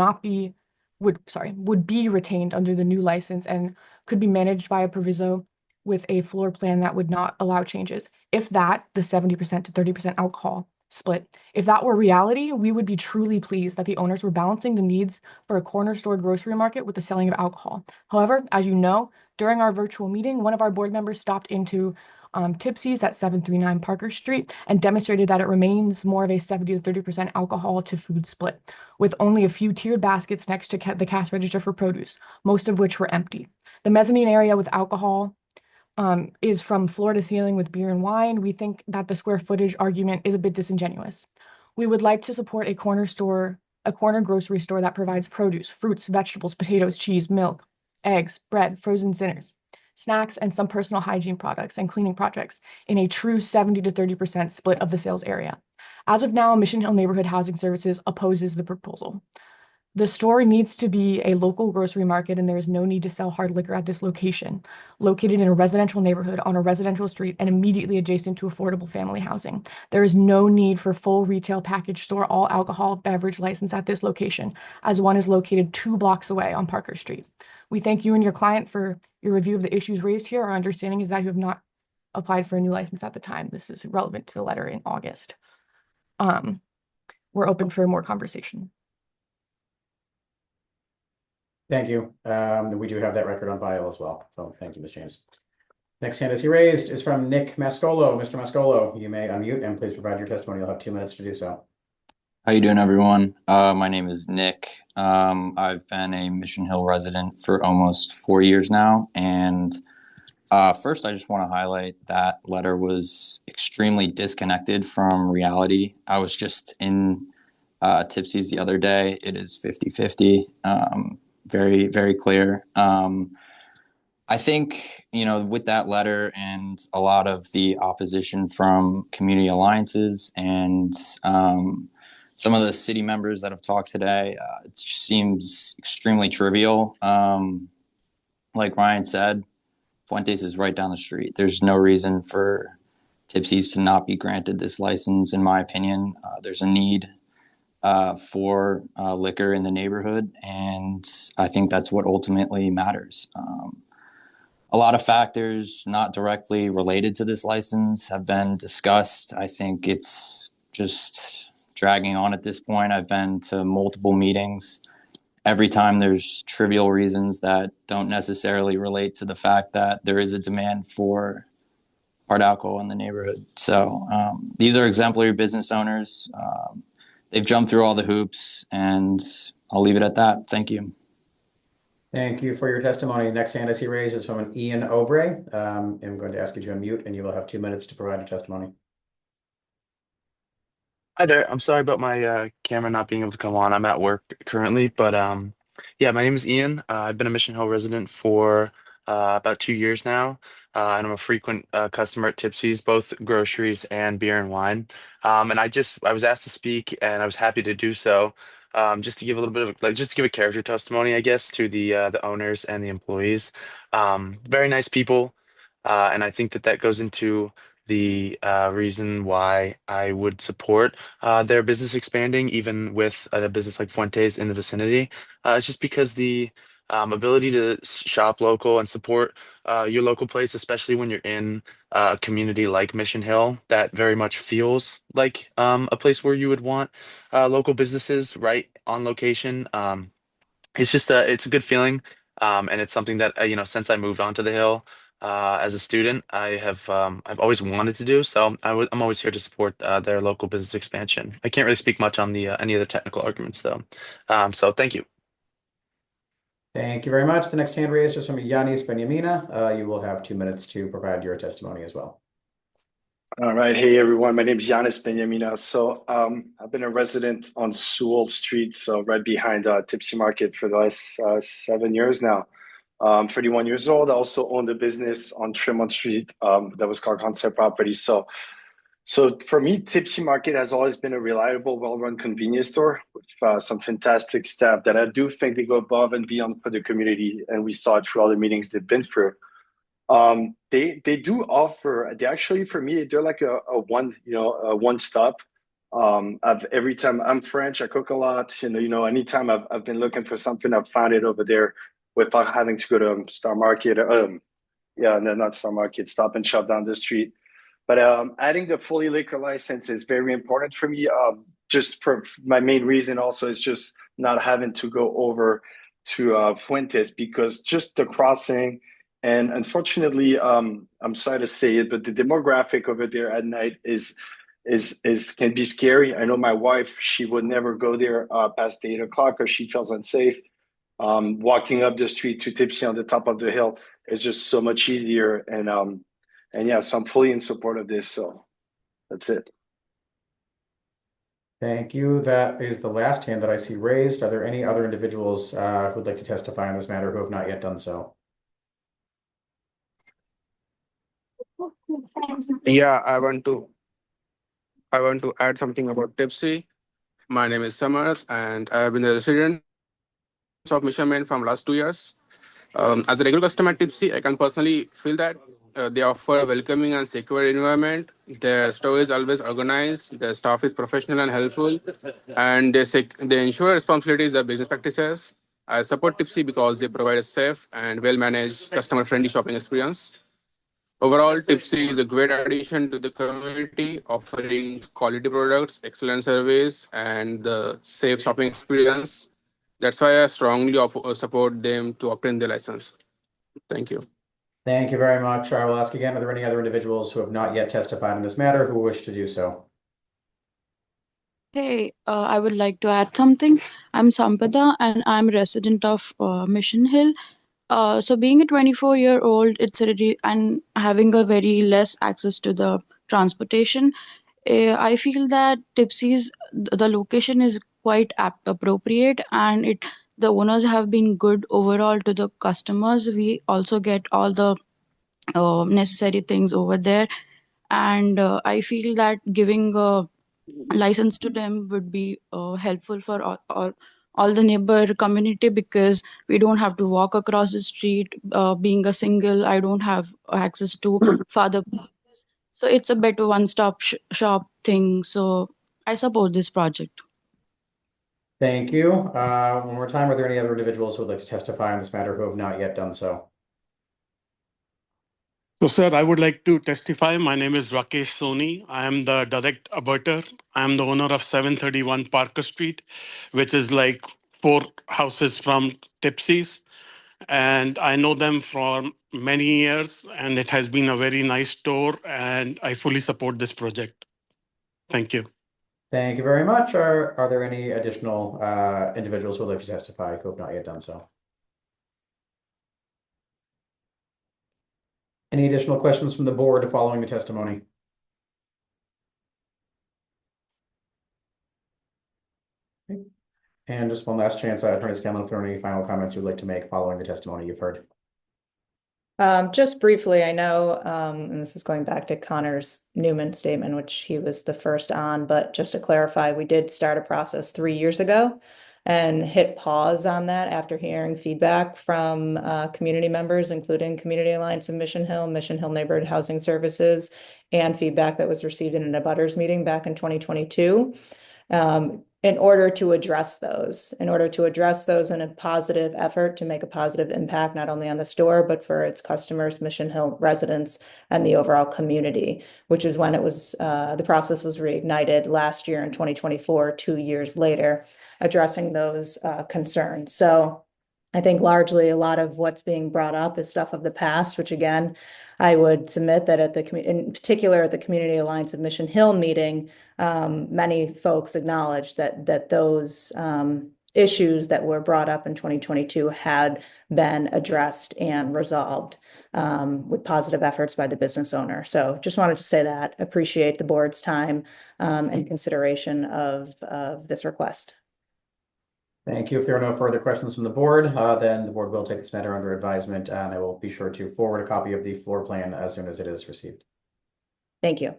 be retained under the new license and could be managed by a proviso with a floor plan that would not allow changes. If that, the 70% to 30% alcohol split, if that were reality, we would be truly pleased that the owners were balancing the needs for a corner store grocery market with the selling of alcohol. However, as you know, during our virtual meeting, one of our board members stopped into Tipsy's at 739 Parker Street and demonstrated that it remains more of a 70 to 30% alcohol to food split, with only a few tiered baskets next to the cash register for produce, most of which were empty. The mezzanine area with alcohol is from floor to ceiling with beer and wine. We think that the square footage argument is a bit disingenuous. We would like to support a corner grocery store that provides produce, fruits, vegetables, potatoes, cheese, milk, eggs, bread, frozen dinners, snacks, and some personal hygiene products and cleaning projects in a true 70 to 30% split of the sales area. As of now, Mission Hill Neighborhood Housing Services opposes the proposal. The store needs to be a local grocery market, and there is no need to sell hard liquor at this location, located in a residential neighborhood on a residential street and immediately adjacent to affordable family housing. There is no need for full retail package store all alcohol beverage license at this location, as one is located 2 blocks away on Parker Street. We thank you and your client for your review of the issues raised here. Our understanding is that you have not applied for a new license at the time. This is relevant to the letter in August. We're open for more conversation. Thank you. We do have that record on file as well. So thank you, Ms. James. Next hand is raised is from Nick Mascolo. Mr. Mascolo, you may unmute and please provide your testimony. You'll have 2 minutes to do so. How you doing, everyone? My name is Nick. I've been a Mission Hill resident for almost 4 years now. And first, I just want to highlight that letter was extremely disconnected from reality. I was just in Tipsy's the other day. It is 50-50. Very, very clear. I think, with that letter and a lot of the opposition from community alliances and some of the city members that have talked today, it seems extremely trivial. Like Ryan said, Fuentes is right down the street. There's no reason for Tipsy's to not be granted this license, in my opinion. There's a need for liquor in the neighborhood, and I think that's what ultimately matters. A lot of factors not directly related to this license have been discussed. I think it's just dragging on at this point. I've been to multiple meetings. Every time there's trivial reasons that don't necessarily relate to the fact that there is a demand for hard alcohol in the neighborhood. So these are exemplary business owners. They've jumped through all the hoops, and I'll leave it at that. Thank you. Thank you for your testimony. Next hand I see raised is from an Ian Obrey. I'm going to ask you to unmute, and you will have 2 minutes to provide your testimony. Hi there. I'm sorry about my camera not being able to come on. I'm at work currently, but yeah, my name is Ian. I've been a Mission Hill resident for about 2 years now, and I'm a frequent customer at Tipsy's, both groceries and beer and wine. And I was asked to speak, and I was happy to do so. Just to give a little bit of just to give a character testimony, I guess, to the owners and the employees. Very nice people, and I think that that goes into the reason why I would support their business expanding, even with a business like Fuentes in the vicinity. It's just because the ability to shop local and support your local place, especially when you're in a community like Mission Hill, that very much feels like a place where you would want local businesses right on location. It's just it's a good feeling, and it's something that since I moved onto the hill as a student, I've always wanted to do. So I'm always here to support their local business expansion. I can't really speak much on the any of the technical arguments though. So thank you. Thank you very much. The next hand raised is from Yanis Benyamina. You will have 2 minutes to provide your testimony as well. All right. Hey, everyone. My name is Yanis Benyamina. So I've been a resident on Sewell Street, so right behind Tipsy Market for the last 7 years now. 31 years old. I also owned a business on Tremont Street that was called Concept Property. So for me, Tipsy Market has always been a reliable, well-run convenience store with some fantastic staff that I do think they go above and beyond for the community, and we saw it through all the meetings they've been through. They do offer. They actually, for me, they're like a one stop. Every time I'm French, I cook a lot. Anytime I've been looking for something, I've found it over there without having to go to Star Market. No, not Star Market. Stop and Shop down the street. But adding the fully liquor license is very important for me. Just for my main reason also is just not having to go over to Fuentes, because just the crossing. And unfortunately, I'm sorry to say it, but the demographic over there at night can be scary. I know my wife; she would never go there past 8 o'clock, or she feels unsafe. Walking up the street to Tipsy on the top of the hill is just so much easier. And yeah, so I'm fully in support of this. So that's it. Thank you. That is the last hand that I see raised. Are there any other individuals who would like to testify on this matter who have not yet done so? Yeah, I want to. I want to add something about Tipsy. My name is Samarth, and I have been a resident of Measurement from last 2 years. As a regular customer at Tipsy, I can personally feel that they offer a welcoming and secure environment. Their store is always organized. Their staff is professional and helpful, and they ensure responsibilities of business practices. I support Tipsy because they provide a safe and well-managed, customer-friendly shopping experience. Overall, Tipsy is a great addition to the community, offering quality products, excellent service, and the safe shopping experience. That's why I strongly support them to obtain the license. Thank you. Thank you very much. I will ask again, are there any other individuals who have not yet testified in this matter who wish to do so? Hey, I would like to add something. I'm Sampada and I'm a resident of Mission Hill. So being a 24-year-old, it's already and having a very less access to the transportation. I feel that Tipsy's the location is quite appropriate, and the owners have been good overall to the customers. We also get all the necessary things over there, and I feel that giving a license to them would be helpful for all the neighbor community, because we don't have to walk across the street. Being a single, I don't have access to father, so it's a better one-stop shop thing. So I support this project. Thank you. One more time, are there any other individuals who would like to testify on this matter who have not yet done so? So, sir, I would like to testify. My name is Rakesh Soni. I am the direct abutter. I am the owner of 731 Parker Street, which is like 4 houses from Tipsy's. And I know them for many years, and it has been a very nice store, and I fully support this project. Thank you. Thank you very much. Are there any additional individuals who would like to testify who have not yet done so? Any additional questions from the board following the testimony? Okay. And just one last chance, Attorney Scanlon, if there are any final comments you'd like to make following the testimony you've heard. Just briefly, I know, and this is going back to Connor's Newman statement, which he was the first on, but just to clarify, we did start a process 3 years ago and hit pause on that after hearing feedback from community members, including Community Alliance of Mission Hill Neighborhood Housing Services, and feedback that was received in an abutters meeting back in 2022. In order to address those in a positive effort to make a positive impact, not only on the store, but for its customers, Mission Hill residents, and the overall community, which is when the process was reignited last year in 2024, 2 years later, addressing those concerns. So I think largely a lot of what's being brought up is stuff of the past, which again, I would submit that in particular at the Community Alliance of Mission Hill meeting, many folks acknowledged that those issues that were brought up in 2022 had been addressed and resolved with positive efforts by the business owner. So just wanted to say that. Appreciate the board's time and consideration of this request. Thank you. If there are no further questions from the board, then the board will take this matter under advisement, and I will be sure to forward a copy of the floor plan as soon as it is received. Thank you.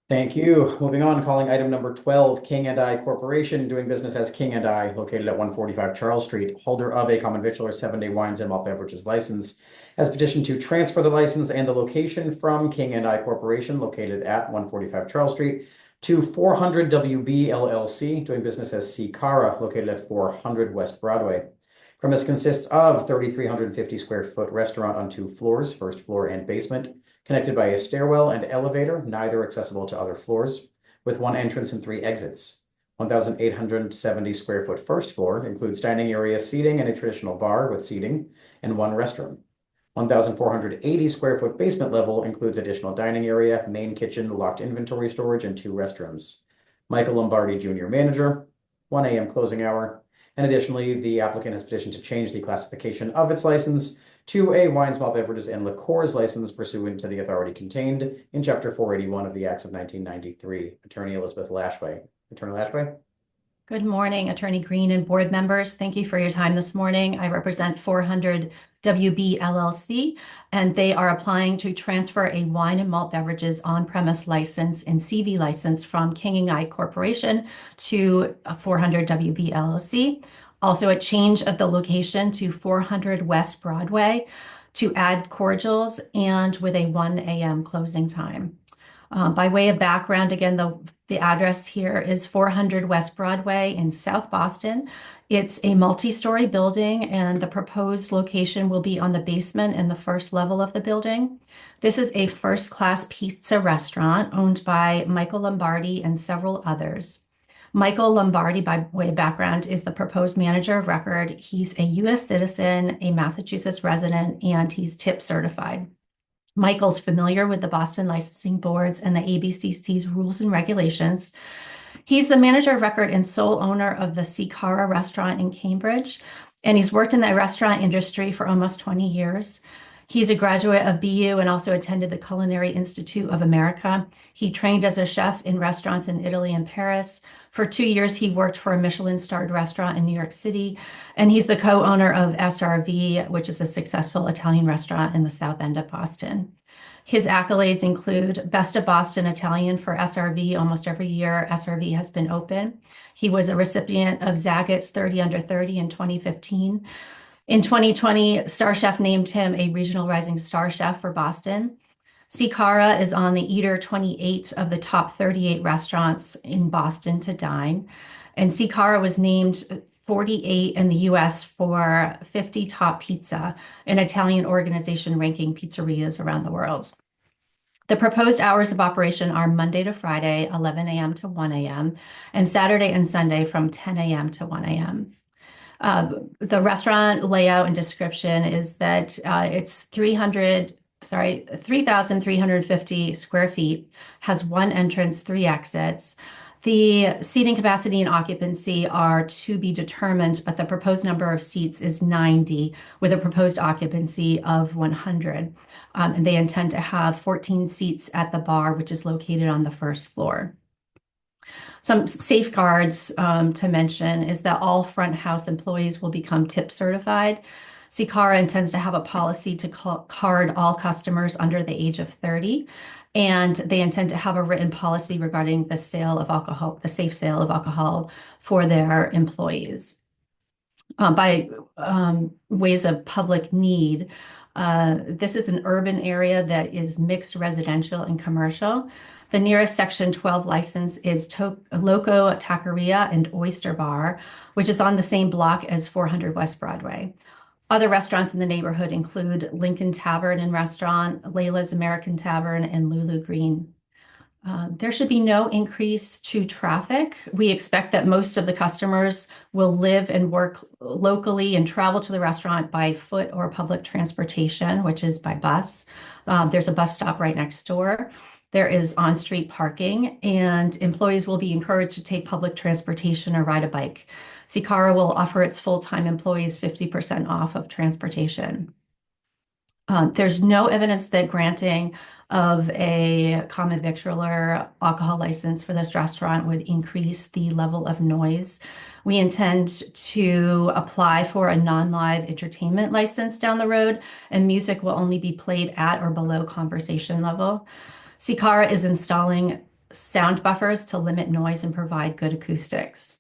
Thank you. Moving on, calling item number 12, King and I Corporation, doing business as King and I, located at 145 Charles Street, holder of a common victualler 7-day wines and malt beverages license, has petitioned to transfer the license and the location from King and I Corporation, located at 145 Charles Street, to 400 WB LLC, doing business as Cara, located at 400 West Broadway. Premise consists of 3,350 square foot restaurant on 2 floors, first floor and basement, connected by a stairwell and elevator, neither accessible to other floors, with 1 entrance and 3 exits. 1,870 square foot first floor includes dining area, seating, and a traditional bar with seating, and 1 restroom. 1,480 square foot basement level includes additional dining area, main kitchen, locked inventory storage, and 2 restrooms. Michael Lombardi, Jr., manager, 1 a.m. closing hour. And additionally, the applicant has petitioned to change the classification of its license to a wine, small beverages, and liqueurs license pursuant to the authority contained in Chapter 481 of the Acts of 1993. Attorney Elizabeth Lashway. Attorney Lashway? Good morning, Attorney Green and board members. Thank you for your time this morning. I represent 400 WB LLC, and they are applying to transfer a wine and malt beverages on-premise license and CV license from King and I Corporation to 400 WB LLC. Also, a change of the location to 400 West Broadway to add cordials and with a 1 a.m. closing time. By way of background, again, the address here is 400 West Broadway in South Boston. It's a multi-story building, and the proposed location will be on the basement and the first level of the building. This is a first-class pizza restaurant owned by Michael Lombardi and several others. Michael Lombardi, by way of background, is the proposed manager of record. He's a U.S. citizen, a Massachusetts resident, and he's tip certified. Michael's familiar with the Boston licensing boards and the ABCC's rules and regulations. He's the manager of record and sole owner of the Sikara restaurant in Cambridge, and he's worked in the restaurant industry for almost 20 years. He's a graduate of BU and also attended the Culinary Institute of America. He trained as a chef in restaurants in Italy and Paris. For 2 years, he worked for a Michelin-starred restaurant in New York City, and he's the co-owner of SRV, which is a successful Italian restaurant in the South End of Boston. His accolades include Best of Boston Italian for SRV. Almost every year SRV has been open. He was a recipient of Zagat's 30 Under 30 in 2015. In 2020, Star Chef named him a Regional Rising Star Chef for Boston. Sikara is on the Eater 28 of the top 38 restaurants in Boston to dine. And Sikara was named 48 in the US for 50 top pizza, an Italian organization ranking pizzerias around the world. The proposed hours of operation are Monday to Friday, 11 a.m. to 1 a.m., and Saturday and Sunday from 10 a.m. to 1 a.m. The restaurant layout and description is that it's 3,350 square feet, has one entrance, 3 exits. The seating capacity and occupancy are to be determined, but the proposed number of seats is 90 with a proposed occupancy of 100. And they intend to have 14 seats at the bar, which is located on the first floor. Some safeguards to mention is that all front house employees will become tip certified. Sikara intends to have a policy to card all customers under the age of 30, and they intend to have a written policy regarding the sale of alcohol, the safe sale of alcohol for their employees. By ways of public need, this is an urban area that is mixed residential and commercial. The nearest Section 12 license is Loco Taqueria and Oyster Bar, which is on the same block as 400 West Broadway. Other restaurants in the neighborhood include Lincoln Tavern and Restaurant, Layla's American Tavern, and Lulu Green. There should be no increase to traffic. We expect that most of the customers will live and work locally and travel to the restaurant by foot or public transportation, which is by bus. There's a bus stop right next door. There is on-street parking, and employees will be encouraged to take public transportation or ride a bike. Sikara will offer its full-time employees 50% off of transportation. There's no evidence that granting of a common victualler alcohol license for this restaurant would increase the level of noise. We intend to apply for a non-live entertainment license down the road, and music will only be played at or below conversation level. Sikara is installing sound buffers to limit noise and provide good acoustics.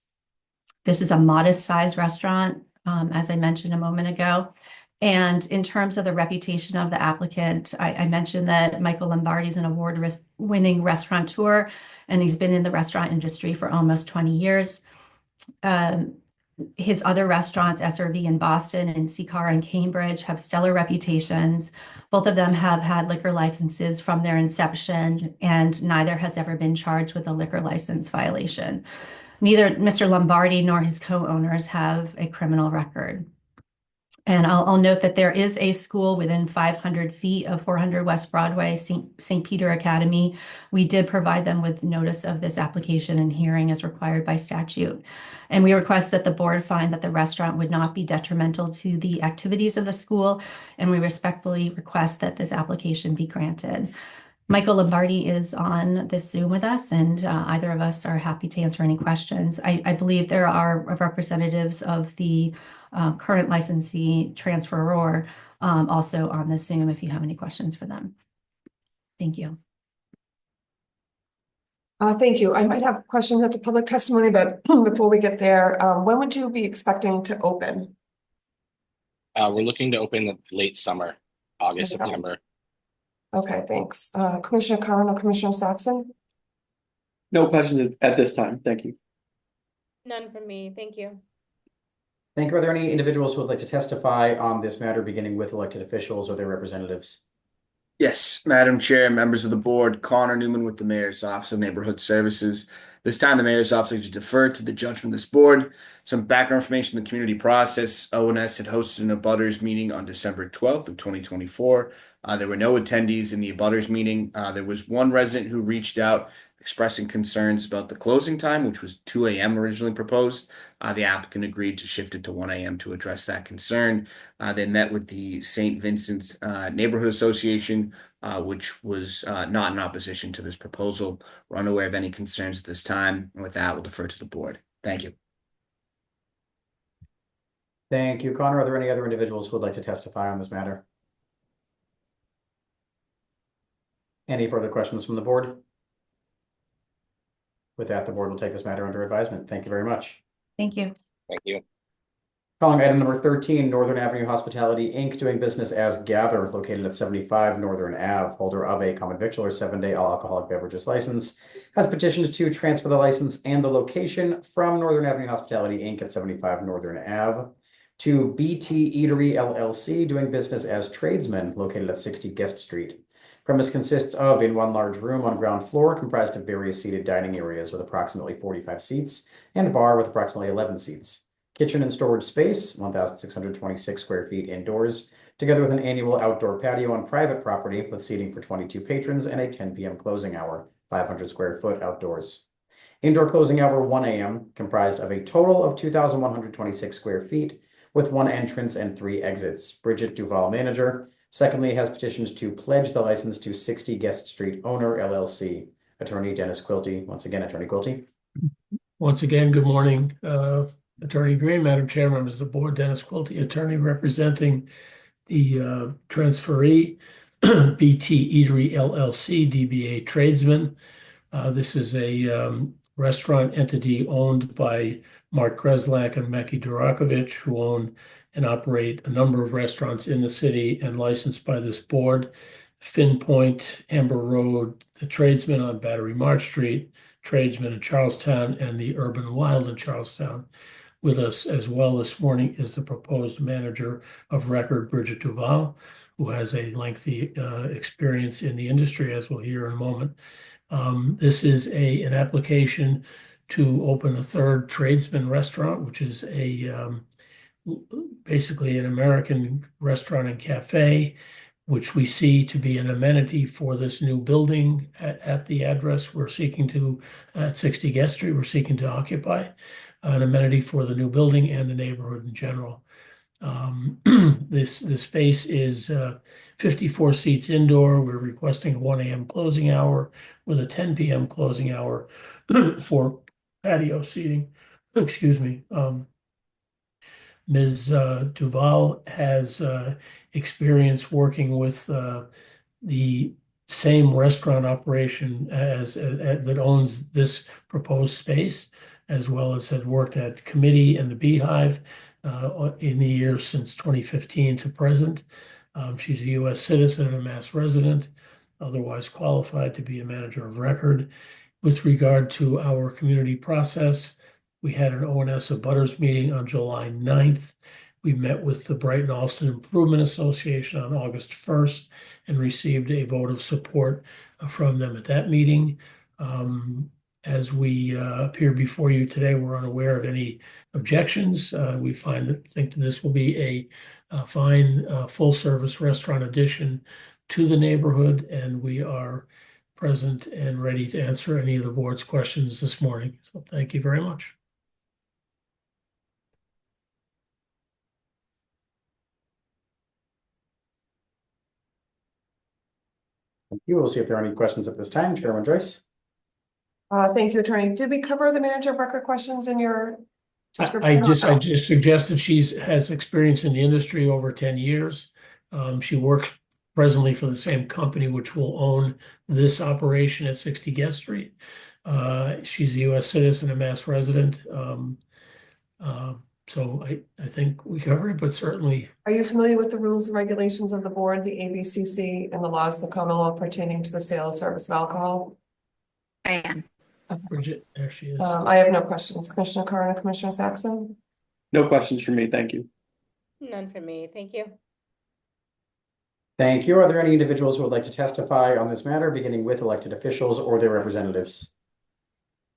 This is a modest-sized restaurant, as I mentioned a moment ago. And in terms of the reputation of the applicant, I mentioned that Michael Lombardi is an award-winning restaurateur, and he's been in the restaurant industry for almost 20 years. His other restaurants, SRV in Boston and Sikara in Cambridge, have stellar reputations. Both of them have had liquor licenses from their inception, and neither has ever been charged with a liquor license violation. Neither Mr. Lombardi nor his co-owners have a criminal record. And I'll note that there is a school within 500 feet of 400 West Broadway, St. Peter Academy. We did provide them with notice of this application and hearing as required by statute. And we request that the board find that the restaurant would not be detrimental to the activities of the school. And we respectfully request that this application be granted. Michael Lombardi is on this Zoom with us, and either of us are happy to answer any questions. I believe there are representatives of the current licensee transferor also on the Zoom if you have any questions for them. Thank you. Thank you. I might have questions after public testimony, but before we get there, when would you be expecting to open? We're looking to open the late summer, August, September. Okay, thanks. Commissioner Curran or Commissioner Saxon? No questions at this time. Thank you. None from me. Thank you. Thank you. Are there any individuals who would like to testify on this matter, beginning with elected officials or their representatives? Yes, Madam Chair, members of the board, Connor Newman with the Mayor's Office of Neighborhood Services. This time, the Mayor's Office is to defer to the judgment of this board. Some background information on the community process. ONS had hosted an abutters meeting on December 12th of 2024. There were no attendees in the abutters meeting. There was one resident who reached out expressing concerns about the closing time, which was 2 a.m. originally proposed. The applicant agreed to shift it to 1 a.m. to address that concern. They met with the St. Vincent Neighborhood Association, which was not in opposition to this proposal. We're unaware of any concerns at this time. And with that, we'll defer to the board. Thank you. Thank you, Connor. Are there any other individuals who would like to testify on this matter? Any further questions from the board? With that, the board will take this matter under advisement. Thank you very much. Thank you. Thank you. Calling item number 13, Northern Avenue Hospitality, Inc., doing business as Gather, located at 75 Northern Ave, holder of a common victualler 7-day all alcoholic beverages license, has petitions to transfer the license and the location from Northern Avenue Hospitality, Inc. at 75 Northern Ave to BT Eatery LLC, doing business as Tradesman, located at 60 Guest Street. Premise consists of in one large room on ground floor comprised of various seated dining areas with approximately 45 seats and a bar with approximately 11 seats. Kitchen and storage space, 1,626 square feet indoors, together with an annual outdoor patio on private property with seating for 22 patrons and a 10 p.m. closing hour, 500 square foot outdoors. Indoor closing hour 1 a.m., comprised of a total of 2,126 square feet with 1 entrance and 3 exits. Bridget Duval, manager. Secondly, has petitions to pledge the license to 60 Guest Street owner LLC. Attorney Dennis Quilty. Once again, Attorney Quilty. Once again, good morning. Attorney Green, Madam Chair, members of the board, Dennis Quilty, attorney representing the transferee, BT Eatery LLC, DBA Tradesman. This is a restaurant entity owned by Mark Kreslak and Meki Durakovic, who own and operate a number of restaurants in the city and licensed by this board. Finn Point, Amber Road, the Tradesman on Battery March Street, Tradesman in Charlestown, and the Urban Wild in Charlestown. With us as well this morning is the proposed manager of record, Bridget Duval, who has a lengthy experience in the industry, as we'll hear in a moment. This is an application to open a third Tradesman restaurant, which is basically an American restaurant and cafe, which we see to be an amenity for this new building at the address we're seeking to, at 60 Guest Street, we're seeking to occupy, an amenity for the new building and the neighborhood in general. This space is 54 seats indoor. We're requesting a 1 a.m. closing hour with a 10 p.m. closing hour for patio seating. Excuse me. Ms. Duval has experience working with the same restaurant operation as that owns this proposed space, as well as had worked at Committee and the Beehive in the years since 2015 to present. She's a U.S. citizen and a Mass resident, otherwise qualified to be a manager of record. With regard to our community process, we had an ONS abutters meeting on July 9th. We met with the Brighton Allston Improvement Association on August 1st and received a vote of support from them at that meeting. As we appear before you today, we're unaware of any objections. We think that this will be a fine full-service restaurant addition to the neighborhood, and we are present and ready to answer any of the board's questions this morning. So thank you very much. Thank you. We'll see if there are any questions at this time. Chairman Joyce? Thank you, Attorney. Did we cover the manager of record questions in your description? I or just no? suggested has experience in the industry over 10 years. She works presently for the same company which will own this operation at 60 Guest Street. She's a U.S. citizen, a Mass resident. So I think we covered it, but certainly. Are you familiar with the rules and regulations of the board, the ABCC, and the laws of the Commonwealth pertaining to the sale and service of alcohol? I am. Bridget, there she is. I have no questions. Commissioner Carr, Commissioner Saxon? No questions for me, thank you. None for me, thank you. Thank you. Are there any individuals who would like to testify on this matter, beginning with elected officials or their representatives?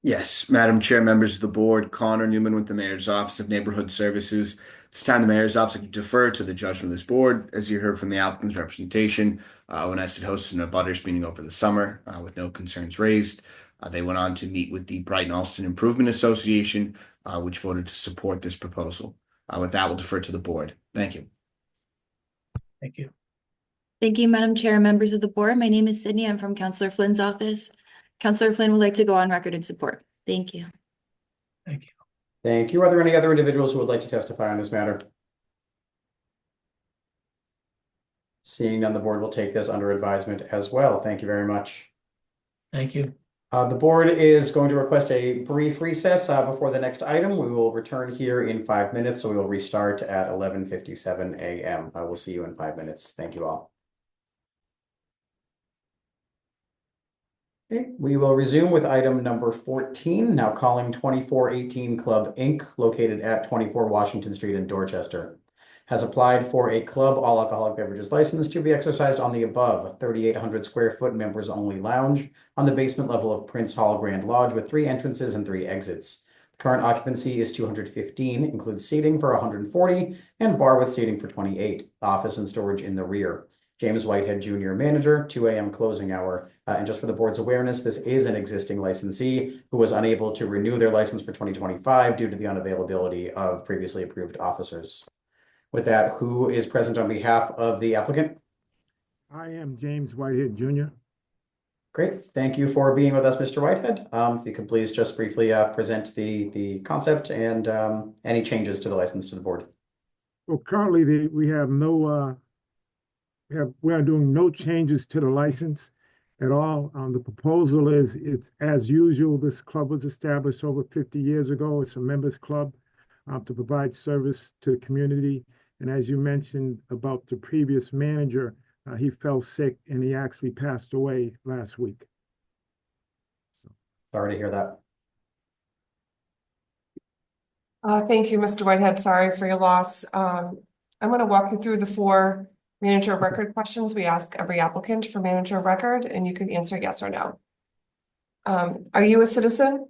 Yes, Madam Chair, members of the board, Connor Newman with the Mayor's Office of Neighborhood Services. This time, the Mayor's Office will defer to the judgment of this board. As you heard from the applicant's representation, ONS had hosted a butters meeting over the summer with no concerns raised. They went on to meet with the Brighton-Alston Improvement Association, which voted to support this proposal. With that, we'll defer to the board. Thank you. Thank you. Thank you, Madam Chair, members of the board. My name is Sydney. I'm from Councillor Flynn's office. Councillor Flynn would like to go on record in support. Thank you. Thank you. Thank you. Are there any other individuals who would like to testify on this matter? Seeing none, the board will take this under advisement as well. Thank you very much. Thank you. The board is going to request a brief recess before the next item. We will return here in 5 minutes, so we will restart at 11:57 a.m. I will see you in 5 minutes. Thank you all. Okay, we will resume with item number 14, now calling 2418 Club Inc., located at 24 Washington Street in Dorchester. Has applied for a club all alcoholic beverages license to be exercised on the above 3,800 square foot members only lounge on the basement level of Prince Hall Grand Lodge with 3 entrances and 3 exits. The current occupancy is 215, includes seating for 140 and bar with seating for 28, office and storage in the rear. James Whitehead Jr., manager, 2 a.m. closing hour. And just for the board's awareness, this is an existing licensee who was unable to renew their license for 2025 due to the unavailability of previously approved officers. With that, who is present on behalf of the applicant? I am James Whitehead Jr. Great. Thank you for being with us, Mr. Whitehead. If you could please just briefly present the concept and any changes to the license to the board. Well, currently we have no we are doing no changes to the license at all. The proposal is it's as usual. This club was established over 50 years ago. It's a members club to provide service to the community. And as you mentioned about the previous manager, he fell sick and he actually passed away last week. Sorry to hear that. Thank you, Mr. Whitehead. Sorry for your loss. I'm going to walk you through the 4 manager of record questions we ask every applicant for manager of record, and you can answer yes or no. Are you a citizen?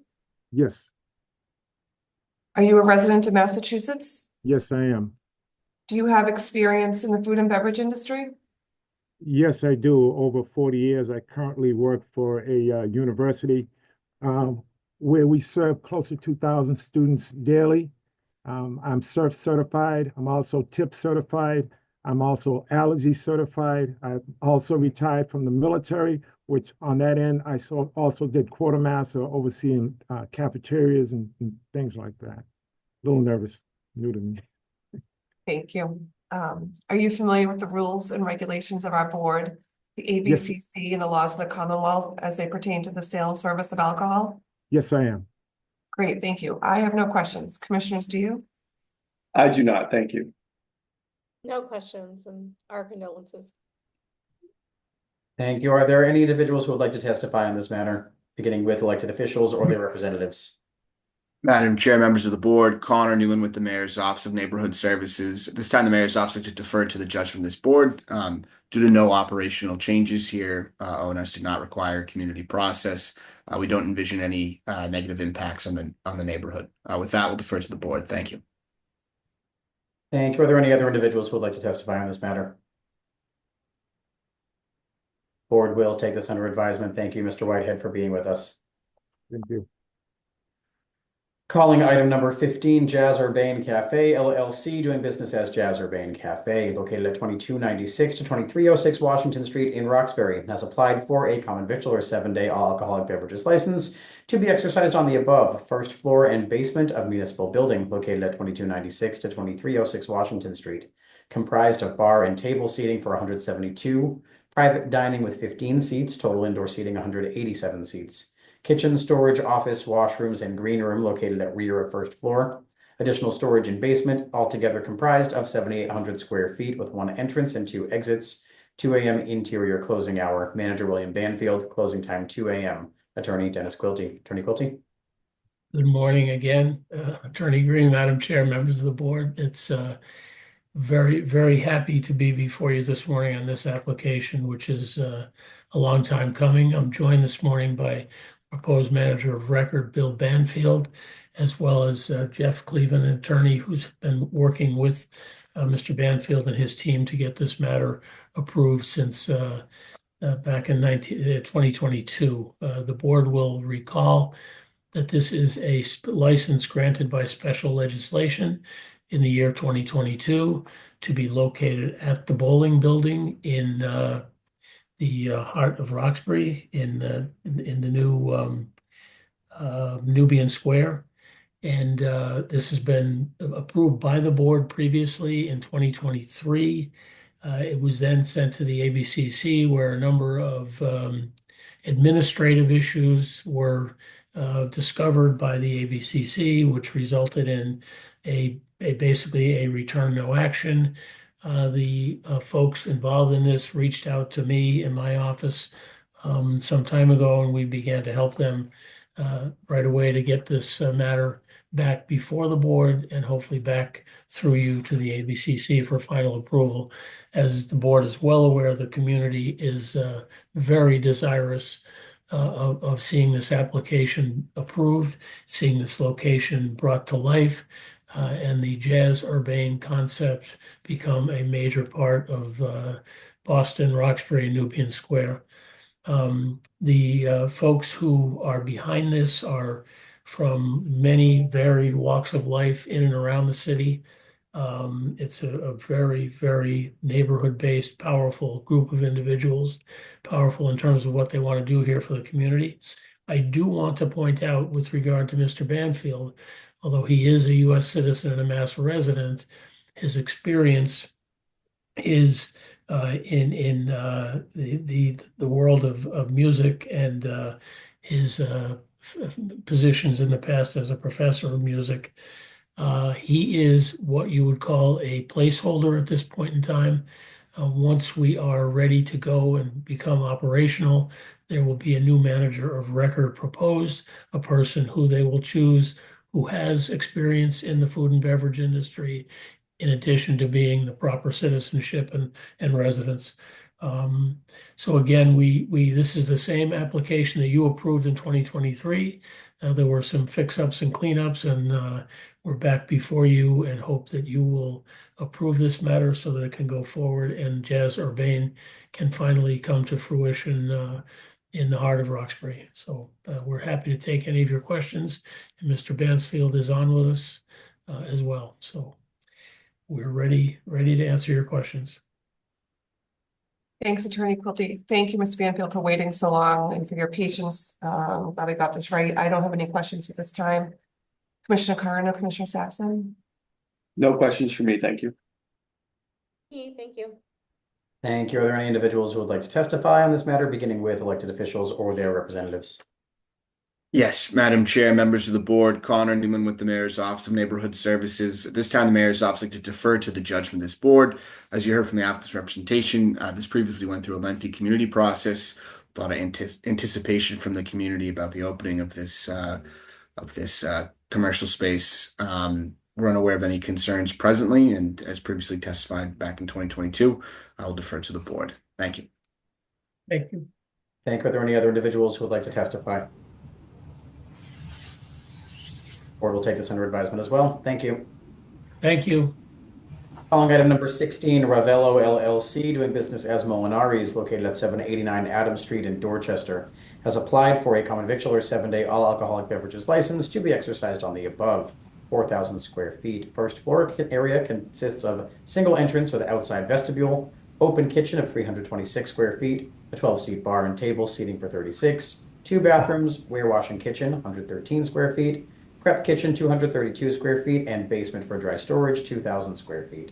Yes. Are you a resident of Massachusetts? Yes, I am. Do you have experience in the food and beverage industry? Yes, I do. Over 40 years. I currently work for a university where we serve close to 2,000 students daily. I'm SURF certified. I'm also TIP certified. I'm also allergy certified. I also retired from the military, which on that end, I also did quartermaster overseeing cafeterias and things like that. A little nervous, new to me. Thank you. Are you familiar with the rules and regulations of our board, the ABCC and the laws of the Commonwealth as they pertain to the sale and service of alcohol? Yes, I am. Great, thank you. I have no questions. Commissioners, do you? I do not, thank you. No questions and our condolences. Thank you. Are there any individuals who would like to testify on this matter, beginning with elected officials or their representatives? Madam Chair, members of the board, Connor Newman with the Mayor's Office of Neighborhood Services. At this time, the Mayor's Office would like to defer to the judgment of this board. Due to no operational changes here, ONS did not require a community process. We don't envision any negative impacts on the neighborhood. With that, we'll defer to the board. Thank you. Thank you. Are there any other individuals who would like to testify on this matter? Board will take this under advisement. Thank you, Mr. Whitehead, for being with us. Thank you. Calling item number 15, Jazz Urbane Cafe LLC, doing business as Jazz Urbane Cafe, located at 2296 to 2306 Washington Street in Roxbury, has applied for a common victual or 7-day all alcoholic beverages license to be exercised on the above first floor and basement of municipal building located at 2296 to 2306 Washington Street, comprised of bar and table seating for 172, private dining with 15 seats, total indoor seating 187 seats. Kitchen, storage, office, washrooms, and green room located at rear of first floor. Additional storage in basement, altogether comprised of 7,800 square feet with 1 entrance and 2 exits. 2 a.m. interior closing hour. Manager William Banfield. Closing time 2 a.m. Attorney Dennis Quilty. Attorney Quilty. Good morning again, Attorney Green, Madam Chair, members of the board. It's very, very happy to be before you this morning on this application, which is a long time coming. I'm joined this morning by proposed manager of record, Bill Banfield, as well as Jeff Cleveland, an attorney who's been working with Mr. Banfield and his team to get this matter approved since back in 2022. The board will recall that this is a license granted by special legislation in the year 2022 to be located at the bowling building in the heart of Roxbury in the new Nubian Square. And this has been approved by the board previously in 2023. It was then sent to the ABCC where a number of administrative issues were discovered by the ABCC, which resulted in basically a return no action. The folks involved in this reached out to me in my office some time ago, and we began to help them right away to get this matter back before the board and hopefully back through you to the ABCC for final approval. As the board is well aware, the community is very desirous of seeing this application approved, seeing this location brought to life, and the Jazz Urbane concept become a major part of Boston, Roxbury, and Nubian Square. The folks who are behind this are from many varied walks of life in and around the city. It's a very, very neighborhood-based, powerful group of individuals, powerful in terms of what they want to do here for the community. I do want to point out with regard to Mr. Banfield, although he is a U.S. citizen and a Mass resident, his experience is in the world of music and his positions in the past as a professor of music. He is what you would call a placeholder at this point in time. Once we are ready to go and become operational, there will be a new manager of record proposed, a person who they will choose who has experience in the food and beverage industry, in addition to being the proper citizenship and residence. So again, this is the same application that you approved in 2023. There were some fix-ups and cleanups, and we're back before you and hope that you will approve this matter so that it can go forward and Jazz Urbane can finally come to fruition in the heart of Roxbury. So we're happy to take any of your questions, and Mr. Bansfield is on with us as well. So we're ready to answer your questions. Thanks, Attorney Quilty. Thank you, Mr. Banfield, for waiting so long and for your patience. Glad we got this right. I don't have any questions at this time. Commissioner Carno, Commissioner Saxon? No questions for me, thank you. Thank you. Thank you. Are there any individuals who would like to testify on this matter, beginning with elected officials or their representatives? Yes, Madam Chair, members of the board, Connor Newman with the Mayor's Office of Neighborhood Services. At this time, the Mayor's Office would like to defer to the judgment of this board. As you heard from the applicant's representation, this previously went through a lengthy community process, with a lot of anticipation from the community about the opening of this commercial space. We're unaware of any concerns presently, and as previously testified back in 2022, I will defer to the board. Thank you. Thank you. Thank you. Are there any other individuals who would like to testify? Board will take this under advisement as well. Thank you. Thank you. Calling item number 16, Ravello LLC, doing business as Molinari's, located at 789 Adams Street in Dorchester, has applied for a common victualler 7-day all alcoholic beverages license to be exercised on the above. 4,000 square feet. First floor area consists of single entrance with outside vestibule, open kitchen of 326 square feet, a 12-seat bar and table seating for 36, 2 bathrooms, warewashing kitchen, 113 square feet, prep kitchen, 232 square feet, and basement for dry storage, 2,000 square feet.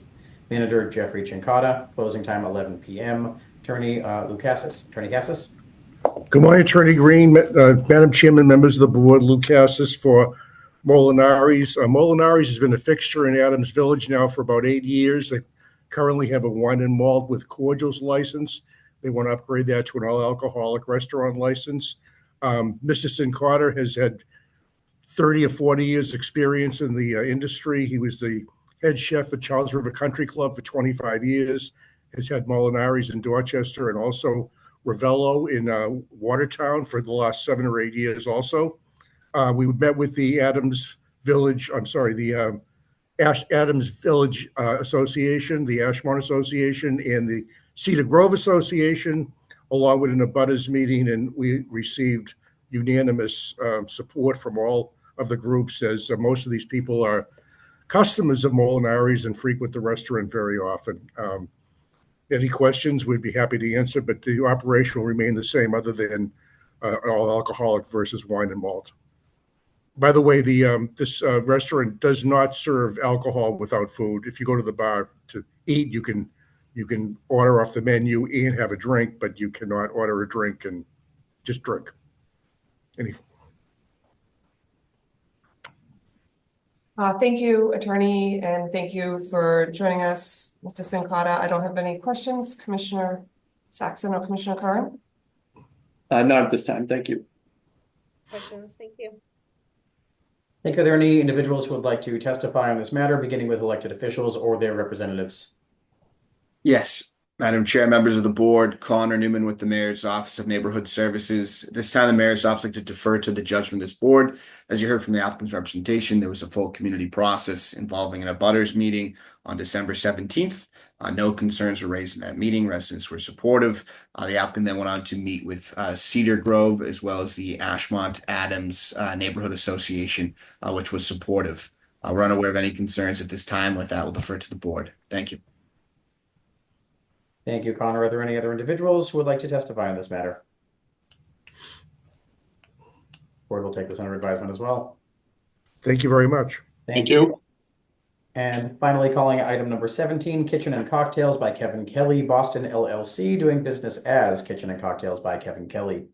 Manager Jeffrey Chincata, closing time 11 p.m. Attorney Lou Cassis. Attorney Cassis. Good morning, Attorney Green, Madam Chairman, members of the board, Lou Cassis for Molinari's. Molinari's has been a fixture in Adams Village now for about 8 years. They currently have a wine and malt with cordials license. They want to upgrade that to an all-alcoholic restaurant license. Mr. Sinclair has had 30 or 40 years experience in the industry. He was the head chef at Charles River Country Club for 25 years, has had Molinari's in Dorchester and also Ravello in Watertown for the last 7 or 8 years also. We met with the Adams Village, Adams Village Association, the Ashmont Association, and the Cedar Grove Association, along with an abutters meeting, and we received unanimous support from all of the groups, as most of these people are customers of Molinari's and frequent the restaurant very often. Any questions, we'd be happy to answer, but the operation will remain the same other than all alcoholic versus wine and malt. By the way, this restaurant does not serve alcohol without food. If you go to the bar to eat, you can order off the menu and have a drink, but you cannot order a drink and just drink. Thank you, Attorney, and thank you for joining us, Mr. Sincata. I don't have any questions. Commissioner Saxon or Commissioner Curran? Not at this time. Thank you. Questions? Thank you. Thank you. Are there any individuals who would like to testify on this matter, beginning with elected officials or their representatives? Yes, Madam Chair, members of the board, Connor Newman with the Mayor's Office of Neighborhood Services. This time, the Mayor's Office would like to defer to the judgment of this board. As you heard from the applicant's representation, there was a full community process involving an abutters meeting on December 17th. No concerns were raised in that meeting. Residents were supportive. The applicant then went on to meet with Cedar Grove as well as the Ashmont Adams Neighborhood Association, which was supportive. We're unaware of any concerns at this time. With that, we'll defer to the board. Thank you. Thank you, Connor. Are there any other individuals who would like to testify on this matter? Board will take this under advisement as well. Thank you very much. Thank you. And finally, calling item number 17, Kitchen and Cocktails by Kevin Kelly, Boston LLC, doing business as Kitchen and Cocktails by Kevin Kelly,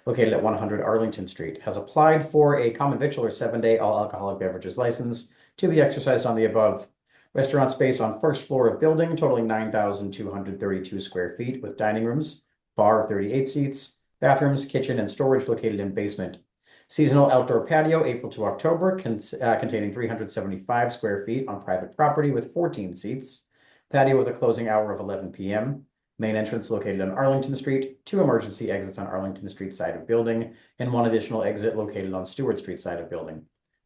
located at 100 Arlington Street, has applied for a common victualler 7-day all alcoholic beverages license to be exercised on the above. Restaurant space on first floor of building, totaling 9,232 square feet, with dining rooms, bar of 38 seats, bathrooms, kitchen, and storage located in basement. Seasonal outdoor patio, April to October, containing 375 square feet on private property with 14 seats. Patio with a closing hour of 11 p.m. Main entrance located on Arlington Street, 2 emergency exits on Arlington Street side of building, and 1 additional exit located on Stewart Street side of building.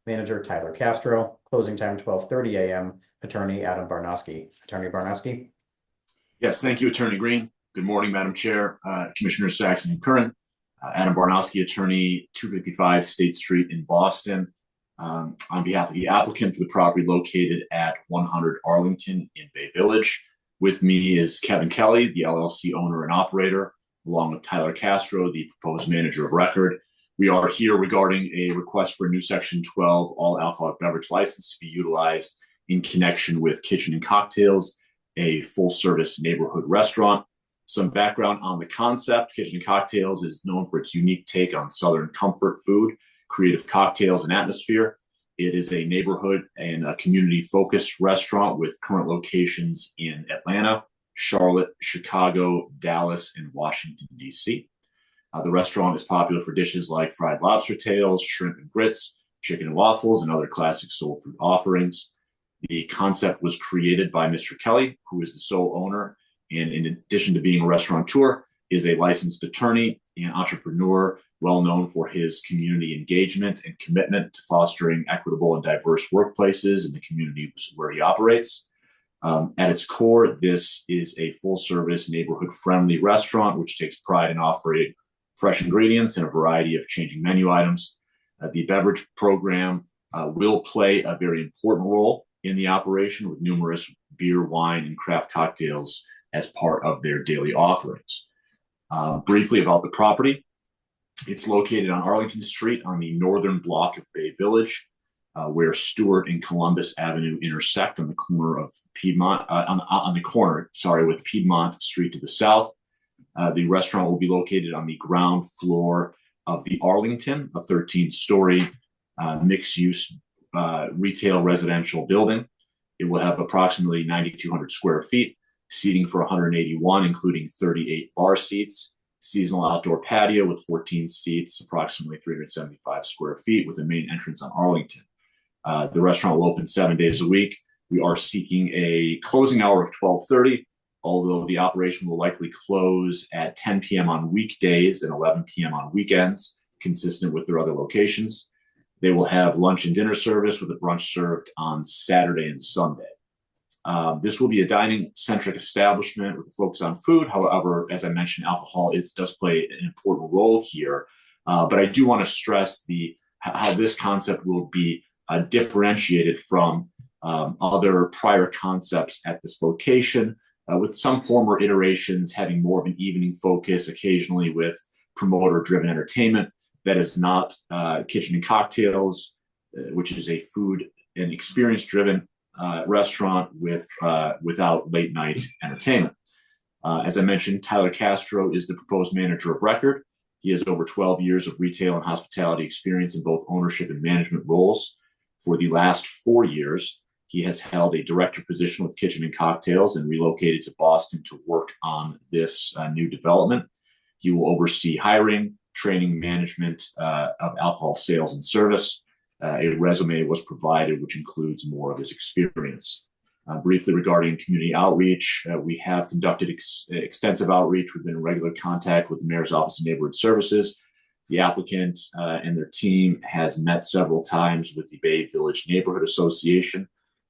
Manager Tyler Castro, closing time 12:30 a.m. Attorney Adam Barnoski. Attorney Barnoski. Yes, thank you, Attorney Green. Good morning, Madam Chair, Commissioner Saxon and Curran. Adam Barnoski, attorney, 255 State Street in Boston. On behalf of the applicant for the property located at 100 Arlington in Bay Village. With me is Kevin Kelly, the LLC owner and operator, along with Tyler Castro, the proposed manager of record. We are here regarding a request for a new Section 12 all alcoholic beverage license to be utilized in connection with Kitchen and Cocktails, a full-service neighborhood restaurant. Some background on the concept. Kitchen and Cocktails is known for its unique take on Southern comfort food, creative cocktails, and atmosphere. It is a neighborhood and a community-focused restaurant with current locations in Atlanta, Charlotte, Chicago, Dallas, and Washington, D.C. The restaurant is popular for dishes like fried lobster tails, shrimp and grits, chicken and waffles, and other classic soul food offerings. The concept was created by Mr. Kelly, who is the sole owner, and in addition to being a restaurateur, is a licensed attorney and entrepreneur, well known for his community engagement and commitment to fostering equitable and diverse workplaces in the communities where he operates. At its core, this is a full-service, neighborhood-friendly restaurant which takes pride in offering fresh ingredients and a variety of changing menu items. The beverage program will play a very important role in the operation, with numerous beer, wine, and craft cocktails as part of their daily offerings. Briefly about the property, it's located on Arlington Street on the northern block of Bay Village, where Stewart and Columbus Avenue intersect on the corner of Piedmont, on the corner, sorry, with Piedmont Street to the south. The restaurant will be located on the ground floor of the Arlington, a 13-story mixed-use retail residential building. It will have approximately 9,200 square feet, seating for 181, including 38 bar seats, seasonal outdoor patio with 14 seats, approximately 375 square feet, with a main entrance on Arlington. The restaurant will open 7 days a week. We are seeking a closing hour of 12:30, although the operation will likely close at 10 p.m. on weekdays and 11 p.m. on weekends, consistent with their other locations. They will have lunch and dinner service with a brunch served on Saturday and Sunday. This will be a dining-centric establishment with a focus on food. However, as I mentioned, alcohol does play an important role here. But I do want to stress how this concept will be differentiated from other prior concepts at this location, with some former iterations having more of an evening focus, occasionally with promoter-driven entertainment. That is not Kitchen and Cocktails, which is a food and experience-driven restaurant without late-night entertainment. As I mentioned, Tyler Castro is the proposed manager of record. He has over 12 years of retail and hospitality experience in both ownership and management roles. For the last 4 years, he has held a director position with Kitchen and Cocktails and relocated to Boston to work on this new development. He will oversee hiring, training, management of alcohol sales and service. A resume was provided, which includes more of his experience. Briefly regarding community outreach, we have conducted extensive outreach. We've been in regular contact with the Mayor's Office of Neighborhood Services. The applicant and their team has met several times with the Bay Village Neighborhood Association,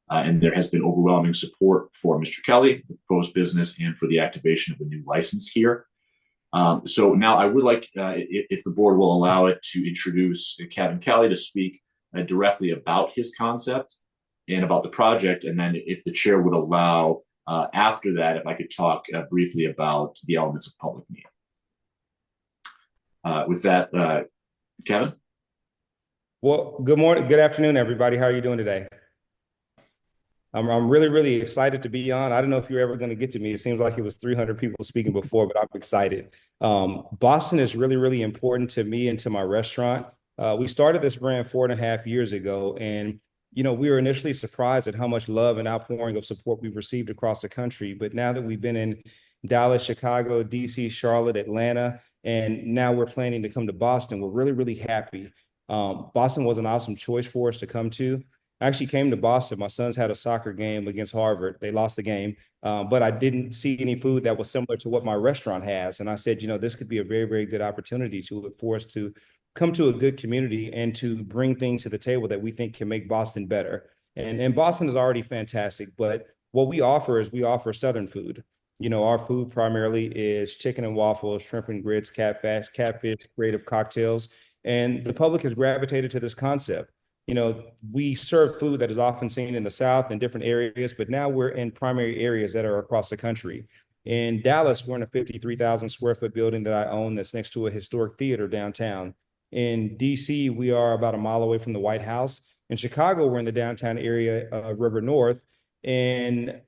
and there has been overwhelming support for Mr. Kelly, the proposed business, and for the activation of a new license here. So now I would like, if the board will allow it, to introduce Kevin Kelly to speak directly about his concept and about the project. And then if the chair would allow, after that, if I could talk briefly about the elements of public need. With that, Kevin? Well, good morning, good afternoon, everybody. How are you doing today? I'm really, really excited to be on. I don't know if you're ever going to get to me. It seems like it was 300 people speaking before, but I'm excited. Boston is really, really important to me and to my restaurant. We started this brand 4.5 years ago, and we were initially surprised at how much love and outpouring of support we've received across the country. But now that we've been in Dallas, Chicago, DC, Charlotte, Atlanta, and now we're planning to come to Boston, we're really, really happy. Boston was an awesome choice for us to come to. I actually came to Boston. My sons had a soccer game against Harvard. They lost the game, but I didn't see any food that was similar to what my restaurant has. And I said, this could be a very, very good opportunity for us to come to a good community and to bring things to the table that we think can make Boston better. And Boston is already fantastic, but what we offer is we offer Southern food. Our food primarily is chicken and waffles, shrimp and grits, catfish, creative cocktails, and the public has gravitated to this concept. We serve food that is often seen in the South in different areas, but now we're in primary areas that are across the country. In Dallas, we're in a 53,000 square foot building that I own that's next to a historic theater downtown. In DC, we are about a mile away from the White House. In Chicago, we're in the downtown area of River North. In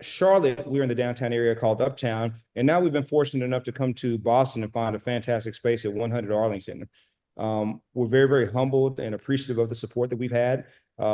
Charlotte, we're in the downtown area called Uptown. And now we've been fortunate enough to come to Boston and find a fantastic space at 100 Arlington. We're very, very humbled and appreciative of the support that we've had.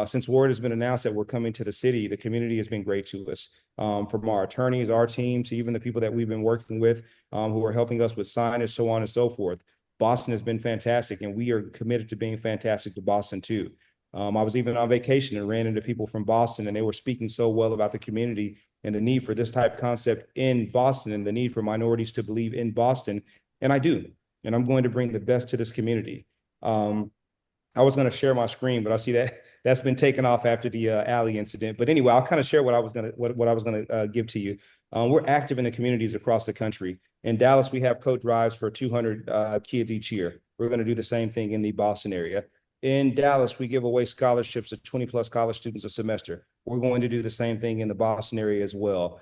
Since word has been announced that we're coming to the city, the community has been great to us. From our attorneys, our team, to even the people that we've been working with who are helping us with signage, so on and so forth. Boston has been fantastic, and we are committed to being fantastic to Boston too. I was even on vacation and ran into people from Boston, and they were speaking so well about the community and the need for this type of concept in Boston and the need for minorities to believe in Boston. And I do. And I'm going to bring the best to this community. I was going to share my screen, but I see that That's been taken off after the alley incident. But anyway, I'll kind of share what I was gonna give to you. We're active in the communities across the country. In Dallas, we have coat drives for 200 kids each year. We're going to do the same thing in the Boston area. In Dallas, we give away scholarships to 20+ college students a semester. We're going to do the same thing in the Boston area as well.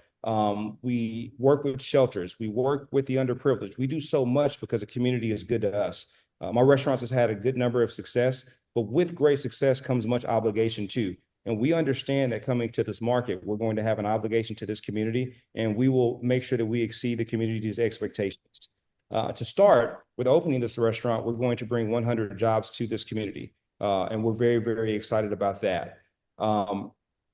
We work with shelters. We work with the underprivileged. We do so much because the community is good to us. Our restaurants have had a good number of success, but with great success comes much obligation too. And we understand that coming to this market, we're going to have an obligation to this community, and we will make sure that we exceed the community's expectations. To start with opening this restaurant, we're going to bring 100 jobs to this community, and we're very, very excited about that.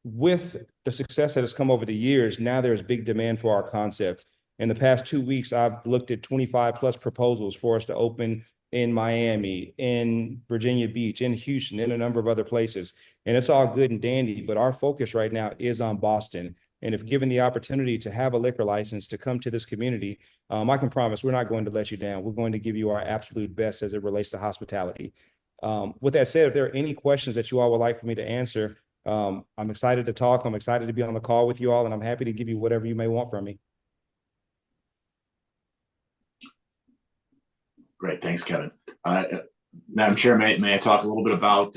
With the success that has come over the years, now there's big demand for our concept. In the past 2 weeks, I've looked at 25+ proposals for us to open in Miami, in Virginia Beach, in Houston, in a number of other places. And it's all good and dandy, but our focus right now is on Boston. And if given the opportunity to have a liquor license to come to this community, I can promise we're not going to let you down. We're going to give you our absolute best as it relates to hospitality. With that said, if there are any questions that you all would like for me to answer, I'm excited to talk. I'm excited to be on the call with you all, and I'm happy to give you whatever you may want from me. Great, thanks, Kevin. Madam Chair, may I talk a little bit about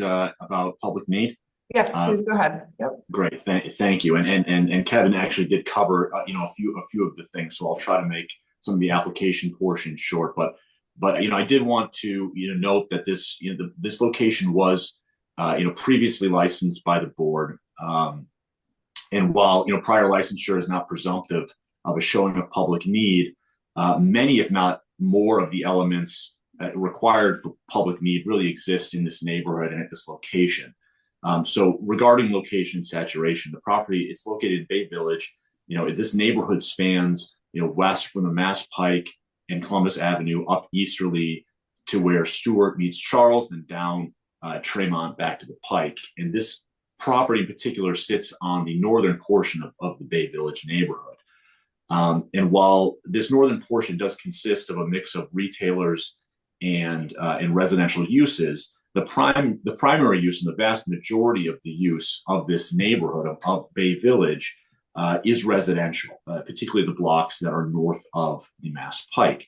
public need? Yes, please go ahead. Yep. Great, thank you. And Kevin actually did cover a few of the things, so I'll try to make some of the application portion short. But I did want to note that this this location was previously licensed by the board, and while prior licensure is not presumptive of a showing of public need, many, if not more, of the elements required for public need really exist in this neighborhood and at this location. So regarding location saturation, the property, it's located in Bay Village. This neighborhood spans west from the Mass Pike and Columbus Avenue up easterly to where Stewart meets Charles, then down Tremont back to the Pike. And this property in particular sits on the northern portion of the Bay Village neighborhood. And while this northern portion does consist of a mix of retailers and residential uses, the primary use and the vast majority of the use of this neighborhood of Bay Village is residential, particularly the blocks that are north of the Mass Pike.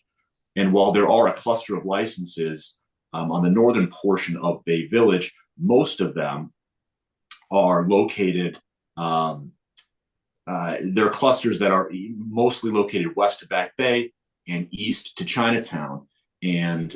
And while there are a cluster of licenses on the northern portion of Bay Village, most of them are located there are clusters that are mostly located west of Back Bay and east to Chinatown. And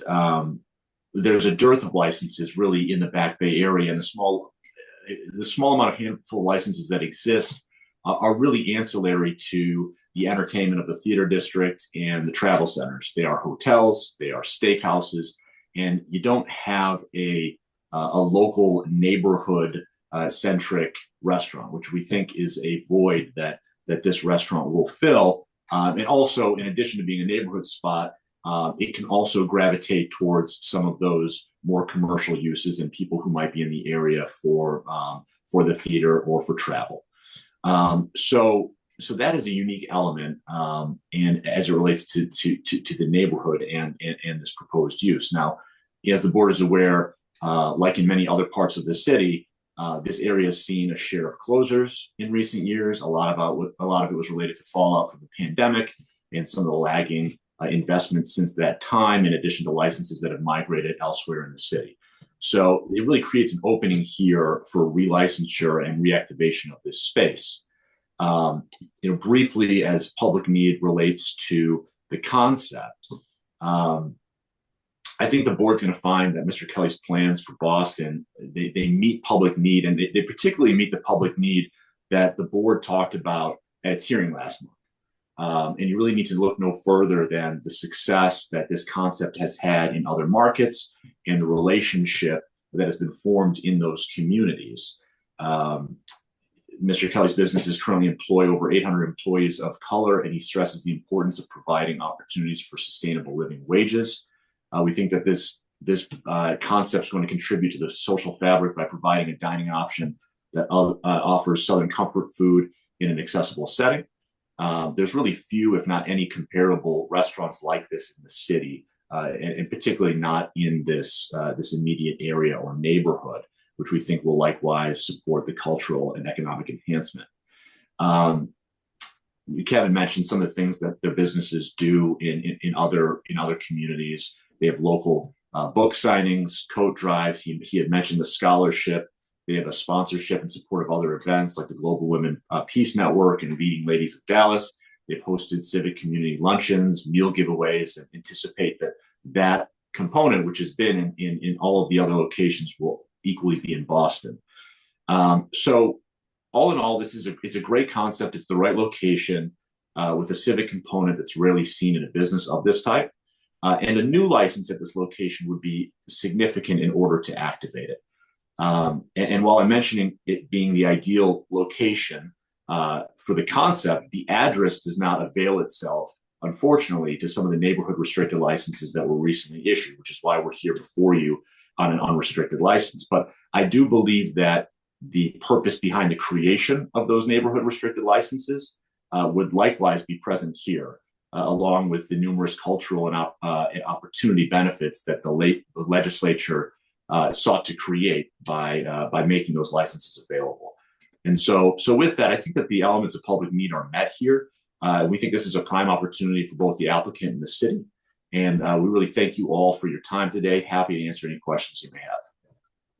there's a dearth of licenses really in the Back Bay area. And the small amount of handful of licenses that exist are really ancillary to the entertainment of the theater district and the travel centers. They are hotels, they are steakhouses, and you don't have a local neighborhood centric restaurant, which we think is a void that this restaurant will fill. And also, in addition to being a neighborhood spot, it can also gravitate towards some of those more commercial uses and people who might be in the area for the theater or for travel. So that is a unique element, and as it relates to the neighborhood and this proposed use. Now, as the board is aware, like in many other parts of the city, this area has seen a share of closures in recent years. A lot of it was related to fallout from the pandemic and some of the lagging investments since that time, in addition to licenses that have migrated elsewhere in the city. So it really creates an opening here for relicensure and reactivation of this space. Briefly, as public need relates to the concept, I think the board's going to find that Mr. Kelly's plans for Boston, they meet public need, and they particularly meet the public need that the board talked about at its hearing last month. And you really need to look no further than the success that this concept has had in other markets and the relationship that has been formed in those communities. Mr. Kelly's businesses currently employ over 800 employees of color, and he stresses the importance of providing opportunities for sustainable living wages. We think that this concept is going to contribute to the social fabric by providing a dining option that offers Southern comfort food in an accessible setting. There's really few, if not any, comparable restaurants like this in the city, and particularly not in this immediate area or neighborhood, which we think will likewise support the cultural and economic enhancement. Um, Kevin mentioned some of the things that their businesses do in other communities. They have local book signings, coat drives. He had mentioned the scholarship. They have a sponsorship in support of other events like the Global Women Peace Network and Leading Ladies of Dallas. They've hosted civic community luncheons, meal giveaways, and anticipate that component, which has been in all of the other locations, will equally be in Boston. So all in all, it's a great concept. It's the right location with a civic component that's rarely seen in a business of this type. And a new license at this location would be significant in order to activate it. And while I'm mentioning it being the ideal location for the concept, the address does not avail itself, unfortunately, to some of the neighborhood restricted licenses that were recently issued, which is why we're here before you on an unrestricted license. But I do believe that the purpose behind the creation of those neighborhood restricted licenses would likewise be present here, along with the numerous cultural and opportunity benefits that the legislature sought to create by making those licenses available. And so with that, I think that the elements of public need are met here. We think this is a prime opportunity for both the applicant and the city. And we really thank you all for your time today. Happy to answer any questions you may have.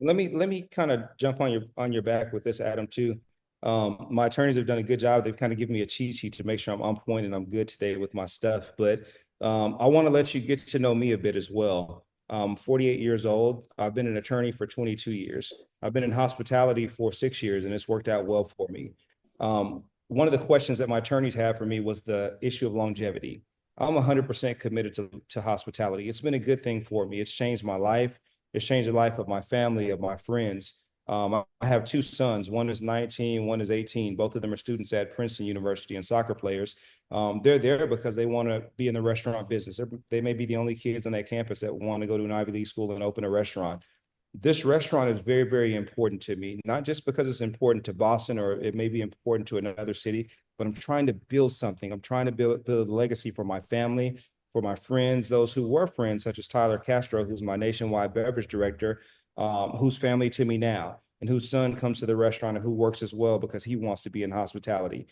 Let me kind of jump on your back with this, Adam, too. My attorneys have done a good job. They've kind of given me a cheat sheet to make sure I'm on point and I'm good today with my stuff. But I want to let you get to know me a bit as well. I'm 48 years old. I've been an attorney for 22 years. I've been in hospitality for 6 years, and it's worked out well for me. One of the questions that my attorneys have for me was the issue of longevity. I'm 100% committed to hospitality. It's been a good thing for me. It's changed my life. It's changed the life of my family, of my friends. I have two sons. One is 19, one is 18. Both of them are students at Princeton University and soccer players. They're there because they want to be in the restaurant business. They may be the only kids on that campus that want to go to an Ivy League school and open a restaurant. This restaurant is very, very important to me, not just because it's important to Boston or it may be important to another city, but I'm trying to build something. I'm trying to build a legacy for my family, for my friends, those who were friends, such as Tyler Castro, who's my nationwide beverage director, who's family to me now, and whose son comes to the restaurant and who works as well because he wants to be in hospitality.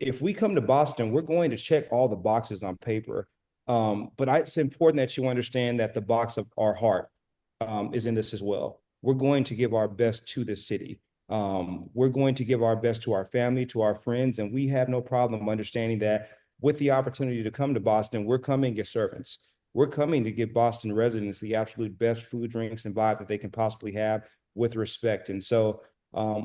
If we come to Boston, we're going to check all the boxes on paper. But it's important that you understand that the box of our heart is in this as well. We're going to give our best to the city. We're going to give our best to our family, to our friends, and we have no problem understanding that with the opportunity to come to Boston, we're coming as servants. We're coming to give Boston residents the absolute best food, drinks, and vibe that they can possibly have with respect. And so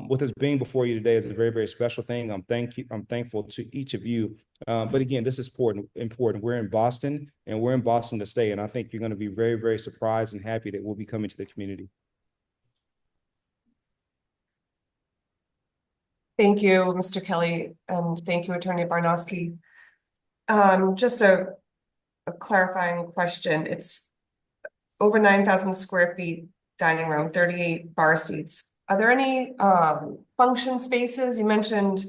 with us being before you today is a very, very special thing. I'm thankful to each of you. But again, this is important. We're in Boston and we're in Boston to stay. And I think you're going to be very, very surprised and happy that we'll be coming to the community. Thank you, Mr. Kelly, and thank you, Attorney Barnowski. Just a clarifying question. It's over 9,000 square feet dining room, 38 bar seats. Are there any function spaces? You mentioned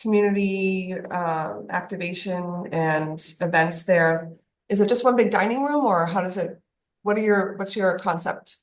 community activation and events there. Is it just one big dining room, or how does it, what's your concept?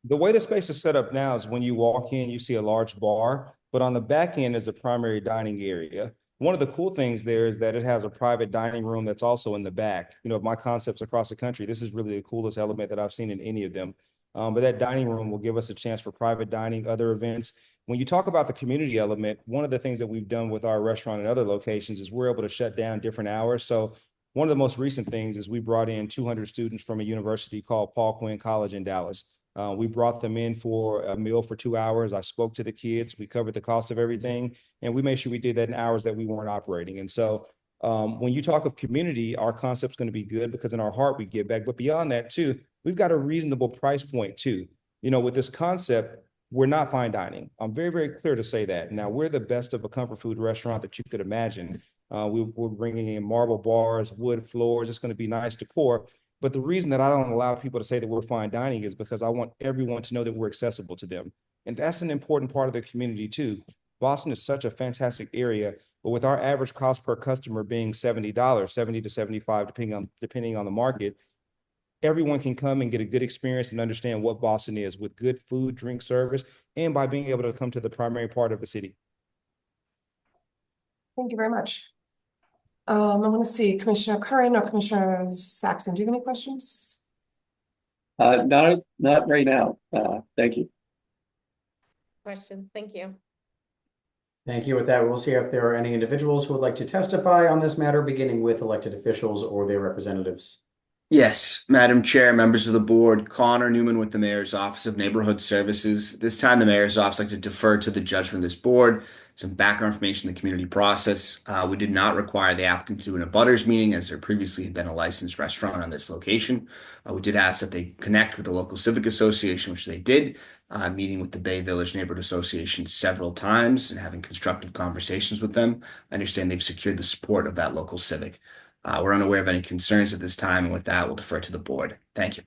The way the space is set up now is when you walk in, you see a large bar, but on the back end is a primary dining area. One of the cool things there is that it has a private dining room that's also in the back. You know, of my concepts across the country, this is really the coolest element that I've seen in any of them. But that dining room will give us a chance for private dining, other events. When you talk about the community element, one of the things that we've done with our restaurant and other locations is we're able to shut down different hours. So one of the most recent things is we brought in 200 students from a university called Paul Quinn College in Dallas. We brought them in for a meal for 2 hours. I spoke to the kids. We covered the cost of everything. And we made sure we did that in hours that we weren't operating. And so when you talk of community, our concept's going to be good because in our heart, we give back. But beyond that, too, we've got a reasonable price point, too. You know, with this concept, we're not fine dining. I'm very, very clear to say that. Now, we're the best of a comfort food restaurant that you could imagine. We're bringing in marble bars, wood floors. It's going to be nice decor. But the reason that I don't allow people to say that we're fine dining is because I want everyone to know that we're accessible to them. And that's an important part of the community too. Boston is such a fantastic area, but with our average cost per customer being $70, $70 to $75, depending on the market, everyone can come and get a good experience and understand what Boston is with good food, drink service, and by being able to come to the primary part of the city. Thank you very much. I want to see Commissioner Curran or Commissioner Saxon. Do you have any questions? Not right now. Thank you. Questions? Thank you. Thank you. With that, we'll see if there are any individuals who would like to testify on this matter, beginning with elected officials or their representatives. Yes, Madam Chair, members of the board, Connor Newman with the Mayor's Office of Neighborhood Services. This time, the Mayor's Office like to defer to the judgment of this board. Some background information in the community process. We did not require the applicant to do an abutters meeting as there previously had been a licensed restaurant on this location. We did ask that they connect with the local civic association, which they did, meeting with the Bay Village Neighborhood Association several times and having constructive conversations with them. I understand they've secured the support of that local civic. We're unaware of any concerns at this time, and with that, we'll defer to the board. Thank you.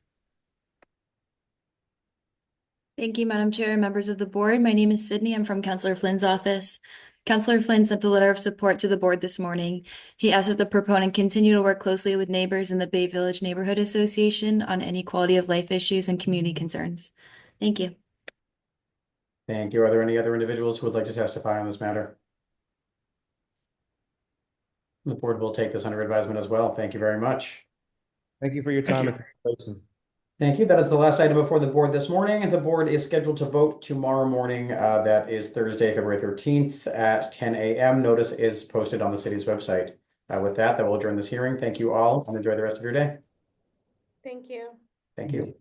Thank you, Madam Chair, members of the board. My name is Sydney. I'm from Councillor Flynn's office. Councillor Flynn sent a letter of support to the board this morning. He asked that the proponent continue to work closely with neighbors in the Bay Village Neighborhood Association on any quality of life issues and community concerns. Thank you. Thank you. Are there any other individuals who would like to testify on this matter? The board will take this under advisement as well. Thank you very much. Thank you for your time and consideration. Thank you. That is the last item before the board this morning. The board is scheduled to vote tomorrow morning. That is Thursday, February 13th at 10 a.m. Notice is posted on the city's website. With that will adjourn this hearing. Thank you all and enjoy the rest of your day. Thank you. Thank you.